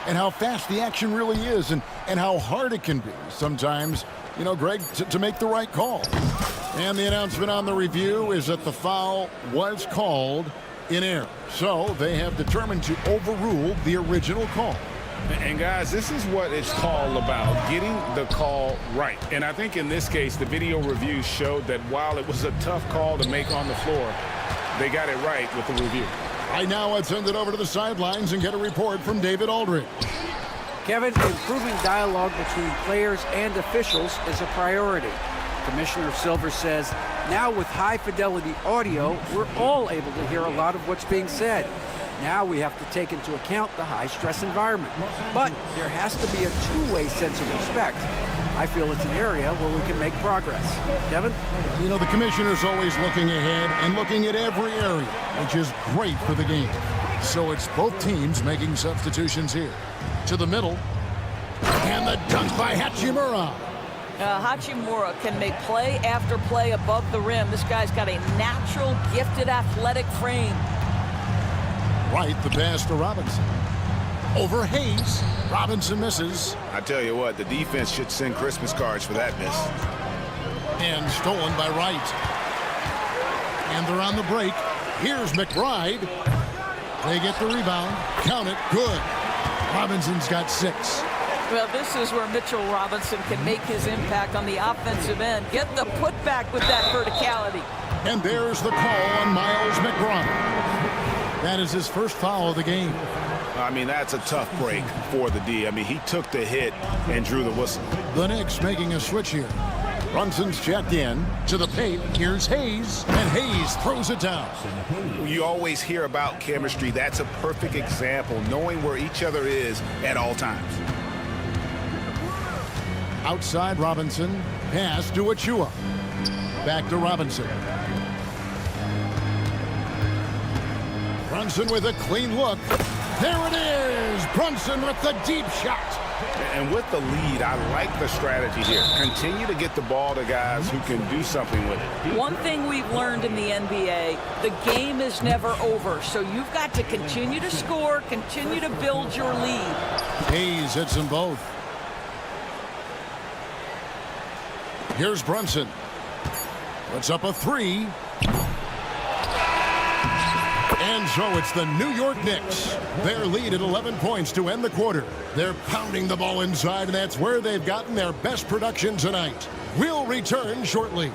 and how fast the action really is and how hard it can be sometimes, you know, Greg, to make the right call. And the announcement on the review is that the foul was called in error. So they have determined to overrule the original call. And guys, this is what it's all about, getting the call right. And I think in this case, the video review showed that while it was a tough call to make on the floor, they got it right with the review. Right now, let's send it over to the sidelines and get a report from David Aldridge. Kevin, improving dialogue between players and officials is a priority. Commissioner Silver says, now with high-fidelity audio, we're all able to hear a lot of what's being said. Now we have to take into account the high-stress environment. But there has to be a two-way sense of respect. I feel it's an area where we can make progress. Kevin? You know, the commissioner's always looking ahead and looking at every area, which is great for the game. So it's both teams making substitutions here. To the middle. And the dunk by Hachimura. Hachimura can make play after play above the rim. This guy's got a natural, gifted, athletic frame. Right, the pass to Robinson. Over Hayes. Robinson misses. I tell you what, the defense should send Christmas cards for that miss. And stolen by Wright. And they're on the break. Here's McBride. They get the rebound. Count it. Good. Robinson's got 6. Well, this is where Mitchell Robinson can make his impact on the offensive end. Get the putback with that verticality. And there's the call on Miles McBride. That is his first foul of the game. I mean, that's a tough break for the D. I mean, he took the hit and drew the whistle. The Knicks making a switch here. Brunson's checked in to the paint. Here's Hayes, and Hayes throws it down. You always hear about chemistry. That's a perfect example, knowing where each other is at all times. Outside Robinson, pass to Achua. Back to Robinson. Brunson with a clean look. There it is! Brunson with the deep shot. And with the lead, I like the strategy here. Continue to get the ball to guys who can do something with it. One thing we've learned in the NBA, the game is never over. So you've got to continue to score, continue to build your lead. Hayes hits them both. Here's Brunson. Puts up a 3. And so it's the New York Knicks. Their lead at 11 points to end the quarter. They're pounding the ball inside, and that's where they've gotten their best production tonight. We'll return shortly.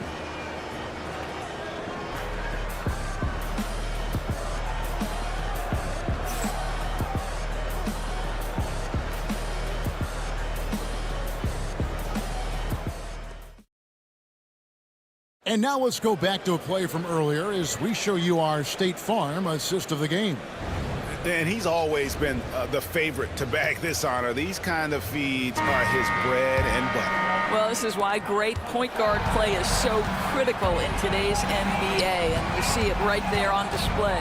And now let's go back to a play from earlier as we show you our State Farm assist of the game. And he's always been the favorite to bag this honor. These kind of feeds are his bread and butter. Well, this is why great point guard play is so critical in today's NBA, and you see it right there on display.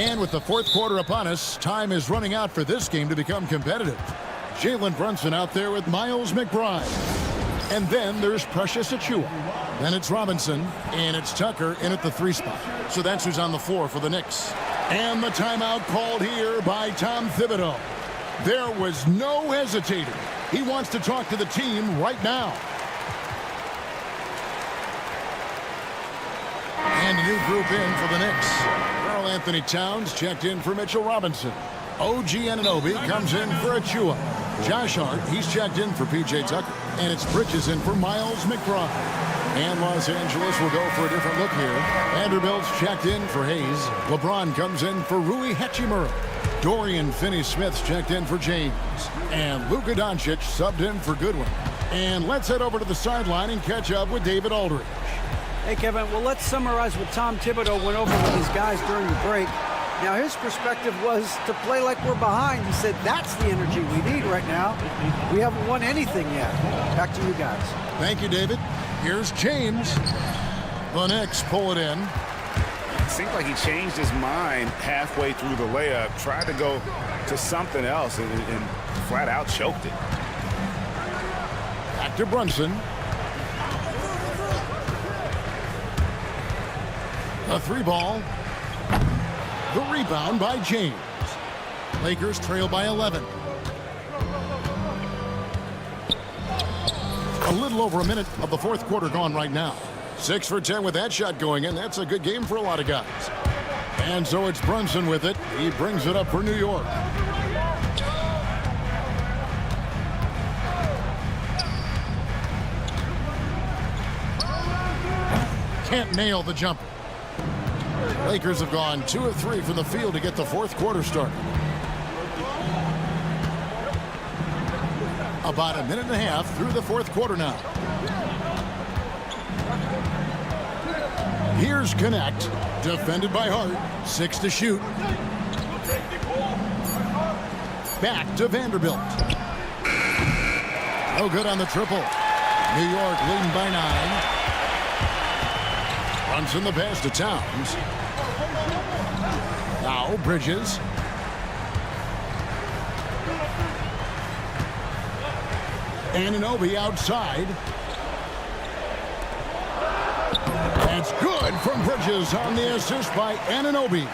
And with the fourth quarter upon us, time is running out for this game to become competitive. Jalen Brunson out there with Miles McBride. And then there's Precious Achua. Then it's Robinson, and it's Tucker in at the 3 spot. So that's who's on the floor for the Knicks. And the timeout called here by Tom Thibodeau. There was no hesitating. He wants to talk to the team right now. And a new group in for the Knicks. Karl Anthony Towns checked in for Mitchell Robinson. OG Anunoby comes in for Achua. Josh Hart, he's checked in for P.J. Tucker. And it's Bridges in for Miles McBride. And Los Angeles will go for a different look here. Vanderbilt's checked in for Hayes. LeBron comes in for Rui Hachimura. Dorian Finney-Smith's checked in for James. And Luka Doncic subbed in for Goodwin. And let's head over to the sideline and catch up with David Aldridge. Hey, Kevin, well, let's summarize what Tom Thibodeau went over with his guys during the break. Now, his perspective was to play like we're behind. He said that's the energy we need right now. We haven't won anything yet. Back to you guys. Thank you, David. Here's James. The Knicks pull it in. It seemed like he changed his mind halfway through the layup, tried to go to something else, and flat out choked it. Back to Brunson. A 3 ball. The rebound by James. Lakers trail by 11. A little over a minute of the fourth quarter gone right now. 6 for 10 with that shot going in. That's a good game for a lot of guys. And so it's Brunson with it. He brings it up for New York. Can't nail the jumper. Lakers have gone 2 of 3 from the field to get the fourth quarter started. About a minute and a half through the fourth quarter now. Here's Connect. Defended by Hart. 6 to shoot. Back to Vanderbilt. No good on the triple. New York leading by 9. Brunson the pass to Towns. Now Bridges. Anunoby outside. That's good from Bridges on the assist by Anunoby.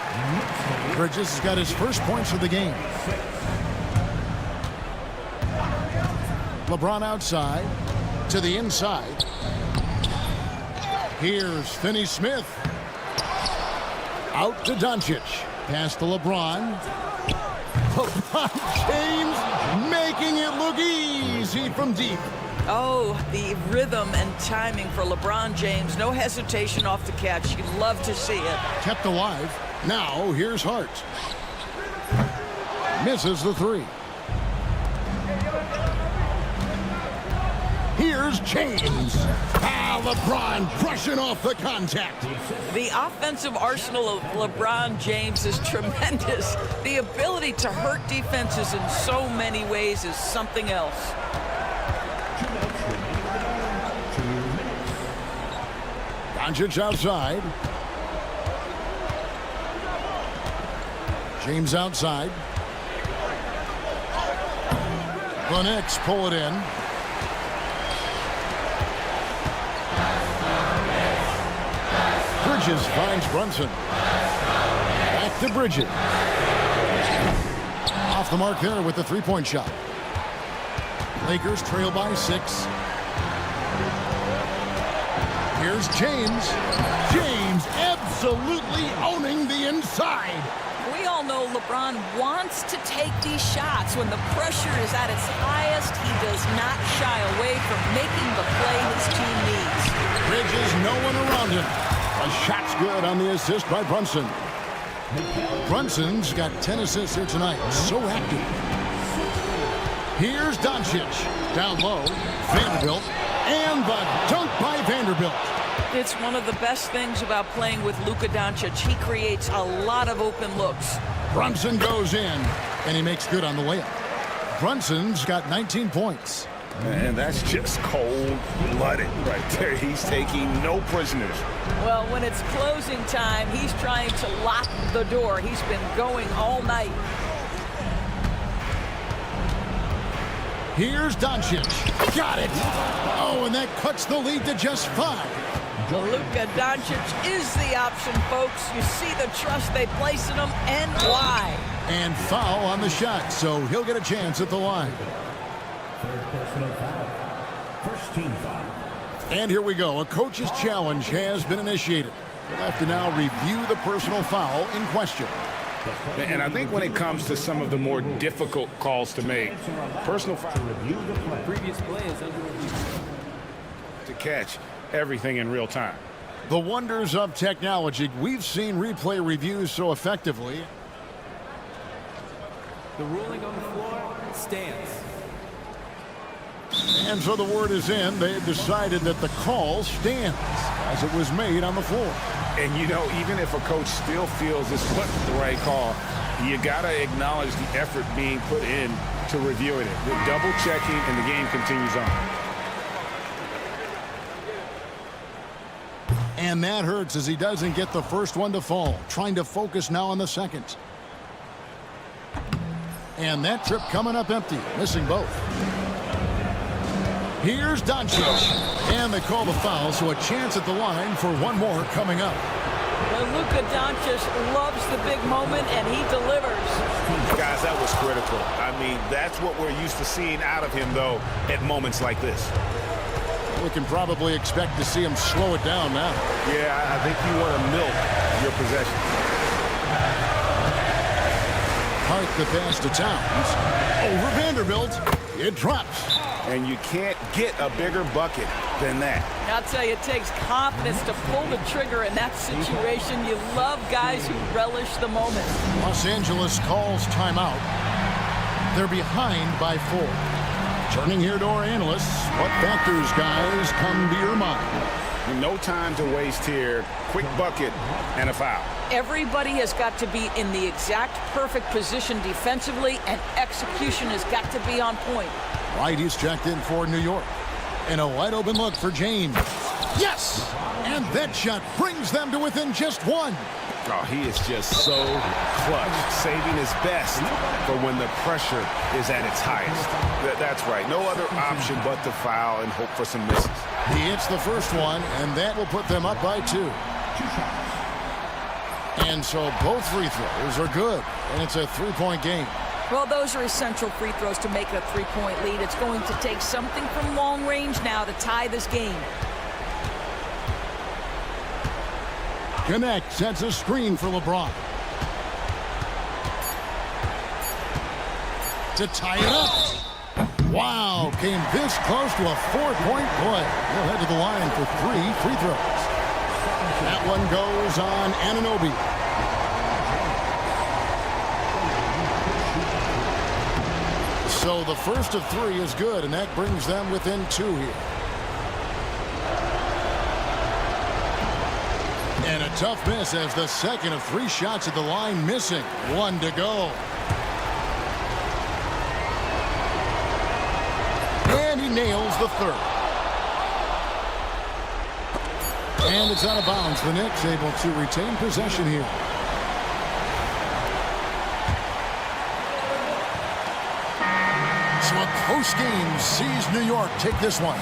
Bridges has got his first points of the game. LeBron outside to the inside. Here's Finney-Smith. Out to Doncic. Pass to LeBron. LeBron James making it look easy from deep. Oh, the rhythm and timing for LeBron James. No hesitation off the catch. You'd love to see it. Kept alive. Now here's Hart. Misses the 3. Here's James. LeBron brushing off the contact. The offensive arsenal of LeBron James is tremendous. The ability to hurt defenses in so many ways is something else. Doncic outside. James outside. The Knicks pull it in. Bridges finds Brunson. Back to Bridges. Off the mark there with the three-point shot. Lakers trail by 6. Here's James. James absolutely owning the inside. We all know LeBron wants to take these shots. When the pressure is at its highest, he does not shy away from making the play his team needs. Bridges, no one around him. A shot's good on the assist by Brunson. Brunson's got 10 assists here tonight. So active. Here's Doncic. Down low. Vanderbilt. And the dunk by Vanderbilt. It's one of the best things about playing with Luka Doncic. He creates a lot of open looks. Brunson goes in, and he makes good on the layup. Brunson's got 19 points. And that's just cold-blooded right there. He's taking no prisoners. Well, when it's closing time, he's trying to lock the door. He's been going all night. Here's Doncic. Got it. Oh, and that cuts the lead to just 5. Luka Doncic is the option, folks. You see the trust they place in him and why. And foul on the shot, so he'll get a chance at the line. First team foul. And here we go. A coach's challenge has been initiated. We'll have to now review the personal foul in question. And I think when it comes to some of the more difficult calls to make, personal foul Previous play is under review. to catch everything in real time. The wonders of technology. We've seen replay reviews so effectively. The ruling on the floor stands. And so the word is in. They have decided that the call stands as it was made on the floor. And, you know, even if a coach still feels this wasn't the right call, you got to acknowledge the effort being put in to reviewing it. They're double-checking, and the game continues on. And that hurts as he doesn't get the first one to fall. Trying to focus now on the second. And that trip coming up empty. Missing both. Here's Doncic. And they call the foul, so a chance at the line for one more coming up. Well, Luka Doncic loves the big moment, and he delivers. Guys, that was critical. I mean, that's what we're used to seeing out of him, though, at moments like this. We can probably expect to see him slow it down now. Yeah, I think you want to milk your possession. Hart the pass to Towns. Over Vanderbilt. It drops. And you can't get a bigger bucket than that. I'll tell you, it takes confidence to pull the trigger in that situation. You love guys who relish the moment. Los Angeles calls timeout. They're behind by 4. Turning here to our analysts, what factors, guys, come to your mind? No time to waste here. Quick bucket and a foul. Everybody has got to be in the exact perfect position defensively, and execution has got to be on point. White is checked in for New York. And a wide open look for James. Yes! And that shot brings them to within just one. Oh, he is just so clutch, saving his best for when the pressure is at its highest. That's right. No other option but to foul and hope for some misses. He hits the first one, and that will put them up by 2. And so both free throws are good, and it's a 3-point game. Well, those are essential free throws to make it a 3-point lead. It's going to take something from long range now to tie this game. Connect sets a screen for LeBron. To tie it up. Wow, came this close to a 4-point play. He'll head to the line for 3 free throws. That one goes on Anunoby. So the first of 3 is good, and that brings them within 2 here. And a tough miss as the second of 3 shots at the line missing. 1 to go. And he nails the third. And it's out of bounds. The Knicks able to retain possession here. So a close game sees New York take this one.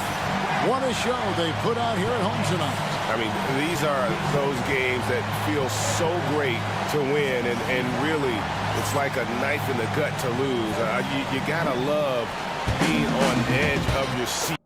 What a show they put out here at home tonight. I mean, these are those games that feel so great to win, and really, it's like a knife in the gut to lose. You gotta love being on the edge of your seat.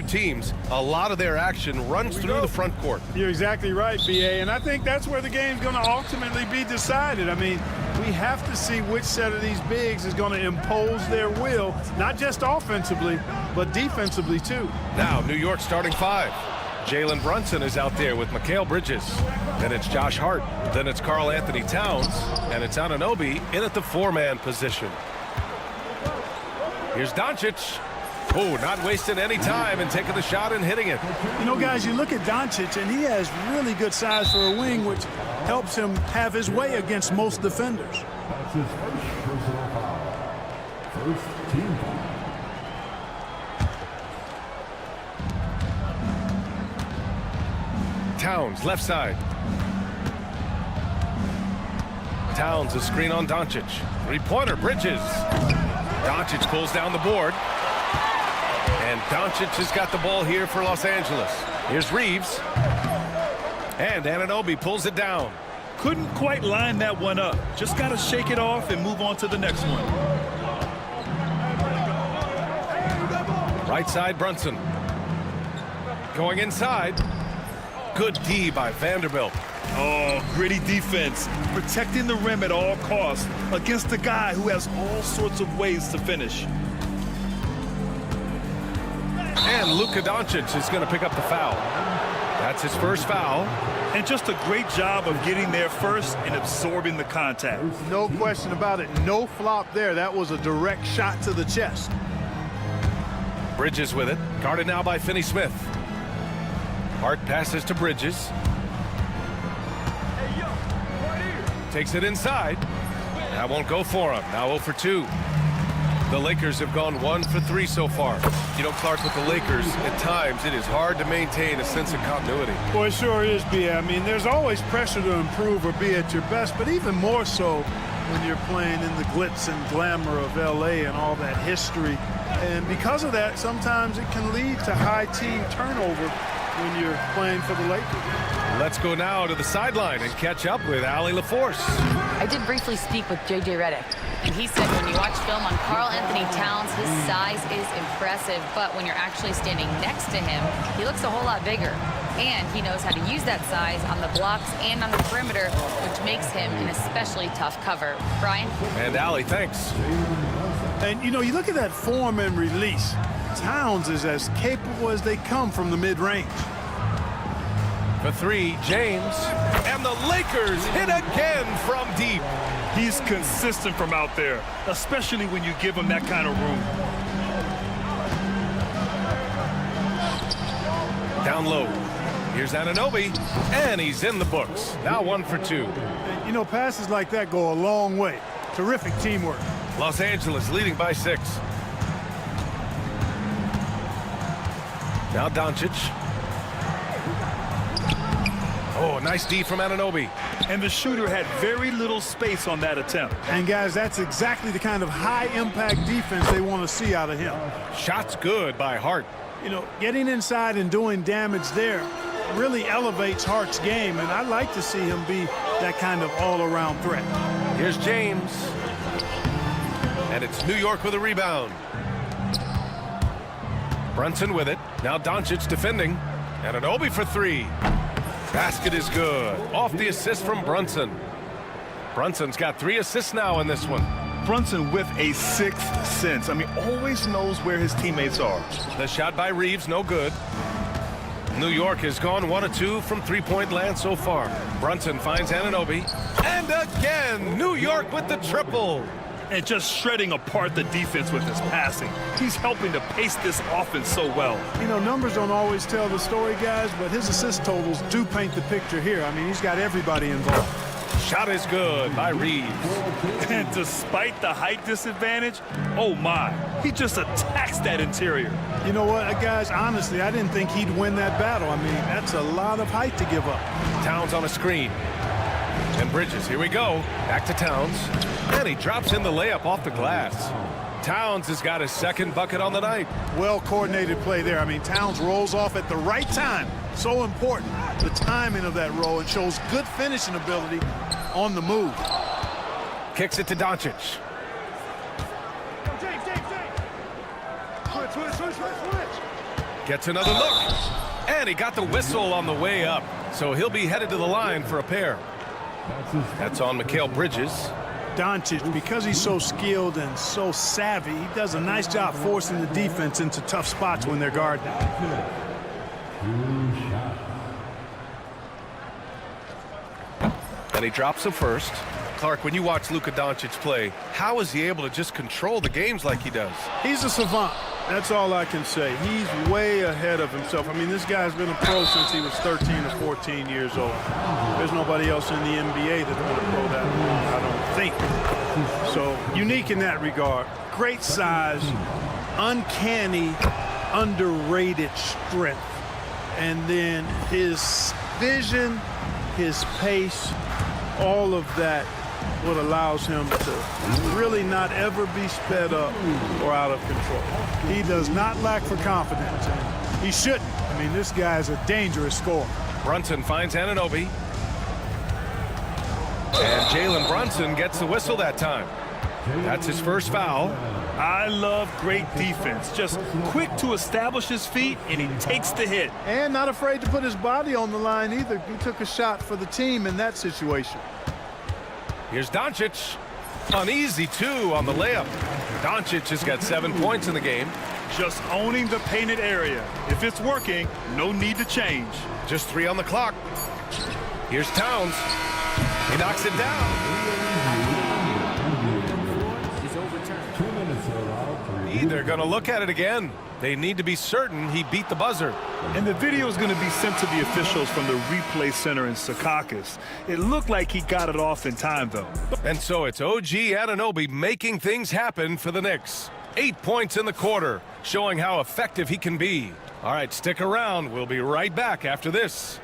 teams, a lot of their action runs through the front court. You're exactly right, BA, and I think that's where the game's going to ultimately be decided. I mean, we have to see which set of these bigs is going to impose their will, not just offensively, but defensively too. Now, New York starting five. Jalen Brunson is out there with Mikal Bridges. Then it's Josh Hart. Then it's Karl Anthony Towns. And it's Anunoby in at the four-man position. Here's Doncic. Oh, not wasting any time and taking the shot and hitting it. You know, guys, you look at Doncic, and he has really good size for a wing, which helps him have his way against most defenders. That's his first personal foul. First team foul. Towns, left side. Towns, a screen on Doncic. Three-pointer, Bridges. Doncic pulls down the board. And Doncic has got the ball here for Los Angeles. Here's Reeves. And Anunoby pulls it down. Couldn't quite line that one up. Just got to shake it off and move on to the next one. Right side, Brunson. Going inside. Good D by Vanderbilt. Oh, gritty defense. Protecting the rim at all costs against a guy who has all sorts of ways to finish. And Luka Doncic is going to pick up the foul. That's his first foul. And just a great job of getting there first and absorbing the contact. No question about it. No flop there. That was a direct shot to the chest. Bridges with it. Guarded now by Finney-Smith. Hart passes to Bridges. Takes it inside. That won't go for him. Now 0 for 2. The Lakers have gone 1 for 3 so far. You know, Clark, with the Lakers, at times it is hard to maintain a sense of continuity. Boy, it sure is, B. I mean, there's always pressure to improve or be at your best, but even more so when you're playing in the glitz and glamour of L.A. and all that history. And because of that, sometimes it can lead to high team turnover when you're playing for the Lakers. Let's go now to the sideline and catch up with Allie LaForce. I did briefly speak with J.J. Redick, and he said when you watch film on Karl Anthony Towns, his size is impressive, but when you're actually standing next to him, he looks a whole lot bigger. And he knows how to use that size on the blocks and on the perimeter, which makes him an especially tough cover. Brian? And Allie, thanks. And, you know, you look at that form and release. Towns is as capable as they come from the mid-range. For 3, James. And the Lakers hit again from deep. He's consistent from out there, especially when you give him that kind of room. Down low. Here's Anunoby, and he's in the books. Now 1 for 2. And, you know, passes like that go a long way. Terrific teamwork. Los Angeles leading by 6. Now Doncic. Oh, nice D from Anunoby. And the shooter had very little space on that attempt. And, guys, that's exactly the kind of high-impact defense they want to see out of him. Shot's good by Hart. You know, getting inside and doing damage there really elevates Hart's game, and I'd like to see him be that kind of all-around threat. Here's James. And it's New York with a rebound. Brunson with it. Now Doncic defending. And Anunoby for 3. Basket is good. Off the assist from Brunson. Brunson's got 3 assists now in this one. Brunson with a 6th sense. I mean, always knows where his teammates are. The shot by Reeves, no good. New York has gone 1 of 2 from three-point land so far. Brunson finds Anunoby. And again, New York with the triple. And just shredding apart the defense with his passing. He's helping to pace this offense so well. You know, numbers don't always tell the story, guys, but his assist totals do paint the picture here. I mean, he's got everybody involved. Shot is good by Reeves. And despite the height disadvantage, oh my, he just attacks that interior. You know what, guys, honestly, I didn't think he'd win that battle. I mean, that's a lot of height to give up. Towns on a screen. And Bridges, here we go. Back to Towns. And he drops in the layup off the glass. Towns has got his 2nd bucket on the night. Well-coordinated play there. I mean, Towns rolls off at the right time. So important, the timing of that roll, and shows good finishing ability on the move. Kicks it to Doncic. Gets another look. And he got the whistle on the way up. So he'll be headed to the line for a pair. That's on Mikal Bridges. Doncic, because he's so skilled and so savvy, he does a nice job forcing the defense into tough spots when they're guarding. And he drops the first. Clark, when you watch Luka Doncic play, how is he able to just control the games like he does? He's a savant. That's all I can say. He's way ahead of himself. I mean, this guy's been a pro since he was 13 or 14 years old. There's nobody else in the NBA that's been a pro that long, I don't think. So, unique in that regard. Great size, uncanny, underrated strength. And then his vision, his pace, all of that what allows him to really not ever be sped up or out of control. He does not lack for confidence, and he shouldn't. I mean, this guy is a dangerous scorer. Brunson finds Anunoby. And Jalen Brunson gets the whistle that time. That's his first foul. I love great defense. Just quick to establish his feet, and he takes the hit. And not afraid to put his body on the line either. He took a shot for the team in that situation. Here's Doncic. Uneasy, too, on the layup. Doncic has got 7 points in the game. Just owning the painted area. If it's working, no need to change. Just 3 on the clock. Here's Towns. He knocks it down. They're going to look at it again. They need to be certain he beat the buzzer. And the video is going to be sent to the officials from the replay center in Secaucus. It looked like he got it off in time, though. And so it's OG Anunoby making things happen for the Knicks. 8 points in the quarter, showing how effective he can be. All right, stick around. We'll be right back after this.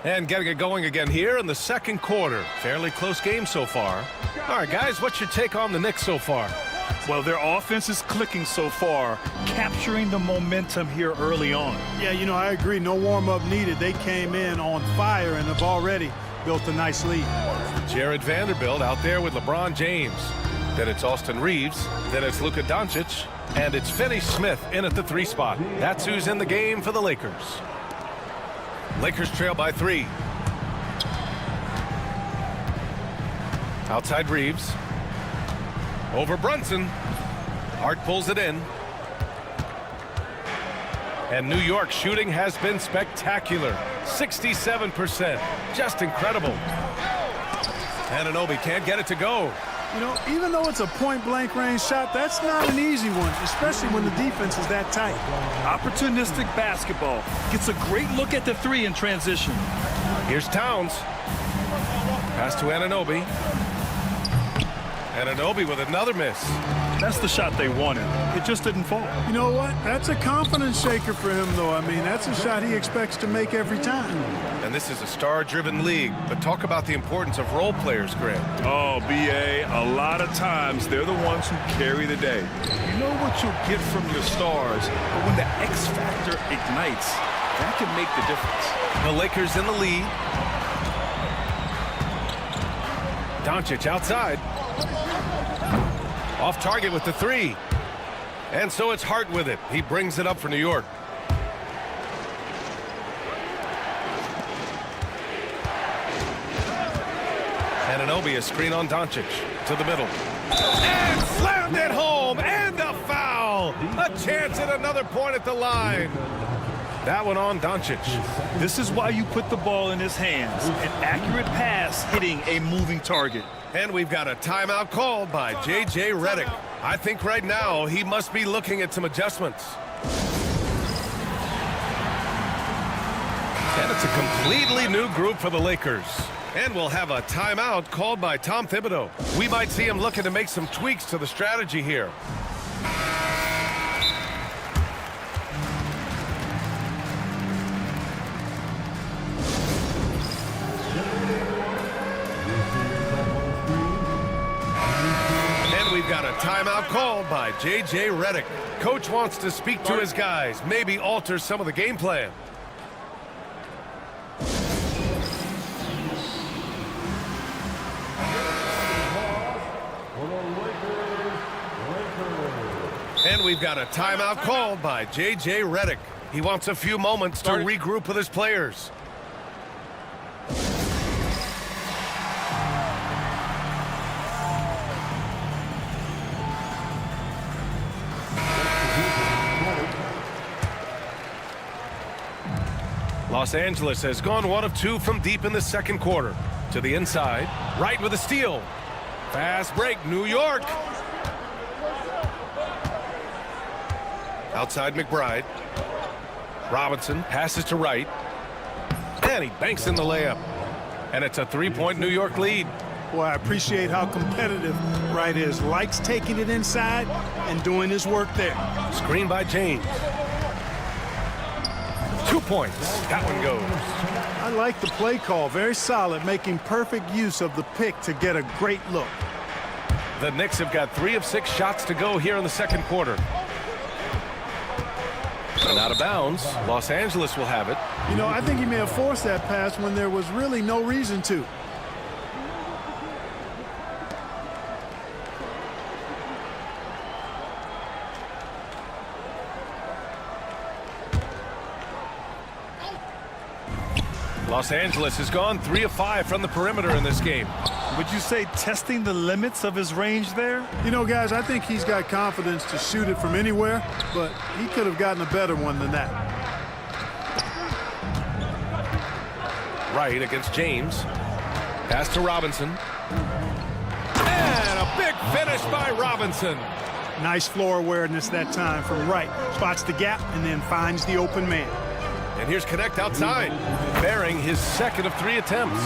And getting it going again here in the second quarter. Fairly close game so far. All right, guys, what's your take on the Knicks so far? Well, their offense is clicking so far, capturing the momentum here early on. Yeah, you know, I agree. No warm-up needed. They came in on fire and have already built a nice lead. Jared Vanderbilt out there with LeBron James. Then it's Austin Reeves. Then it's Luka Doncic. And it's Finney Smith in at the 3 spot. That's who's in the game for the Lakers. Lakers trail by 3. Outside Reeves. Over Brunson. Hart pulls it in. And New York shooting has been spectacular. 67%. Just incredible. Anunoby can't get it to go. You know, even though it's a point-blank range shot, that's not an easy one, especially when the defense is that tight. Opportunistic basketball. Gets a great look at the 3 in transition. Here's Towns. Pass to Anunoby. Anunoby with another miss. That's the shot they wanted. It just didn't fall. You know what? That's a confidence shaker for him, though. I mean, that's a shot he expects to make every time. And this is a star-driven league. But talk about the importance of role players, Grant. Oh, B.A., a lot of times they're the ones who carry the day. You know what you'll get from your stars, but when the X factor ignites, that can make the difference. The Lakers in the lead. Doncic outside. Off target with the 3. And so it's Hart with it. He brings it up for New York. Anunoby, a screen on Doncic. To the middle. And slammed it home. And a foul. A chance at another point at the line. That one on Doncic. This is why you put the ball in his hands. An accurate pass hitting a moving target. And we've got a timeout called by J.J. Redick. I think right now he must be looking at some adjustments. And it's a completely new group for the Lakers. And we'll have a timeout called by Tom Thibodeau. We might see him looking to make some tweaks to the strategy here. We've got a timeout called by J.J. Redick. Coach wants to speak to his guys, maybe alter some of the game plan. And we've got a timeout called by J.J. Redick. He wants a few moments to regroup with his players. Los Angeles has gone 1 of 2 from deep in the second quarter. To the inside, right with a steal. Fast break, New York. Outside McBride. Robinson passes to right. And he banks in the layup. And it's a 3-point New York lead. Boy, I appreciate how competitive Wright is. Likes taking it inside and doing his work there. Screen by James. 2 points. That one goes. I like the play call. Very solid, making perfect use of the pick to get a great look. The Knicks have got 3 of 6 shots to go here in the second quarter. And out of bounds, Los Angeles will have it. You know, I think he may have forced that pass when there was really no reason to. Los Angeles has gone 3 of 5 from the perimeter in this game. Would you say testing the limits of his range there? You know, guys, I think he's got confidence to shoot it from anywhere, but he could have gotten a better one than that. Right against James. Pass to Robinson. And a big finish by Robinson. Nice floor awareness that time from Wright. Spots the gap and then finds the open man. And here's Connect outside, bearing his second of 3 attempts.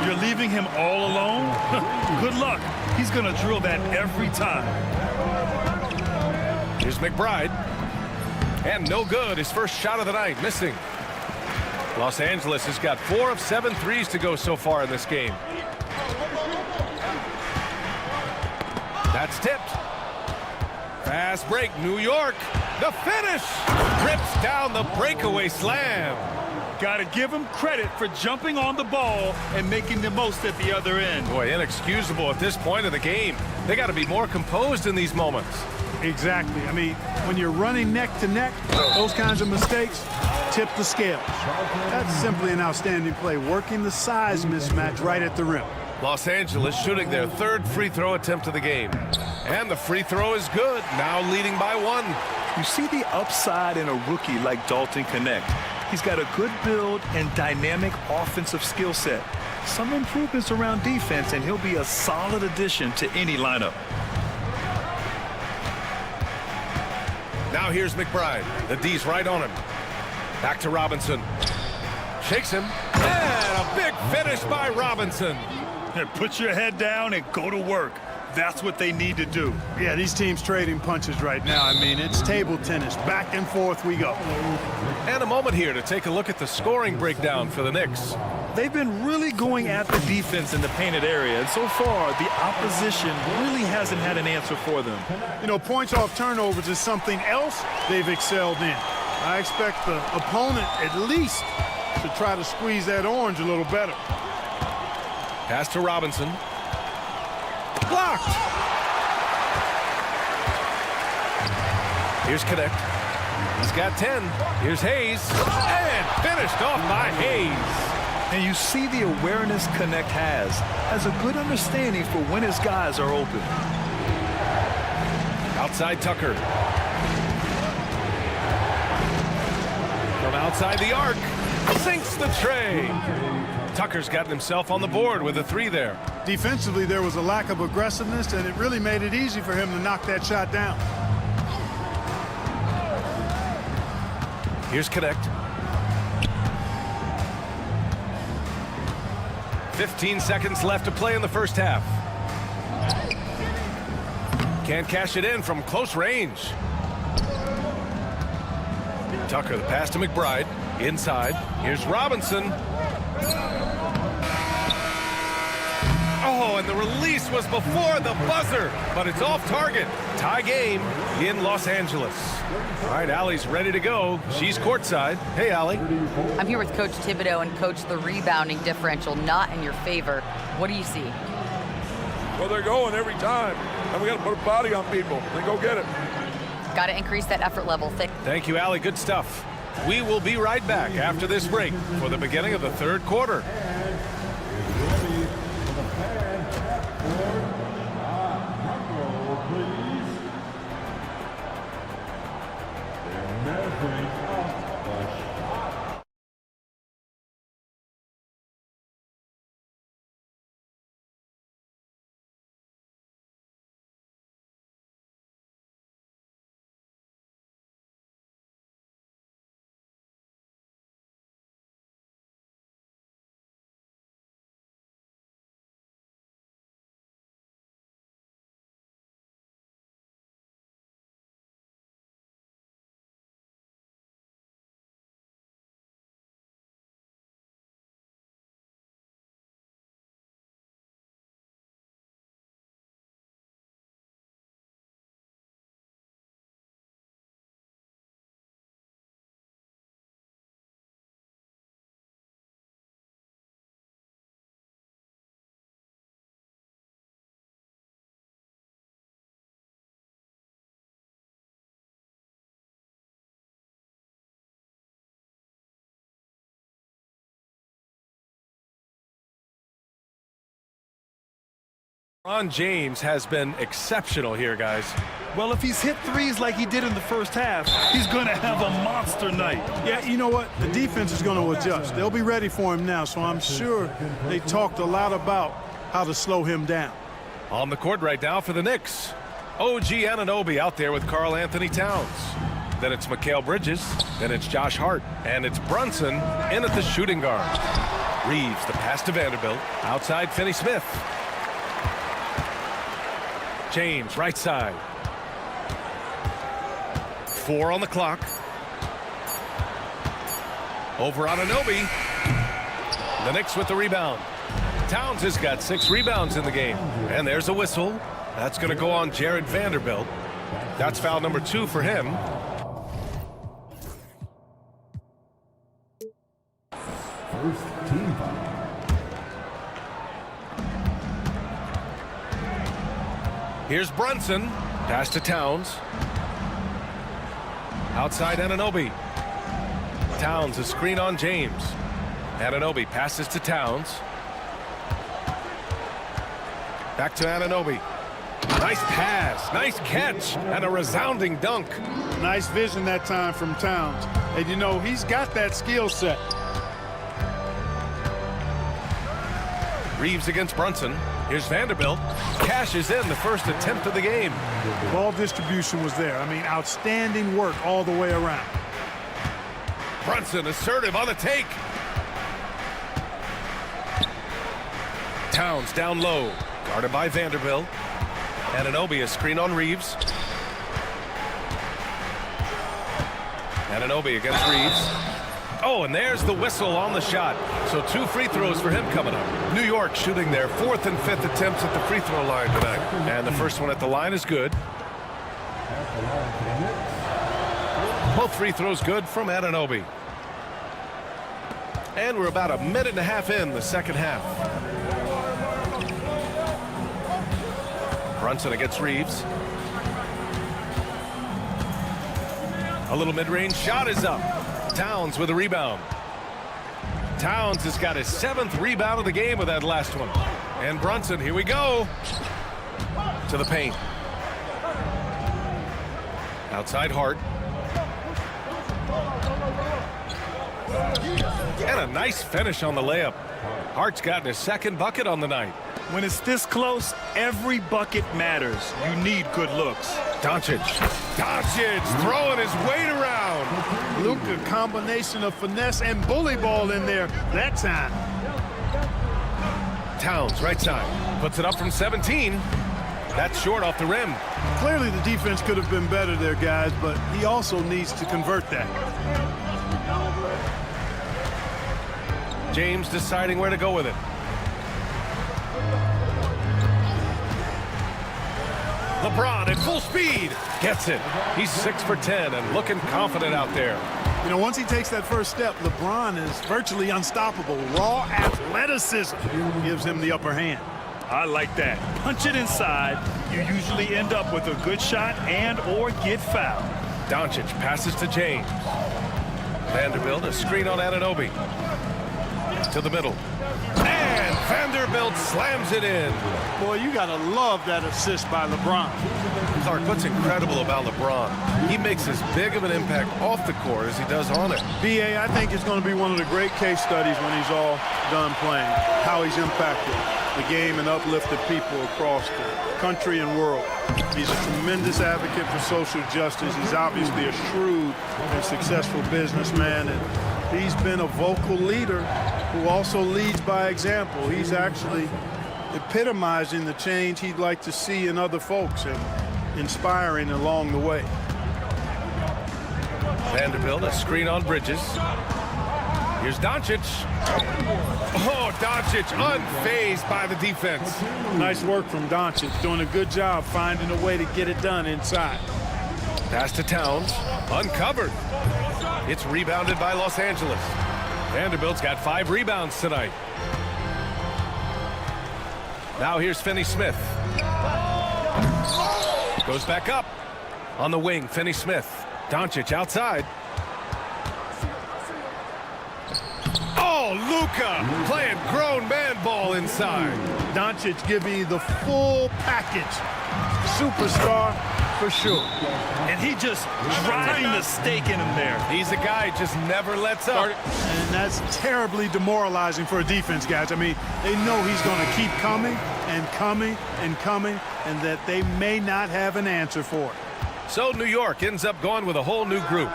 You're leaving him all alone? Good luck. He's going to drill that every time. Here's McBride. And no good. His first shot of the night, missing. Los Angeles has got 4 of 7 threes to go so far in this game. That's tipped. Fast break, New York. The finish! Rips down the breakaway slam. Got to give him credit for jumping on the ball and making the most at the other end. Boy, inexcusable at this point of the game. They got to be more composed in these moments. Exactly. I mean, when you're running neck to neck, those kinds of mistakes tip the scales. That's simply an outstanding play, working the size mismatch right at the rim. Los Angeles shooting their 3rd free throw attempt of the game. And the free throw is good, now leading by 1. You see the upside in a rookie like Dalton Connect. He's got a good build and dynamic offensive skill set. Some improvements around defense, and he'll be a solid addition to any lineup. Now here's McBride. The D's right on him. Back to Robinson. Shakes him. And a big finish by Robinson. Put your head down and go to work. That's what they need to do. Yeah, these teams trading punches right now. I mean, it's table tennis. Back and forth we go. And a moment here to take a look at the scoring breakdown for the Knicks. They've been really going at the defense in the painted area, and so far, the opposition really hasn't had an answer for them. You know, points off turnovers is something else they've excelled in. I expect the opponent at least to try to squeeze that orange a little better. Pass to Robinson. Blocked. Here's Connect. He's got 10. Here's Hayes. And finished off by Hayes. And you see the awareness Connect has a good understanding for when his guys are open. Outside Tucker. From outside the arc. Sinks the tray. Tucker's gotten himself on the board with a 3 there. Defensively, there was a lack of aggressiveness, and it really made it easy for him to knock that shot down. Here's Connect. 15 seconds left to play in the first half. Can't cash it in from close range. Tucker, the pass to McBride. Inside. Here's Robinson. Oh, and the release was before the buzzer, but it's off target. Tie game in Los Angeles. All right, Allie's ready to go. She's courtside. Hey, Allie. I'm here with Coach Thibodeau, and Coach, the rebounding differential not in your favor. What do you see? Well, they're going every time, and we got to put a body on people. Then go get it. Got to increase that effort level. Thank you, Allie. Good stuff. We will be right back after this break for the beginning of the third quarter. LeBron James has been exceptional here, guys. Well, if he's hit threes like he did in the first half, he's going to have a monster night. Yeah, you know what? The defense is going to adjust. They'll be ready for him now, so I'm sure they talked a lot about how to slow him down. On the court right now for the Knicks, OG Anunoby out there with Karl Anthony Towns. Then it's Mikal Bridges. Then it's Josh Hart. And it's Brunson in at the shooting guard. Reeves, the pass to Vanderbilt. Outside, Finney-Smith. James, right side. 4 on the clock. Over Anunoby. The Knicks with the rebound. Towns has got 6 rebounds in the game. And there's a whistle. That's going to go on Jared Vanderbilt. That's foul number 2 for him. First team foul. Here's Brunson. Pass to Towns. Outside Anunoby. Towns, a screen on James. Anunoby passes to Towns. Back to Anunoby. Nice pass, nice catch, and a resounding dunk. Nice vision that time from Towns. And you know, he's got that skill set. Reeves against Brunson. Here's Vanderbilt. Cashes in the first attempt of the game. Ball distribution was there. I mean, outstanding work all the way around. Brunson assertive on the take. Towns down low. Guarded by Vanderbilt. Anunoby, a screen on Reeves. Anunoby against Reeves. Oh, and there's the whistle on the shot. So 2 free throws for him coming up. New York shooting their 4th and 5th attempts at the free throw line tonight. And the first one at the line is good. Both free throws good from Anunoby. And we're about a minute and a half in the second half. Brunson against Reeves. A little mid-range shot is up. Towns with a rebound. Towns has got his 7th rebound of the game with that last one. And Brunson, here we go. To the paint. Outside Hart. And a nice finish on the layup. Hart's gotten his 2nd bucket on the night. When it's this close, every bucket matters. You need good looks. Doncic throwing his weight around. Luka, combination of finesse and bully ball in there that time. Towns, right side. Puts it up from 17. That's short off the rim. Clearly the defense could have been better there, guys, but he also needs to convert that. James deciding where to go with it. LeBron at full speed. Gets it. He's 6 for 10 and looking confident out there. You know, once he takes that first step, LeBron is virtually unstoppable. Raw athleticism gives him the upper hand. I like that. Punch it inside. You usually end up with a good shot and or get fouled. Doncic passes to James. Vanderbilt, a screen on Anunoby. To the middle. And Vanderbilt slams it in. Boy, you got to love that assist by LeBron. Clark, what's incredible about LeBron? He makes as big of an impact off the court as he does on it. B.A., I think it's going to be one of the great case studies when he's all done playing, how he's impacted the game and uplifted people across the country and world. He's a tremendous advocate for social justice. He's obviously a shrewd and successful businessman, and he's been a vocal leader who also leads by example. He's actually epitomizing the change he'd like to see in other folks and inspiring along the way. Vanderbilt, a screen on Bridges. Here's Doncic. Oh, Doncic unfazed by the defense. Nice work from Doncic, doing a good job finding a way to get it done inside. Pass to Towns, uncovered. It's rebounded by Los Angeles. Vanderbilt's got 5 rebounds tonight. Now here's Finney-Smith. Goes back up. On the wing, Finney-Smith. Doncic outside. Oh, Luka playing grown man ball inside. Doncic giving you the full package. Superstar for sure. And he just driving the stake in him there. He's a guy who just never lets up. And that's terribly demoralizing for a defense, guys. I mean, they know he's going to keep coming and coming and coming, and that they may not have an answer for it. So New York ends up going with a whole new group.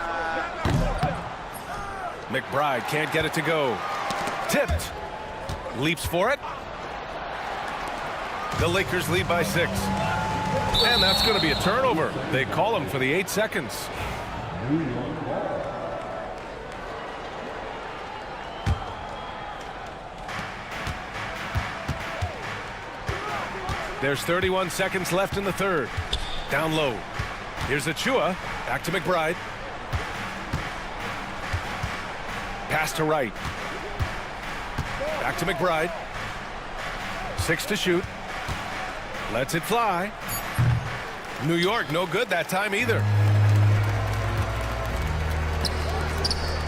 McBride can't get it to go. Tipped. Leaps for it. The Lakers lead by 6. And that's going to be a turnover. They call him for the 8 seconds. There's 31 seconds left in the third. Down low. Here's Achua. Back to McBride. Pass to Wright. Back to McBride. 6 to shoot. Lets it fly. New York, no good that time either.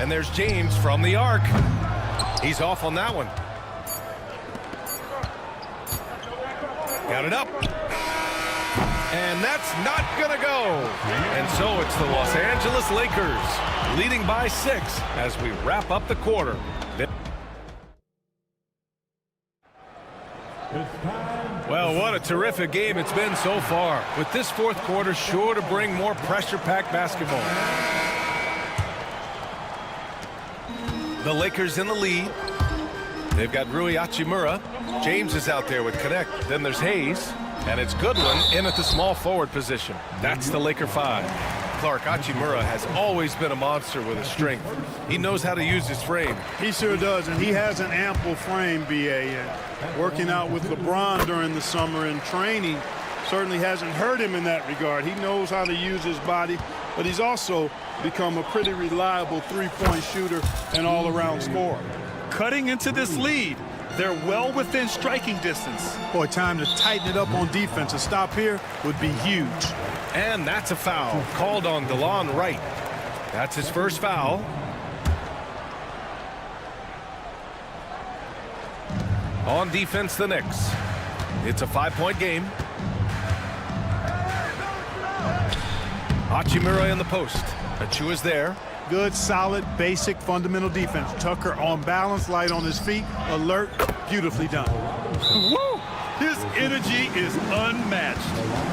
And there's James from the arc. He's off on that one. Got it up. And that's not gonna go. And so it's the Los Angeles Lakers leading by 6 as we wrap up the quarter. Well, what a terrific game it's been so far, with this fourth quarter sure to bring more pressure-packed basketball. The Lakers in the lead. They've got Rui Hachimura. James is out there with Connect. Then there's Hayes. And it's Goodwin in at the small forward position. That's the Laker 5. Clark, Hachimura has always been a monster with his strength. He knows how to use his frame. He sure does, and he has an ample frame, B.A. Working out with LeBron during the summer and training certainly hasn't hurt him in that regard. He knows how to use his body, but he's also become a pretty reliable three-point shooter and all-around scorer. Cutting into this lead. They're well within striking distance. Boy, time to tighten it up on defense. A stop here would be huge. And that's a foul called on DeLon Wright. That's his first foul. On defense, the Knicks. It's a 5-point game. Hachimura in the post. Achua's there. Good, solid, basic, fundamental defense. Tucker on balance, light on his feet, alert, beautifully done. Woo! His energy is unmatched.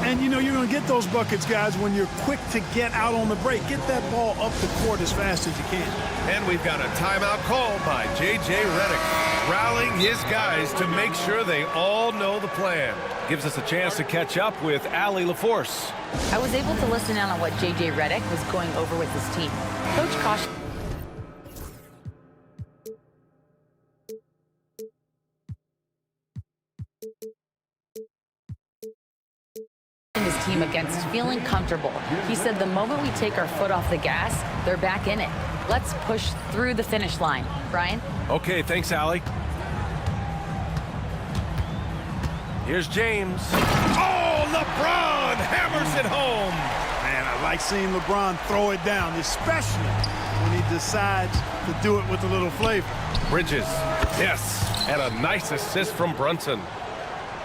And, you know, you're going to get those buckets, guys, when you're quick to get out on the break. Get that ball up the court as fast as you can. And we've got a timeout call by J.J. Redick, rallying his guys to make sure they all know the plan. Gives us a chance to catch up with Allie LaForce. I was able to listen in on what J.J. Redick was going over with his team. Coach cautioned his team against feeling comfortable. He said the moment we take our foot off the gas, they're back in it. Let's push through the finish line. Brian? Okay, thanks, Allie. Here's James. Oh, LeBron hammers it home. Man, I like seeing LeBron throw it down, especially when he decides to do it with a little flavor. Bridges, yes, and a nice assist from Brunson.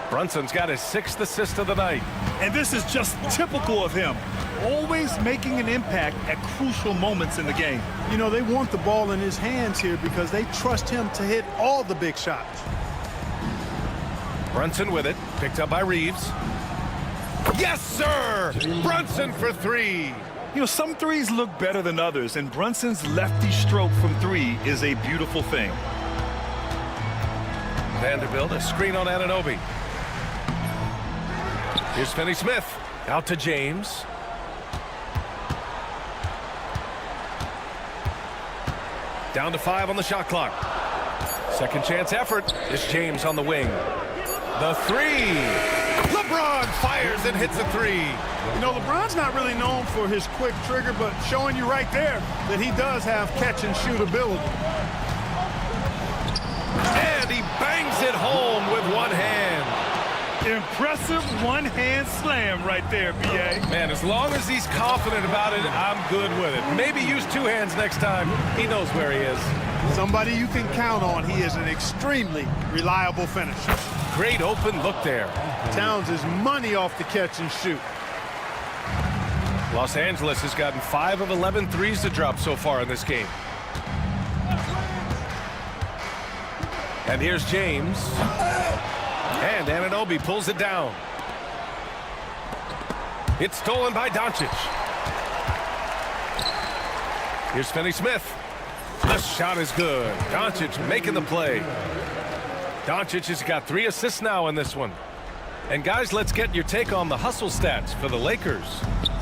Brunson's got his 6th assist of the night. And this is just typical of him, always making an impact at crucial moments in the game. You know, they want the ball in his hands here because they trust him to hit all the big shots. Brunson with it, picked up by Reeves. Yes, sir! Brunson for 3. You know, some threes look better than others, and Brunson's lefty stroke from 3 is a beautiful thing. Vanderbilt, a screen on Anunoby. Here's Finney-Smith, out to James. Down to 5 on the shot clock. Second chance effort. It's James on the wing. The 3. LeBron fires and hits a 3. You know, LeBron's not really known for his quick trigger, but showing you right there that he does have catch and shoot ability. And he bangs it home with one hand. Impressive one-hand slam right there, B.A. Man, as long as he's confident about it, I'm good with it. Maybe use 2 hands next time. He knows where he is. Somebody you can count on. He is an extremely reliable finisher. Great open look there. Towns is money off the catch and shoot. Los Angeles has gotten 5 of 11 threes to drop so far in this game. And here's James. And Anunoby pulls it down. It's stolen by Doncic. Here's Finney-Smith. The shot is good. Doncic making the play. Doncic has got 3 assists now in this one. And guys, let's get your take on the hustle stats for the Lakers.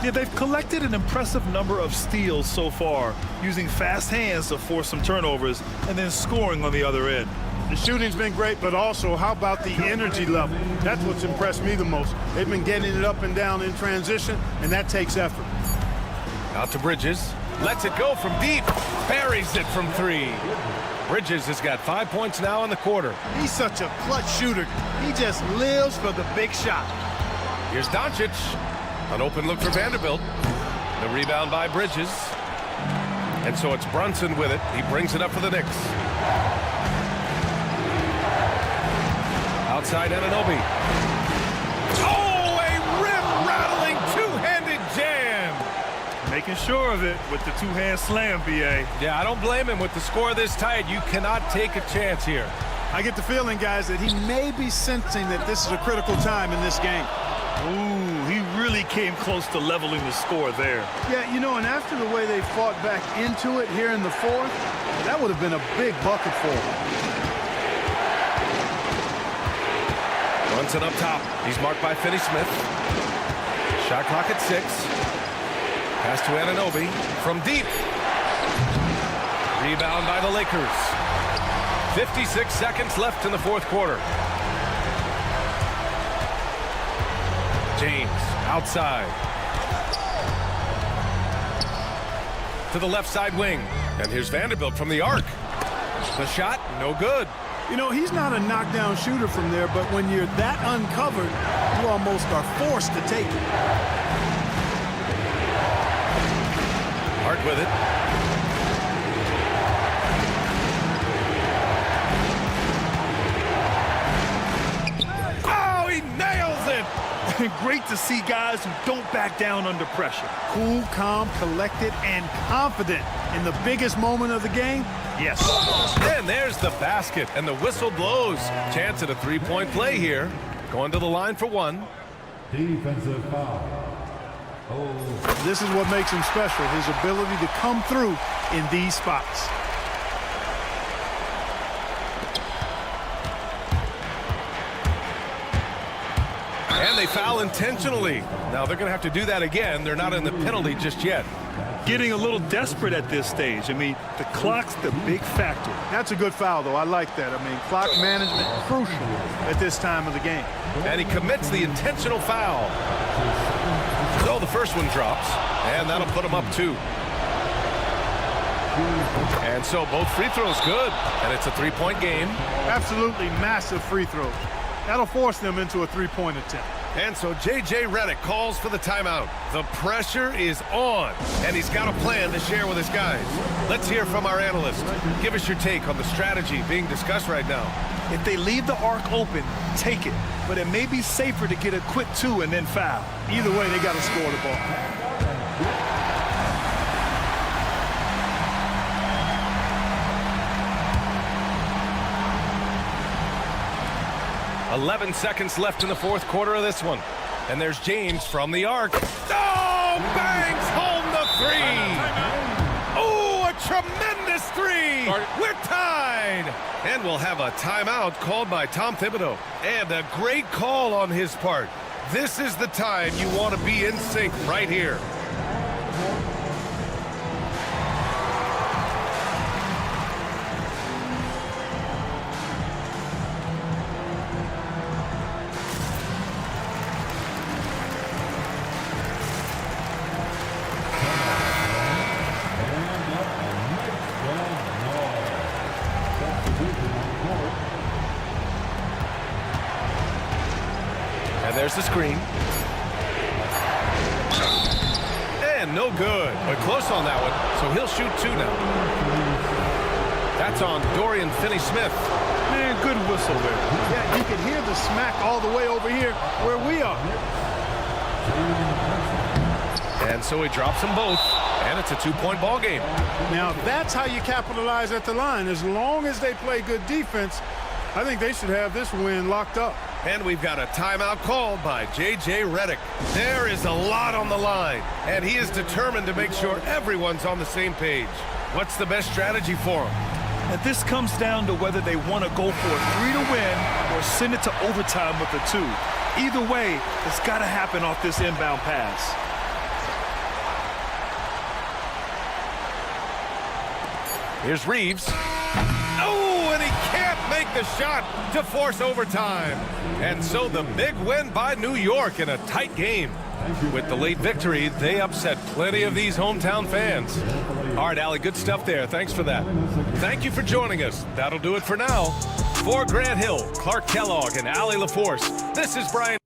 Yeah, they've collected an impressive number of steals so far, using fast hands to force some turnovers and then scoring on the other end. The shooting's been great, but also how about the energy level? That's what's impressed me the most. They've been getting it up and down in transition, and that takes effort. Out to Bridges. Lets it go from deep. Buries it from 3. Bridges has got 5 points now in the quarter. He's such a clutch shooter. He just lives for the big shot. Here's Doncic. An open look for Vanderbilt. The rebound by Bridges. And so it's Brunson with it. He brings it up for the Knicks. Outside Anunoby. Oh, a rip-rattling two-handed jam. Making sure of it with the 2-hand slam, B.A. Yeah, I don't blame him. With the score this tight, you cannot take a chance here. I get the feeling, guys, that he may be sensing that this is a critical time in this game. Ooh, he really came close to leveling the score there. Yeah, you know, and after the way they fought back into it here in the 4th, that would have been a big bucket for him. Brunson up top. He's marked by Finney-Smith. Shot clock at 6. Pass to Anunoby from deep. Rebound by the Lakers. 56 seconds left in the 4th quarter. James outside. To the left side wing. And here's Vanderbilt from the arc. The shot, no good. You know, he's not a knockdown shooter from there, but when you're that uncovered, you almost are forced to take it. Hart with it. Oh, he nails it! Great to see guys who don't back down under pressure. Cool, calm, collected, and confident in the biggest moment of the game. Yes. And there's the basket, and the whistle blows. Chance at a 3-point play here. Going to the line for 1. Defensive foul. Oh. This is what makes him special, his ability to come through in these spots. And they foul intentionally. Now they're going to have to do that again. They're not in the penalty just yet. Getting a little desperate at this stage. I mean, the clock's the big factor. That's a good foul, though. I like that. I mean, clock management crucial at this time of the game. And he commits the intentional foul. So the first one drops, and that'll put him up 2. And so both free throws good, and it's a 3-point game. Absolutely massive free throws. That'll force them into a three-point attempt. And so J.J. Redick calls for the timeout. The pressure is on, and he's got a plan to share with his guys. Let's hear from our analyst. Give us your take on the strategy being discussed right now. If they leave the arc open, take it. But it may be safer to get a quick two and then foul. Either way, they got to score the ball. "11 seconds left in the fourth quarter of this one. And there's James from the arc. Oh, bangs home the three. Oh, a tremendous three. We're tied. And we'll have a timeout called by Tom Thibodeau. And a great call on his part. This is the time you want to be in sync right here. There's the screen. And no good, but close on that one, so he'll shoot two now. That's on Dorian Finney-Smith. Man, good whistle there. Yeah, you can hear the smack all the way over here where we are. And so he drops them both, and it's a two-point ball game. Now, that's how you capitalize at the line. As long as they play good defense, I think they should have this win locked up. And we've got a timeout called by J.J. Redick. There is a lot on the line, and he is determined to make sure everyone's on the same page. What's the best strategy for him? And this comes down to whether they want to go for a three to win or send it to overtime with a two. Either way, it's got to happen off this inbound pass. Here's Reeves. Oh, and he can't make the shot to force overtime. And so the big win by New York in a tight game. With the late victory, they upset plenty of these hometown fans. All right, Allie, good stuff there. Thanks for that. Thank you for joining us. That'll do it for now. For Grant Hill, Clark Kellogg, and Allie LaForce, this is Brian.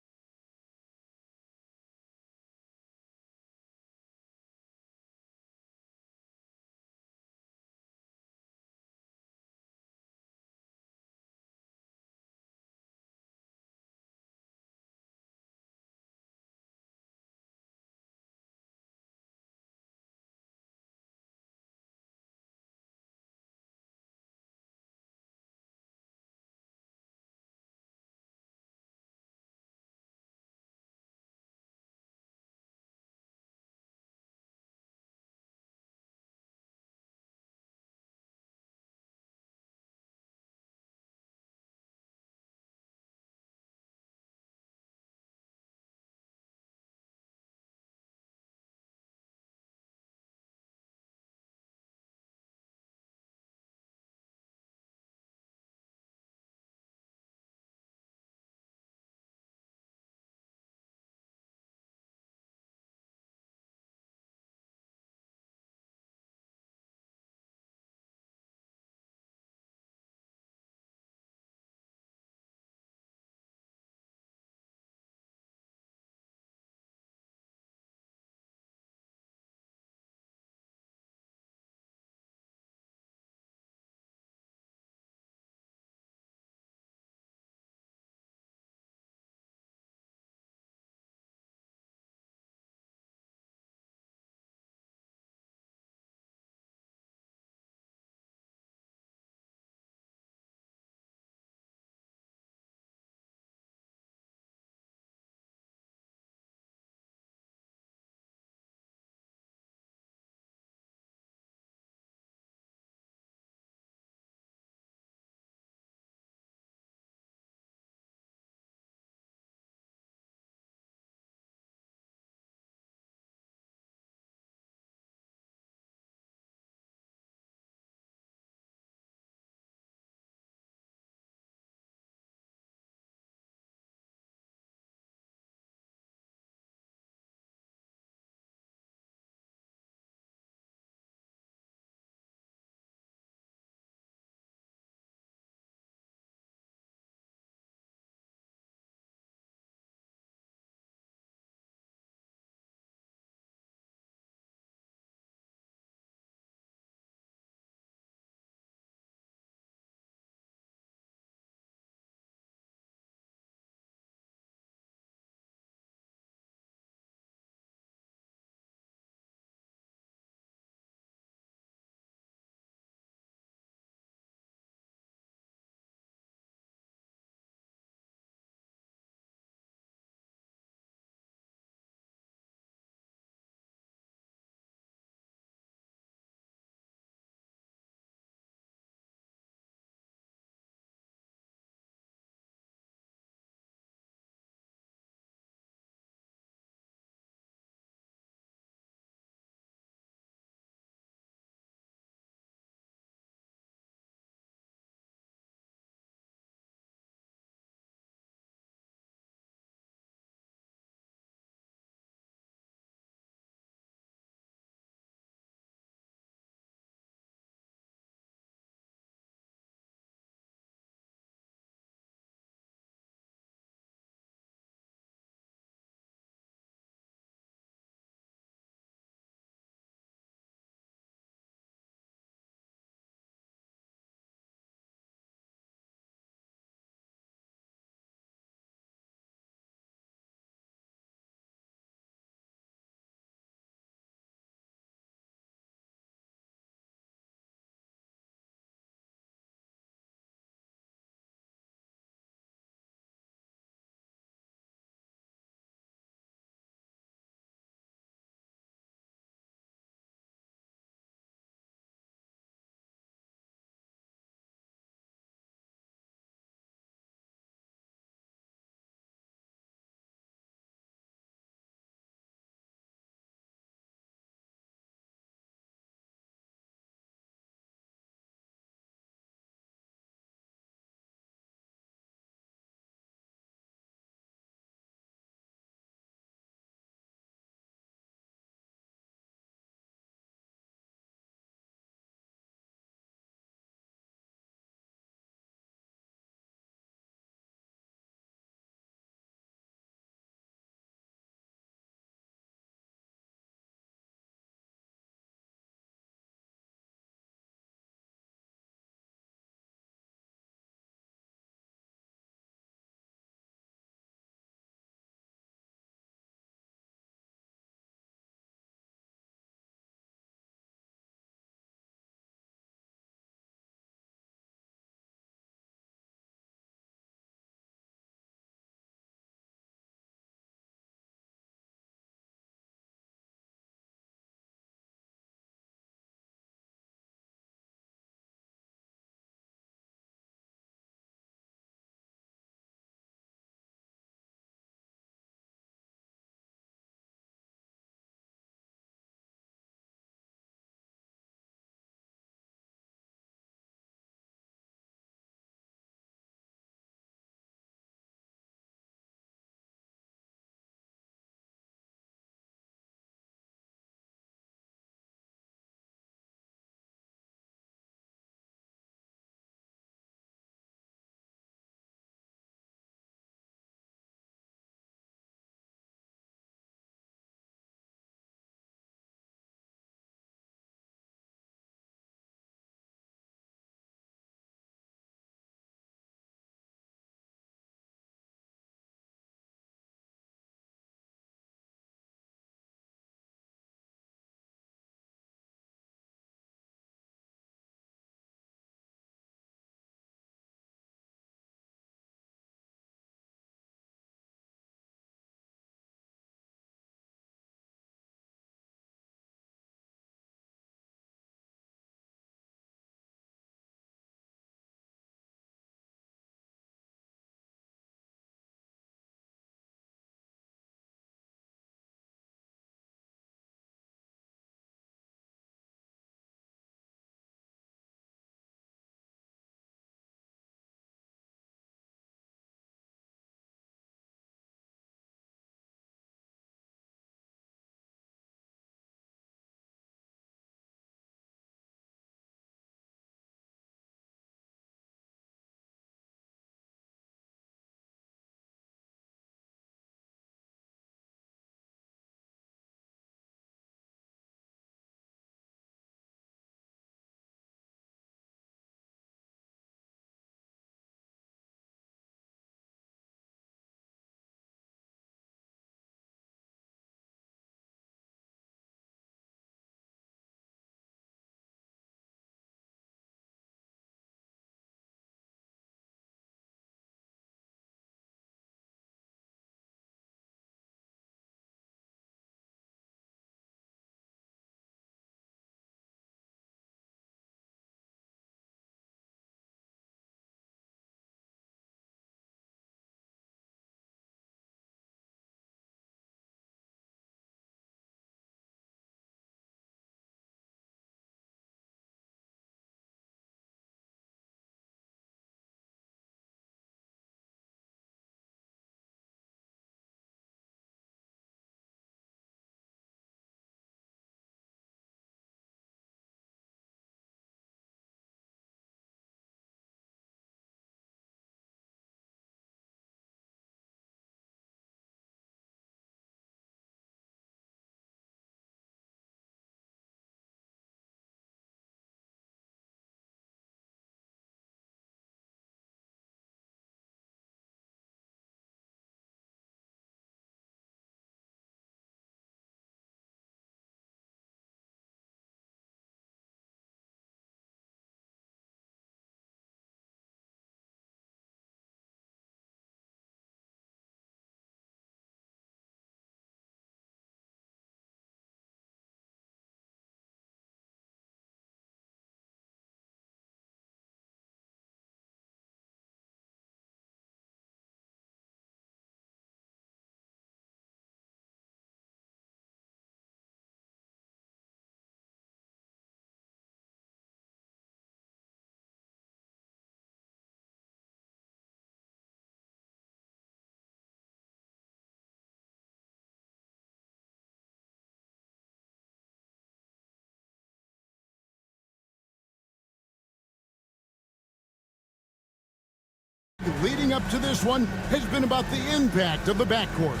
Leading up to this one has been about the impact of the backcourt.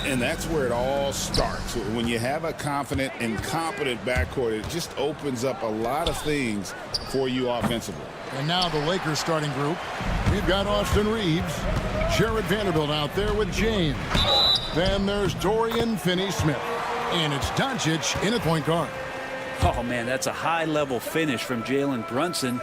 And that's where it all starts. When you have a confident and competent backcourt, it just opens up a lot of things for you offensively. And now the Lakers starting group. We've got Austin Reeves, Jared Vanderbilt out there with James. Then there's Dorian Finney-Smith. And it's Doncic in at point guard. Oh, man, that's a high-level finish from Jalen Brunson,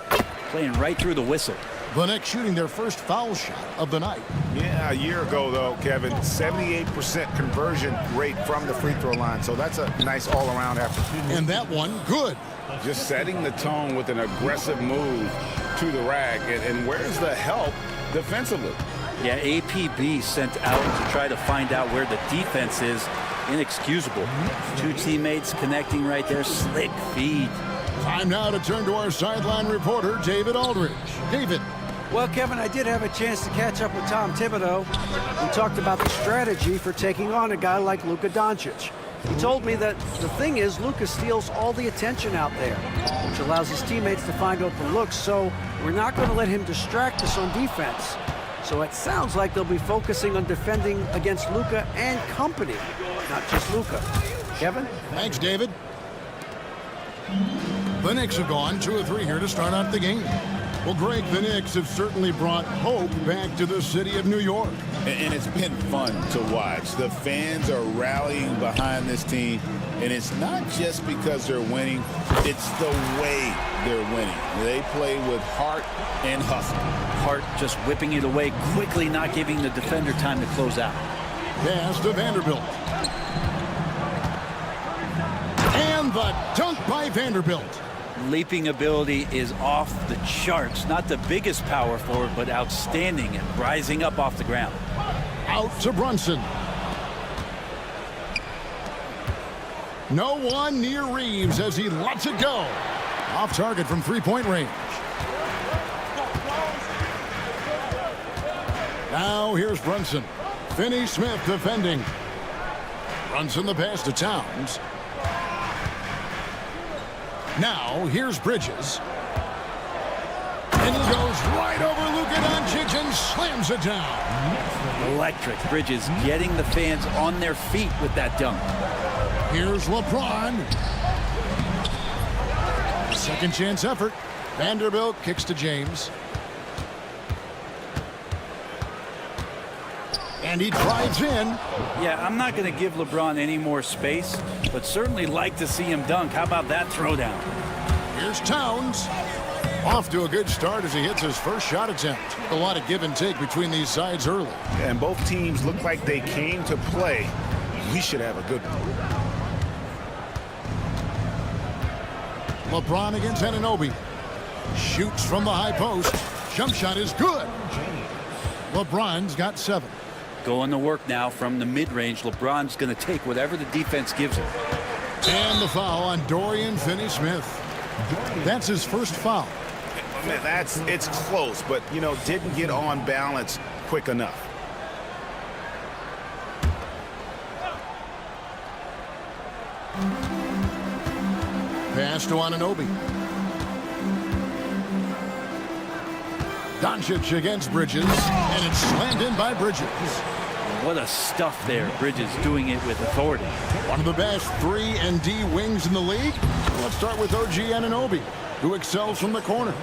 playing right through the whistle. The Knicks shooting their first foul shot of the night. Yeah, a year ago, though, Kevin, 78% conversion rate from the free throw line. So that's a nice all-around effort. And that one, good. Just setting the tone with an aggressive move to the rack. And where's the help defensively? Yeah, APB sent out to try to find out where the defense is. Inexcusable. Two teammates connecting right there. Slick feed. Time now to turn to our sideline reporter, David Aldridge. David. Well, Kevin, I did have a chance to catch up with Tom Thibodeau. We talked about the strategy for taking on a guy like Luka Doncic. He told me that the thing is Luka steals all the attention out there, which allows his teammates to find open looks, so we're not going to let him distract us on defense. So it sounds like they'll be focusing on defending against Luka and company, not just Luka. Kevin? Thanks, David. The Knicks have gone 2 of 3 here to start out the game. Well, Greg, the Knicks have certainly brought hope back to the city of New York. And it's been fun to watch. The fans are rallying behind this team. And it's not just because they're winning, it's the way they're winning. They play with heart and hustle. Hart just whipping it away quickly, not giving the defender time to close out. Pass to Vanderbilt. And the dunk by Vanderbilt. Leaping ability is off the charts. Not the biggest power forward, but outstanding and rising up off the ground. Out to Brunson. No one near Reeves as he lets it go. Off target from three-point range. Now here's Brunson. Finney-Smith defending. Brunson the pass to Towns. Now here's Bridges. And he goes right over Luka Doncic and slams it down. Electric. Bridges getting the fans on their feet with that dunk. Here's LeBron. Second chance effort. Vanderbilt kicks to James. And he drives in. Yeah, I'm not going to give LeBron any more space, but certainly like to see him dunk. How about that throwdown? Here's Towns. Off to a good start as he hits his first shot attempt. A lot of give and take between these sides early. And both teams look like they came to play. We should have a good one. LeBron against Anunoby. Shoots from the high post. Jump shot is good. LeBron's got 7. Going to work now from the mid-range. LeBron's going to take whatever the defense gives him. And the foul on Dorian Finney-Smith. That's his first foul. Man, it's close, but, you know, didn't get on balance quick enough. Pass to Anunoby. Doncic against Bridges, and it's slammed in by Bridges. What a stuff there. Bridges doing it with authority. One of the best 3 and D wings in the league. Let's start with OG Anunoby, who excels from the corner.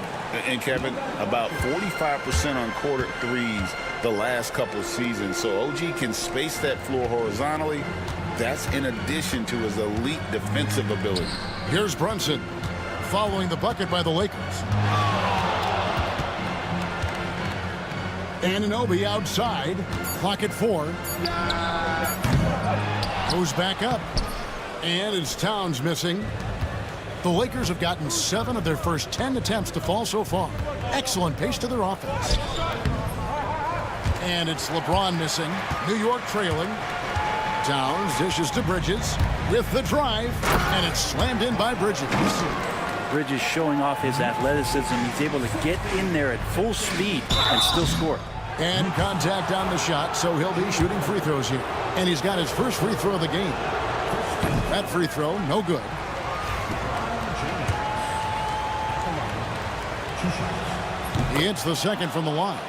And Kevin, about 45% on quarter threes the last couple of seasons. So OG can space that floor horizontally. That's in addition to his elite defensive ability. Here's Brunson, following the bucket by the Lakers. Anunoby outside. Clock at 4. Goes back up. And it's Towns missing. The Lakers have gotten 7 of their first 10 attempts to fall so far. Excellent pace to their offense. And it's LeBron missing. New York trailing. Towns dishes to Bridges with the drive. And it's slammed in by Bridges. Bridges showing off his athleticism. He's able to get in there at full speed and still score. And contact on the shot, so he'll be shooting free throws here. And he's got his first free throw of the game. That free throw, no good. He hits the second from the line.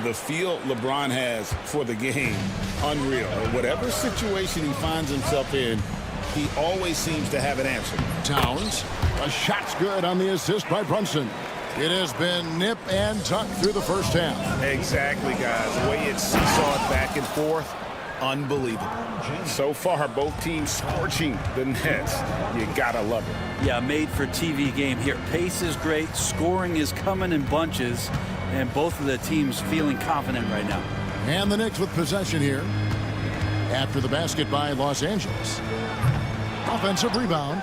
the feel LeBron has for the game, unreal. Whatever situation he finds himself in, he always seems to have an answer. Towns, a shot's good on the assist by Brunson. It has been nip and tuck through the first half. Exactly, guys. The way it's seesawed back and forth, unbelievable. So far, both teams scorching the nets. You gotta love it. Yeah, made for TV game here. Pace is great, scoring is coming in bunches, and both of the teams feeling confident right now. And the Knicks with possession here after the basket by Los Angeles. Offensive rebound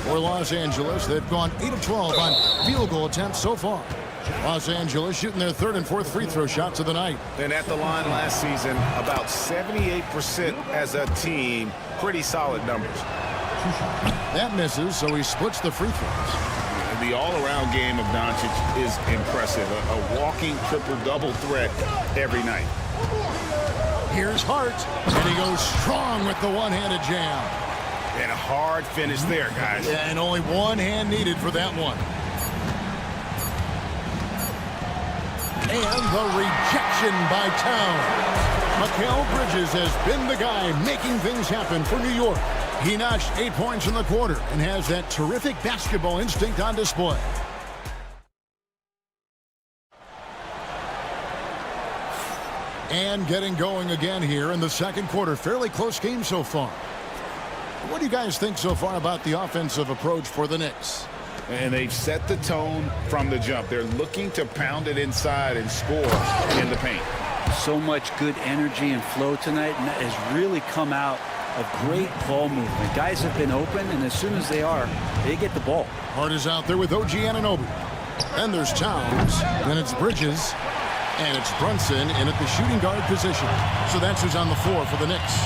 for Los Angeles. They've gone 8 of 12 on field goal attempts so far. Los Angeles shooting their third and fourth free throw shots of the night. And at the line last season, about 78% as a team. Pretty solid numbers. That misses, so he splits the free throws. The all-around game of Doncic is impressive. A walking triple-double threat every night. Here's Hart, and he goes strong with the one-handed jam. And a hard finish there, guys. And only one hand needed for that one. And the rejection by Towns. Mikal Bridges has been the guy making things happen for New York. He notched 8 points in the quarter and has that terrific basketball instinct on display. And getting going again here in the second quarter. Fairly close game so far. What do you guys think so far about the offensive approach for the Knicks? And they've set the tone from the jump. They're looking to pound it inside and score in the paint. So much good energy and flow tonight, and that has really come out of great ball movement. Guys have been open, and as soon as they are, they get the ball. Hart is out there with OG Anunoby. And there's Towns. Then it's Bridges. And it's Brunson in at the shooting guard position. So that's who's on the floor for the Knicks.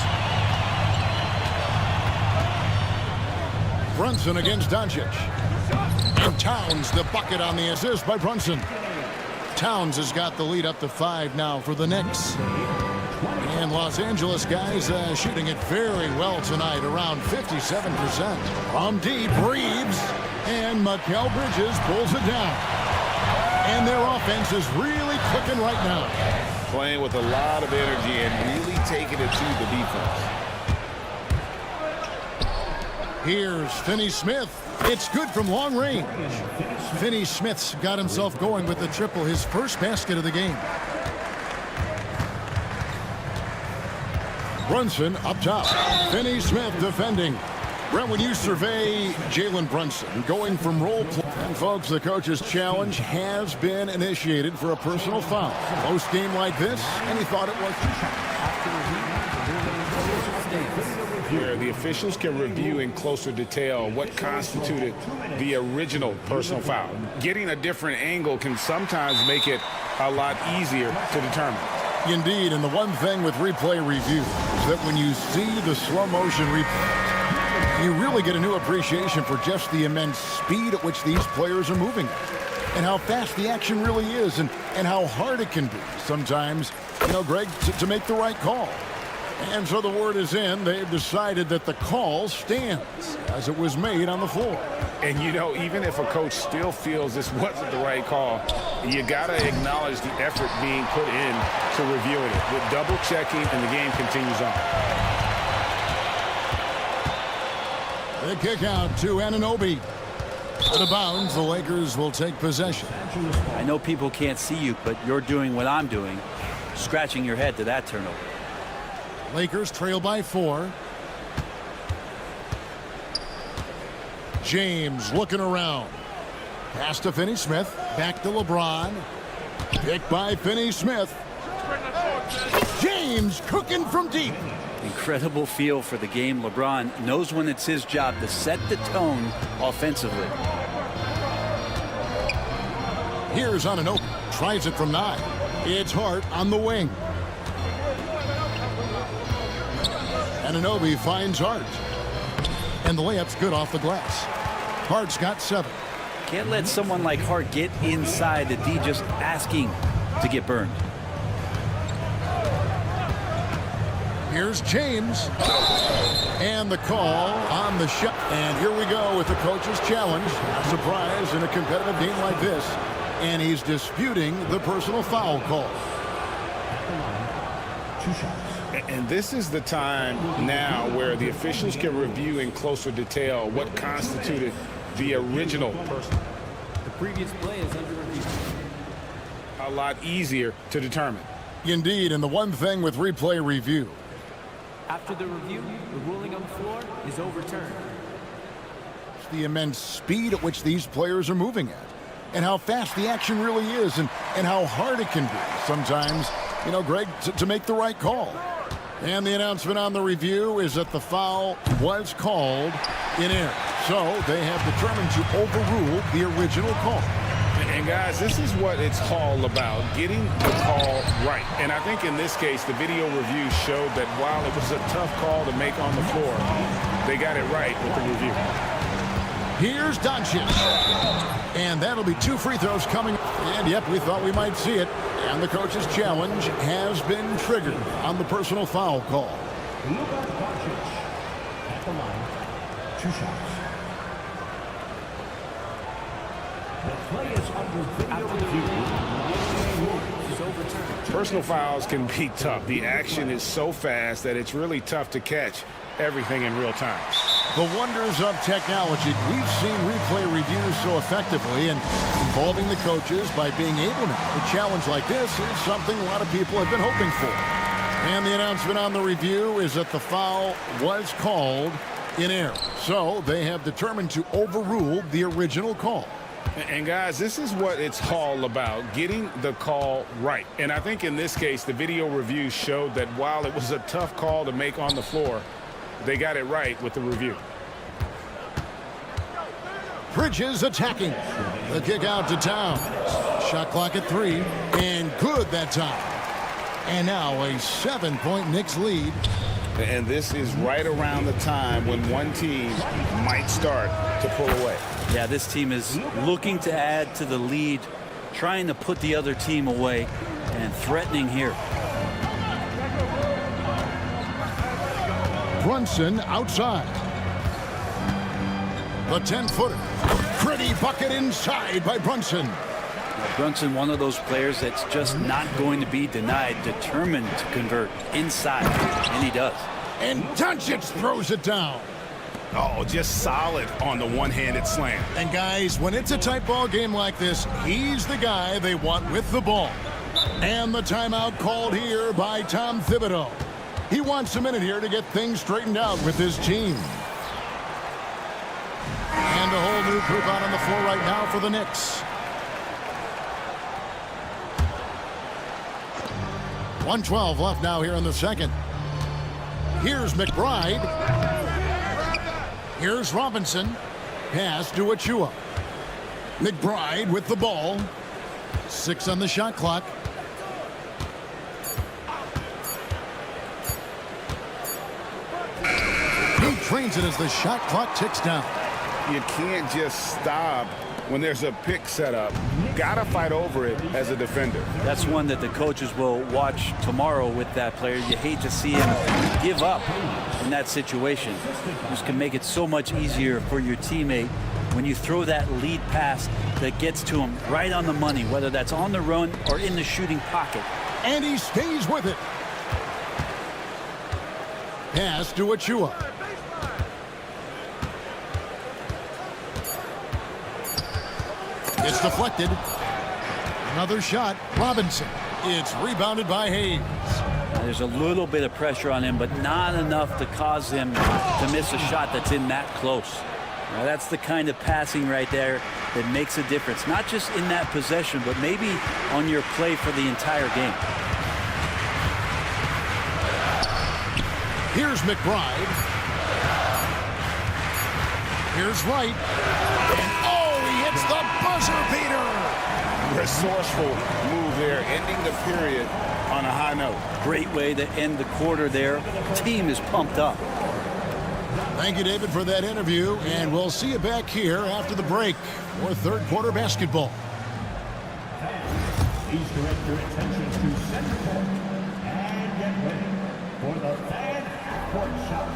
Brunson against Doncic. And Towns the bucket on the assist by Brunson. Towns has got the lead up to 5 now for the Knicks. And Los Angeles guys shooting it very well tonight, around 57%. From deep, Reeves. And Mikal Bridges pulls it down. And their offense is really clicking right now. Playing with a lot of energy and really taking it to the defense. Here's Finney-Smith. It's good from long range. Finney-Smith's got himself going with the triple, his first basket of the game. Brunson up top. Finney-Smith defending. Brent, when you survey Jalen Brunson going from role play, and folks, the coach's challenge has been initiated for a personal foul. Close game like this, and he thought it was. Where the officials can review in closer detail what constituted the original personal foul. Getting a different angle can sometimes make it a lot easier to determine. Indeed, and the one thing with replay review is that when you see the slow motion replay, you really get a new appreciation for just the immense speed at which these players are moving and how fast the action really is and how hard it can be sometimes, Greg, to make the right call. And so the word is in. They've decided that the call stands as it was made on the floor. And, even if a coach still feels this wasn't the right call, you got to acknowledge the effort being put in to reviewing it with double checking, and the game continues on. The kick out to Anunoby. Out of bounds, the Lakers will take possession. I know people can't see you, but you're doing what I'm doing, scratching your head to that turnover. Lakers trail by 4. James looking around. Pass to Finney-Smith. Back to LeBron. Picked by Finney-Smith. James cooking from deep. Incredible feel for the game. LeBron knows when it's his job to set the tone offensively. Here's Anunoby. Tries it from 9. It's Hart on the wing. Anunoby finds Hart. And the layup's good off the glass. Hart's got 7. Can't let someone like Hart get inside the D just asking to get burned. Here's James. And the call on the shot. And here we go with the coach's challenge. Not surprise in a competitive game like this. and he's disputing the personal foul call. And this is the time now where the officials can review in closer detail what constituted the original person. The previous play is under review. A lot easier to determine. Indeed, and the one thing with replay review. After the review, the ruling on the floor is overturned. It's the immense speed at which these players are moving at, and how fast the action really is, and how hard it can be sometimes, you know, Greg, to make the right call. And the announcement on the review is that the foul was called in error. So they have determined to overrule the original call. And guys, this is what it's all about, getting the call right. And I think in this case, the video review showed that while it was a tough call to make on the floor, they got it right with the review. Here's Doncic. And that'll be 2 free throws coming. And yep, we thought we might see it. And the coach's challenge has been triggered on the personal foul call. At the line, 2 shots. The play is under video review. Is overturned. Personal fouls can be tough. The action is so fast that it's really tough to catch everything in real time. The wonders of technology. We've seen replay reviews so effectively, and involving the coaches by being able to. A challenge like this is something a lot of people have been hoping for. And the announcement on the review is that the foul was called in error. So they have determined to overrule the original call. And guys, this is what it's all about, getting the call right. And I think in this case, the video review showed that while it was a tough call to make on the floor, they got it right with the review. Bridges attacking. The kick out to Towns. Shot clock at 3, and good that time. And now a 7-point Knicks lead. And this is right around the time when one team might start to pull away. Yeah, this team is looking to add to the lead, trying to put the other team away, and threatening here. Brunson outside. The 10-footer. Pretty bucket inside by Brunson. Brunson, one of those players that's just not going to be denied, determined to convert inside, and he does. And Doncic throws it down. Oh, just solid on the one-handed slam. And guys, when it's a tight ball game like this, he's the guy they want with the ball. And the timeout called here by Tom Thibodeau. He wants a minute here to get things straightened out with his team. And a whole new group out on the floor right now for the Knicks. 1:12 left now here in the second. Here's McBride. Here's Robinson. Pass to Achua. McBride with the ball. 6 on the shot clock. He trains it as the shot clock ticks down. You can't just stop when there's a pick set up. Gotta fight over it as a defender. That's one that the coaches will watch tomorrow with that player. You hate to see him give up in that situation. This can make it so much easier for your teammate when you throw that lead pass that gets to him right on the money, whether that's on the run or in the shooting pocket. And he stays with it. Pass to Achua. It's deflected. Another shot. Robinson. It's rebounded by Hayes. There's a little bit of pressure on him, but not enough to cause him to miss a shot that's in that close. Now, that's the kind of passing right there that makes a difference, not just in that possession, but maybe on your play for the entire game. Here's McBride. Here's Wright. And oh, he hits the buzzer beater. Resourceful move there, ending the period on a high note. Great way to end the quarter there. Team is pumped up. Thank you, David, for that interview, and we'll see you back here after the break for third quarter basketball. Please direct your attention to center court and get ready for the fan court shot.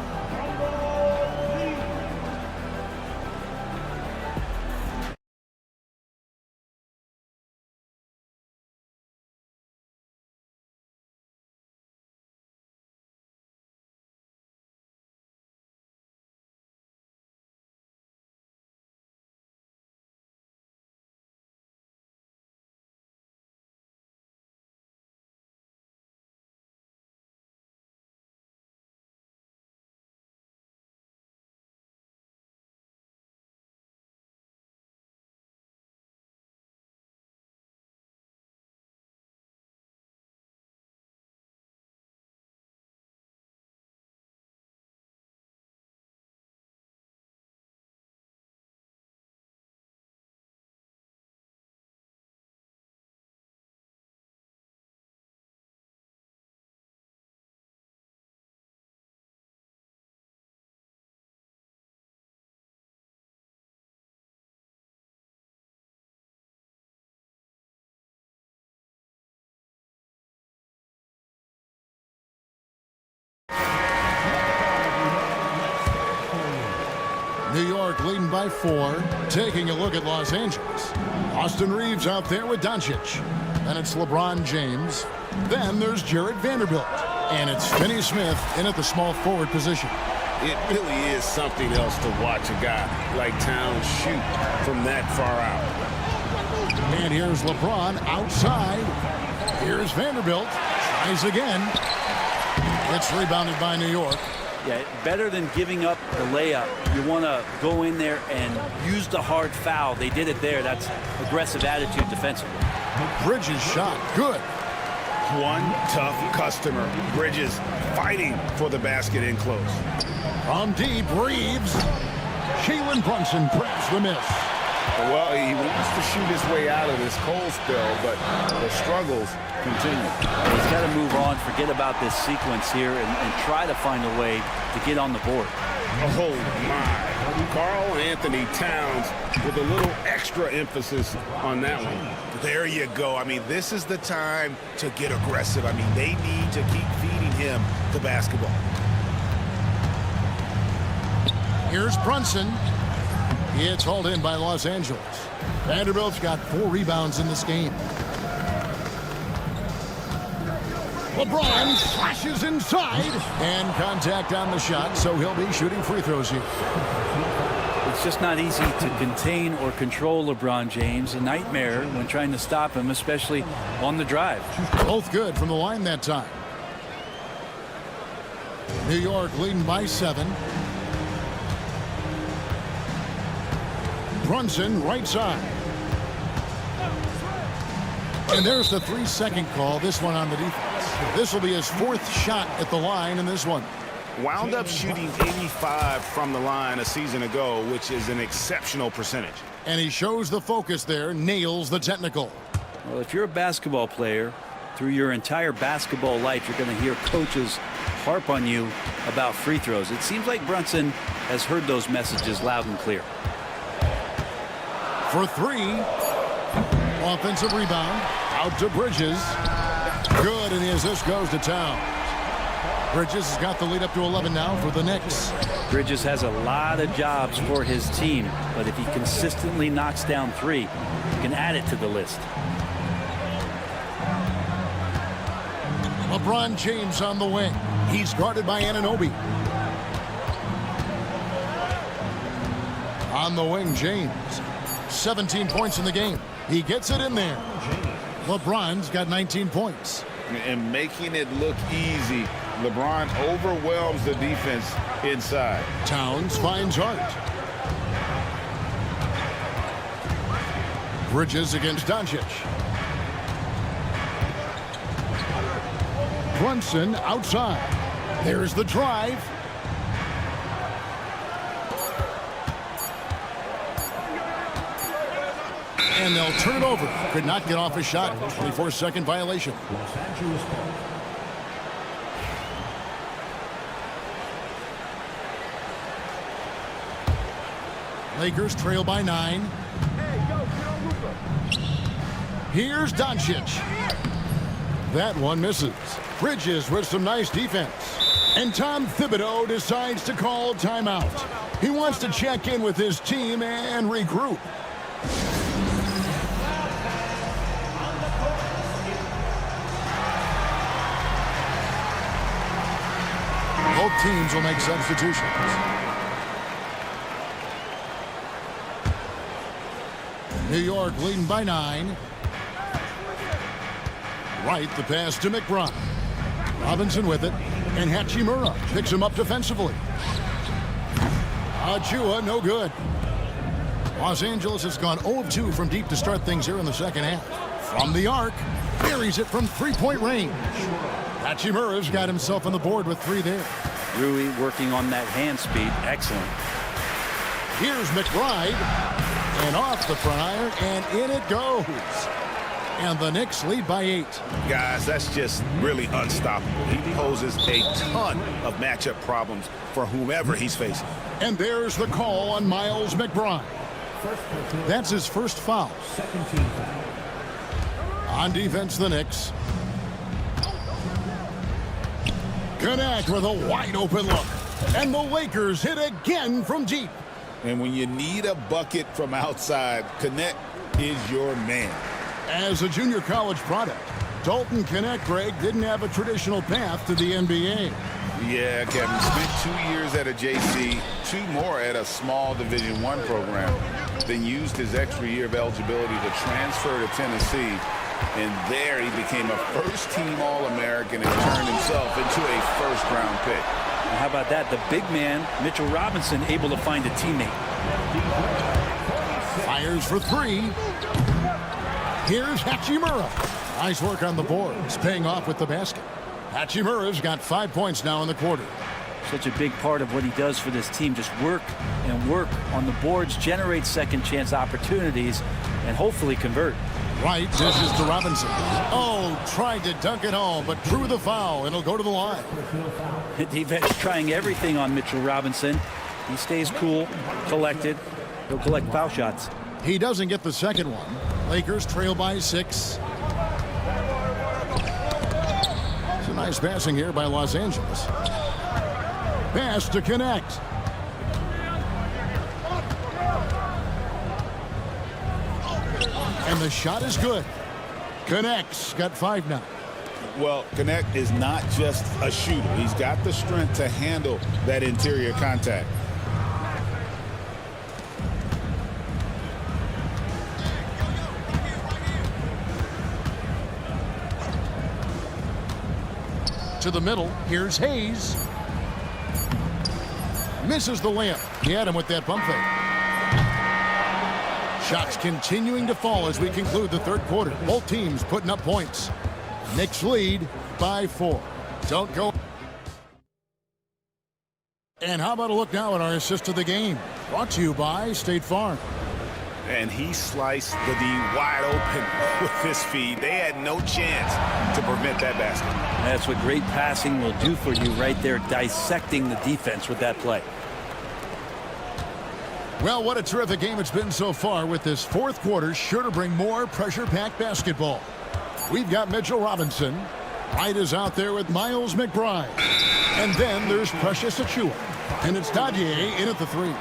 New York leading by 4. Taking a look at Los Angeles. Austin Reeves out there with Doncic. Then it's LeBron James. Then there's Jared Vanderbilt. And it's Finney Smith in at the small forward position. It really is something else to watch a guy like Towns shoot from that far out. And here's LeBron outside. Here's Vanderbilt. Tries again. It's rebounded by New York. Yeah, better than giving up the layup. You want to go in there and use the hard foul. They did it there. That's aggressive attitude defensively. Bridges shot. Good. One tough customer. Bridges fighting for the basket in close. From deep, Reeves. Jalen Brunson grabs the miss. Well, he wants to shoot his way out of this cold spell, but the struggles continue. He's got to move on, forget about this sequence here, and try to find a way to get on the board. Oh, my. Karl Anthony Towns with a little extra emphasis on that one. There you go. I mean, this is the time to get aggressive. I mean, they need to keep feeding him the basketball. Here's Brunson. It's hauled in by Los Angeles. Vanderbilt's got 4 rebounds in this game. LeBron flashes inside. And contact on the shot, so he'll be shooting free throws here. It's just not easy to contain or control LeBron James. A nightmare when trying to stop him, especially on the drive. Both good from the line that time. New York leading by 7. Brunson right side. And there's the 3-second call, this one on the defense. This will be his 4th shot at the line in this one. Wound up shooting 85 from the line a season ago, which is an exceptional percentage. And he shows the focus there, nails the technical. Well, if you're a basketball player, through your entire basketball life, you're going to hear coaches harp on you about free throws. It seems like Brunson has heard those messages loud and clear. For 3. Offensive rebound. Out to Bridges. Good, and the assist goes to Towns. Bridges has got the lead up to 11 now for the Knicks. Bridges has a lot of jobs for his team, but if he consistently knocks down 3, he can add it to the list. LeBron James on the wing. He's guarded by Anunoby. On the wing, James. 17 points in the game. He gets it in there. LeBron's got 19 points. And making it look easy, LeBron overwhelms the defense inside. Towns finds Hart. Bridges against Doncic. Brunson outside. There's the drive. And they'll turn it over. Could not get off a shot. 24-second violation. Lakers trail by 9. Here's Doncic. That one misses. Bridges with some nice defense. And Tom Thibodeau decides to call timeout. He wants to check in with his team and regroup. Both teams will make substitutions. New York leading by 9. Right, the pass to McBride. Robinson with it, and Hachimura picks him up defensively. Achua, no good. Los Angeles has gone 0-2 from deep to start things here in the second half. From the arc, buries it from 3-point range. Hachimura's got himself on the board with 3 there. Rui working on that hand speed. Excellent. Here's McBride. And off the front iron, and in it goes. And the Knicks lead by 8. Guys, that's just really unstoppable. He poses a ton of matchup problems for whomever he's facing. And there's the call on Miles McBride. That's his first foul. On defense, the Knicks. Connect with a wide open look. And the Lakers hit again from deep. And when you need a bucket from outside, Connect is your man. As a junior college product, Dalton Connect, Greg, didn't have a traditional path to the NBA. Yeah, Kevin, spent 2 years at a JC, 2 more at a small Division I program, then used his extra year of eligibility to transfer to Tennessee, and there he became a first-team All-American and turned himself into a first-round pick. And how about that? The big man, Mitchell Robinson, able to find a teammate. Fires for 3. Here's Hachimura. Nice work on the boards, paying off with the basket. Hachimura's got 5 points now in the quarter. Such a big part of what he does for this team. Just work and work on the boards, generate second chance opportunities, and hopefully convert. Right, dishes to Robinson. Oh, tried to dunk it home, but drew the foul, and he'll go to the line. The defense trying everything on Mitchell Robinson. He stays cool, collected. He'll collect foul shots. He doesn't get the second one. Lakers trail by 6. It's a nice passing here by Los Angeles. Pass to Connect. And the shot is good. Connect's got 5 now. Well, Connect is not just a shooter. He's got the strength to handle that interior contact. To the middle, here's Hayes. Misses the layup. He had him with that pump fake. Shots continuing to fall as we conclude the third quarter. Both teams putting up points. Knicks lead by 4. Don't go. And how about a look now at our assist of the game? Brought to you by State Farm. And he sliced the D wide open with his feed. They had no chance to prevent that basket. That's what great passing will do for you right there, dissecting the defense with that play. Well, what a terrific game it's been so far, with this fourth quarter sure to bring more pressure-packed basketball. We've got Mitchell Robinson. Wright is out there with Miles McBride. And then there's Precious Achiuwa. And it's Dadier in at the 3.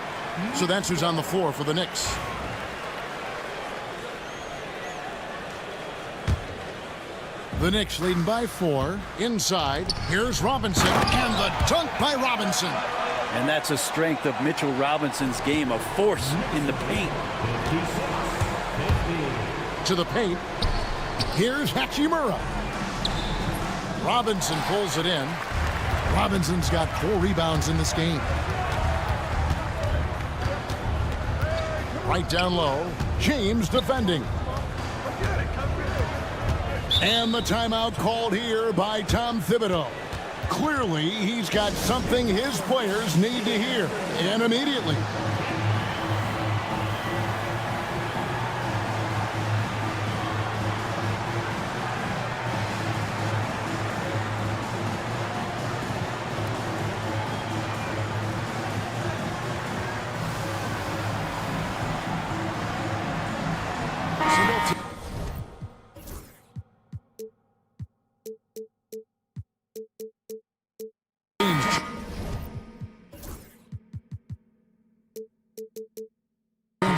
So that's who's on the floor for the Knicks. The Knicks leading by 4. Inside, here's Robinson, and the dunk by Robinson. And that's a strength of Mitchell Robinson's game, a force in the paint. To the paint, here's Hachimura. Robinson pulls it in. Robinson's got 4 rebounds in this game. Right down low, James defending. And the timeout called here by Tom Thibodeau. Clearly, he's got something his players need to hear, and immediately.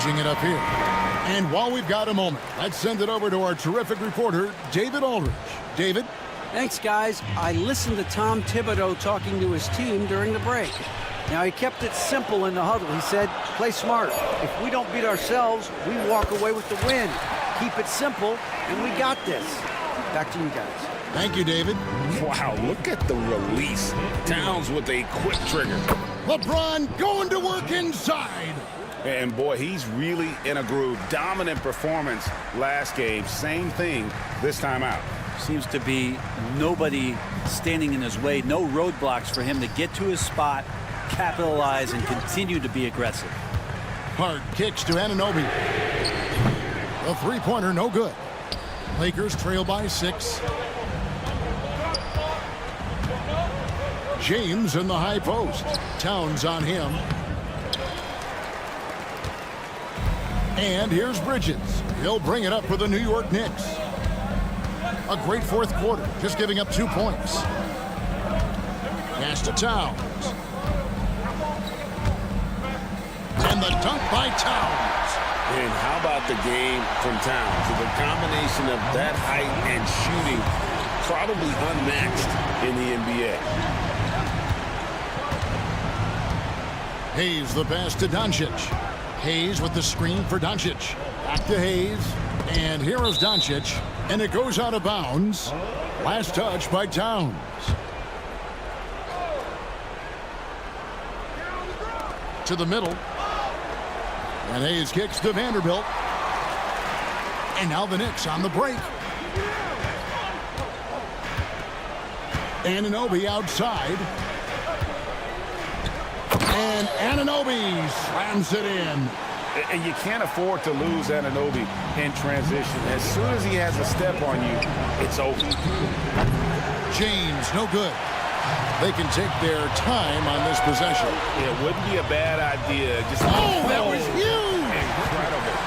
It up here. And while we've got a moment, let's send it over to our terrific reporter, David Aldridge. David? Thanks, guys. I listened to Tom Thibodeau talking to his team during the break. Now, he kept it simple in the huddle. He said, play smart. If we don't beat ourselves, we walk away with the win. Keep it simple, and we got this. Back to you guys. Thank you, David. Wow, look at the release. Towns with a quick trigger. LeBron going to work inside. And boy, he's really in a groove. Dominant performance last game. Same thing this time out. Seems to be nobody standing in his way. No roadblocks for him to get to his spot, capitalize, and continue to be aggressive. Hard kicks to Anunoby. The three-pointer no good. Lakers trail by 6. James in the high post. Towns on him. And here's Bridges. He'll bring it up for the New York Knicks. A great fourth quarter, just giving up 2 points. Pass to Towns. And And the dunk by Towns. And how about the game from Towns? So the combination of that height and shooting, probably unmatched in the NBA. Hayes the pass to Doncic. Hayes with the screen for Doncic. Back to Hayes. And here is Doncic. And it goes out of bounds. Last touch by Towns. To the middle. And Hayes kicks to Vanderbilt. And now the Knicks on the break. Anunoby outside. And Anunoby slams it in. And you can't afford to lose Anunoby in transition. As soon as he has a step on you, it's over. James, no good. They can take their time on this possession. It wouldn't be a bad idea. Just that was huge! Incredible.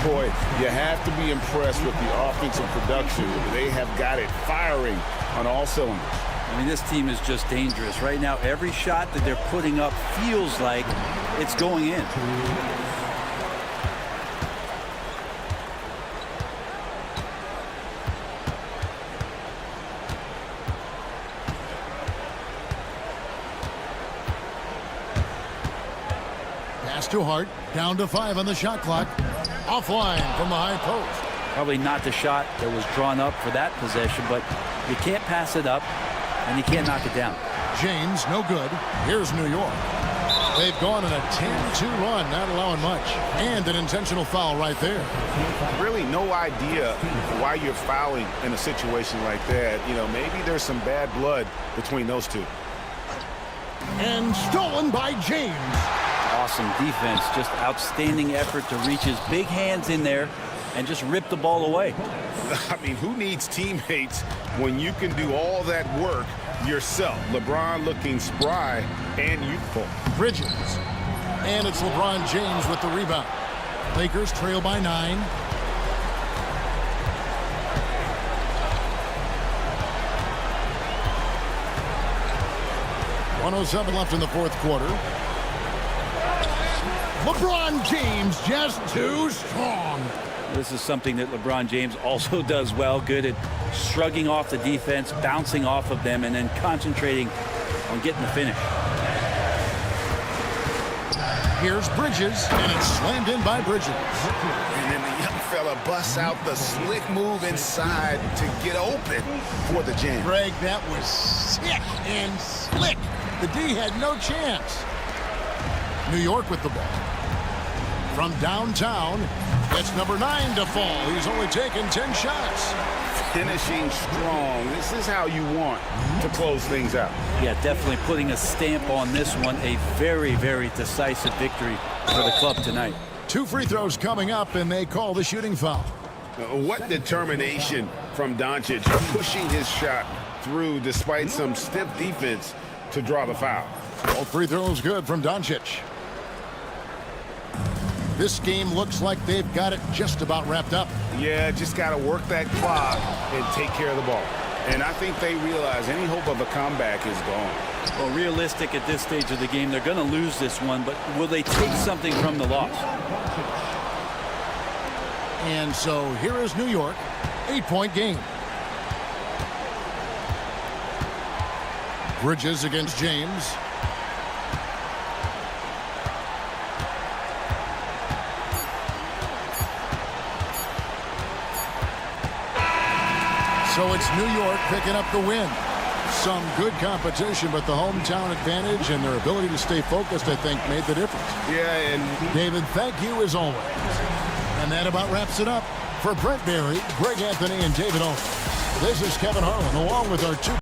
Boy, you have to be impressed with the offensive production. They have got it firing on all cylinders. I mean, this team is just dangerous. Right now, every shot that they're putting up feels like it's going in. Pass to Hart, down to 5 on the shot clock. Offline from the high post. Probably not the shot that was drawn up for that possession, but you can't pass it up, and you can't knock it down. James, no good. Here's New York. They've gone on a 10-2 run, not allowing much. And an intentional foul right there. Really no idea why you're fouling in a situation like that. You know, maybe there's some bad blood between those two. And stolen by James. Awesome defense, just outstanding effort to reach his big hands in there and just rip the ball away. I mean, who needs teammates when you can do all that work yourself? LeBron looking spry and youthful. Bridges. And it's LeBron James with the rebound. Lakers trail by 9. .107 left in the fourth quarter. LeBron James just too strong. This is something that LeBron James also does well, good at shrugging off the defense, bouncing off of them, and then concentrating on getting the finish. Here's Bridges, and it's slammed in by Bridges. And then the young fella busts out the slick move inside to get open for the jam. Greg, that was sick and slick. The D had no chance. New York with the ball. From downtown, it's number 9 to fall. He's only taken 10 shots. Finishing strong. This is how you want to close things out. Yeah, definitely putting a stamp on this one. A very, very decisive victory for the club tonight. 2 free throws coming up, and they call the shooting foul. What determination from Doncic, pushing his shot through despite some stiff defense to draw the foul. All free throws good from Doncic. This game looks like they've got it just about wrapped up. Yeah, just got to work that clock and take care of the ball. And I think they realize any hope of a comeback is gone. Well, realistic at this stage of the game, they're going to lose this one, but will they take something from the loss? And so here is New York, 8-point game. Bridges against James. So it's New York picking up the win. Some good competition, but the hometown advantage and their ability to stay focused, I think, made the difference. Yeah, and David, thank you as always. And that about wraps it up. For Brent Berry, Greg Anthony, and David Owen, this is Kevin Harlan, along with our 2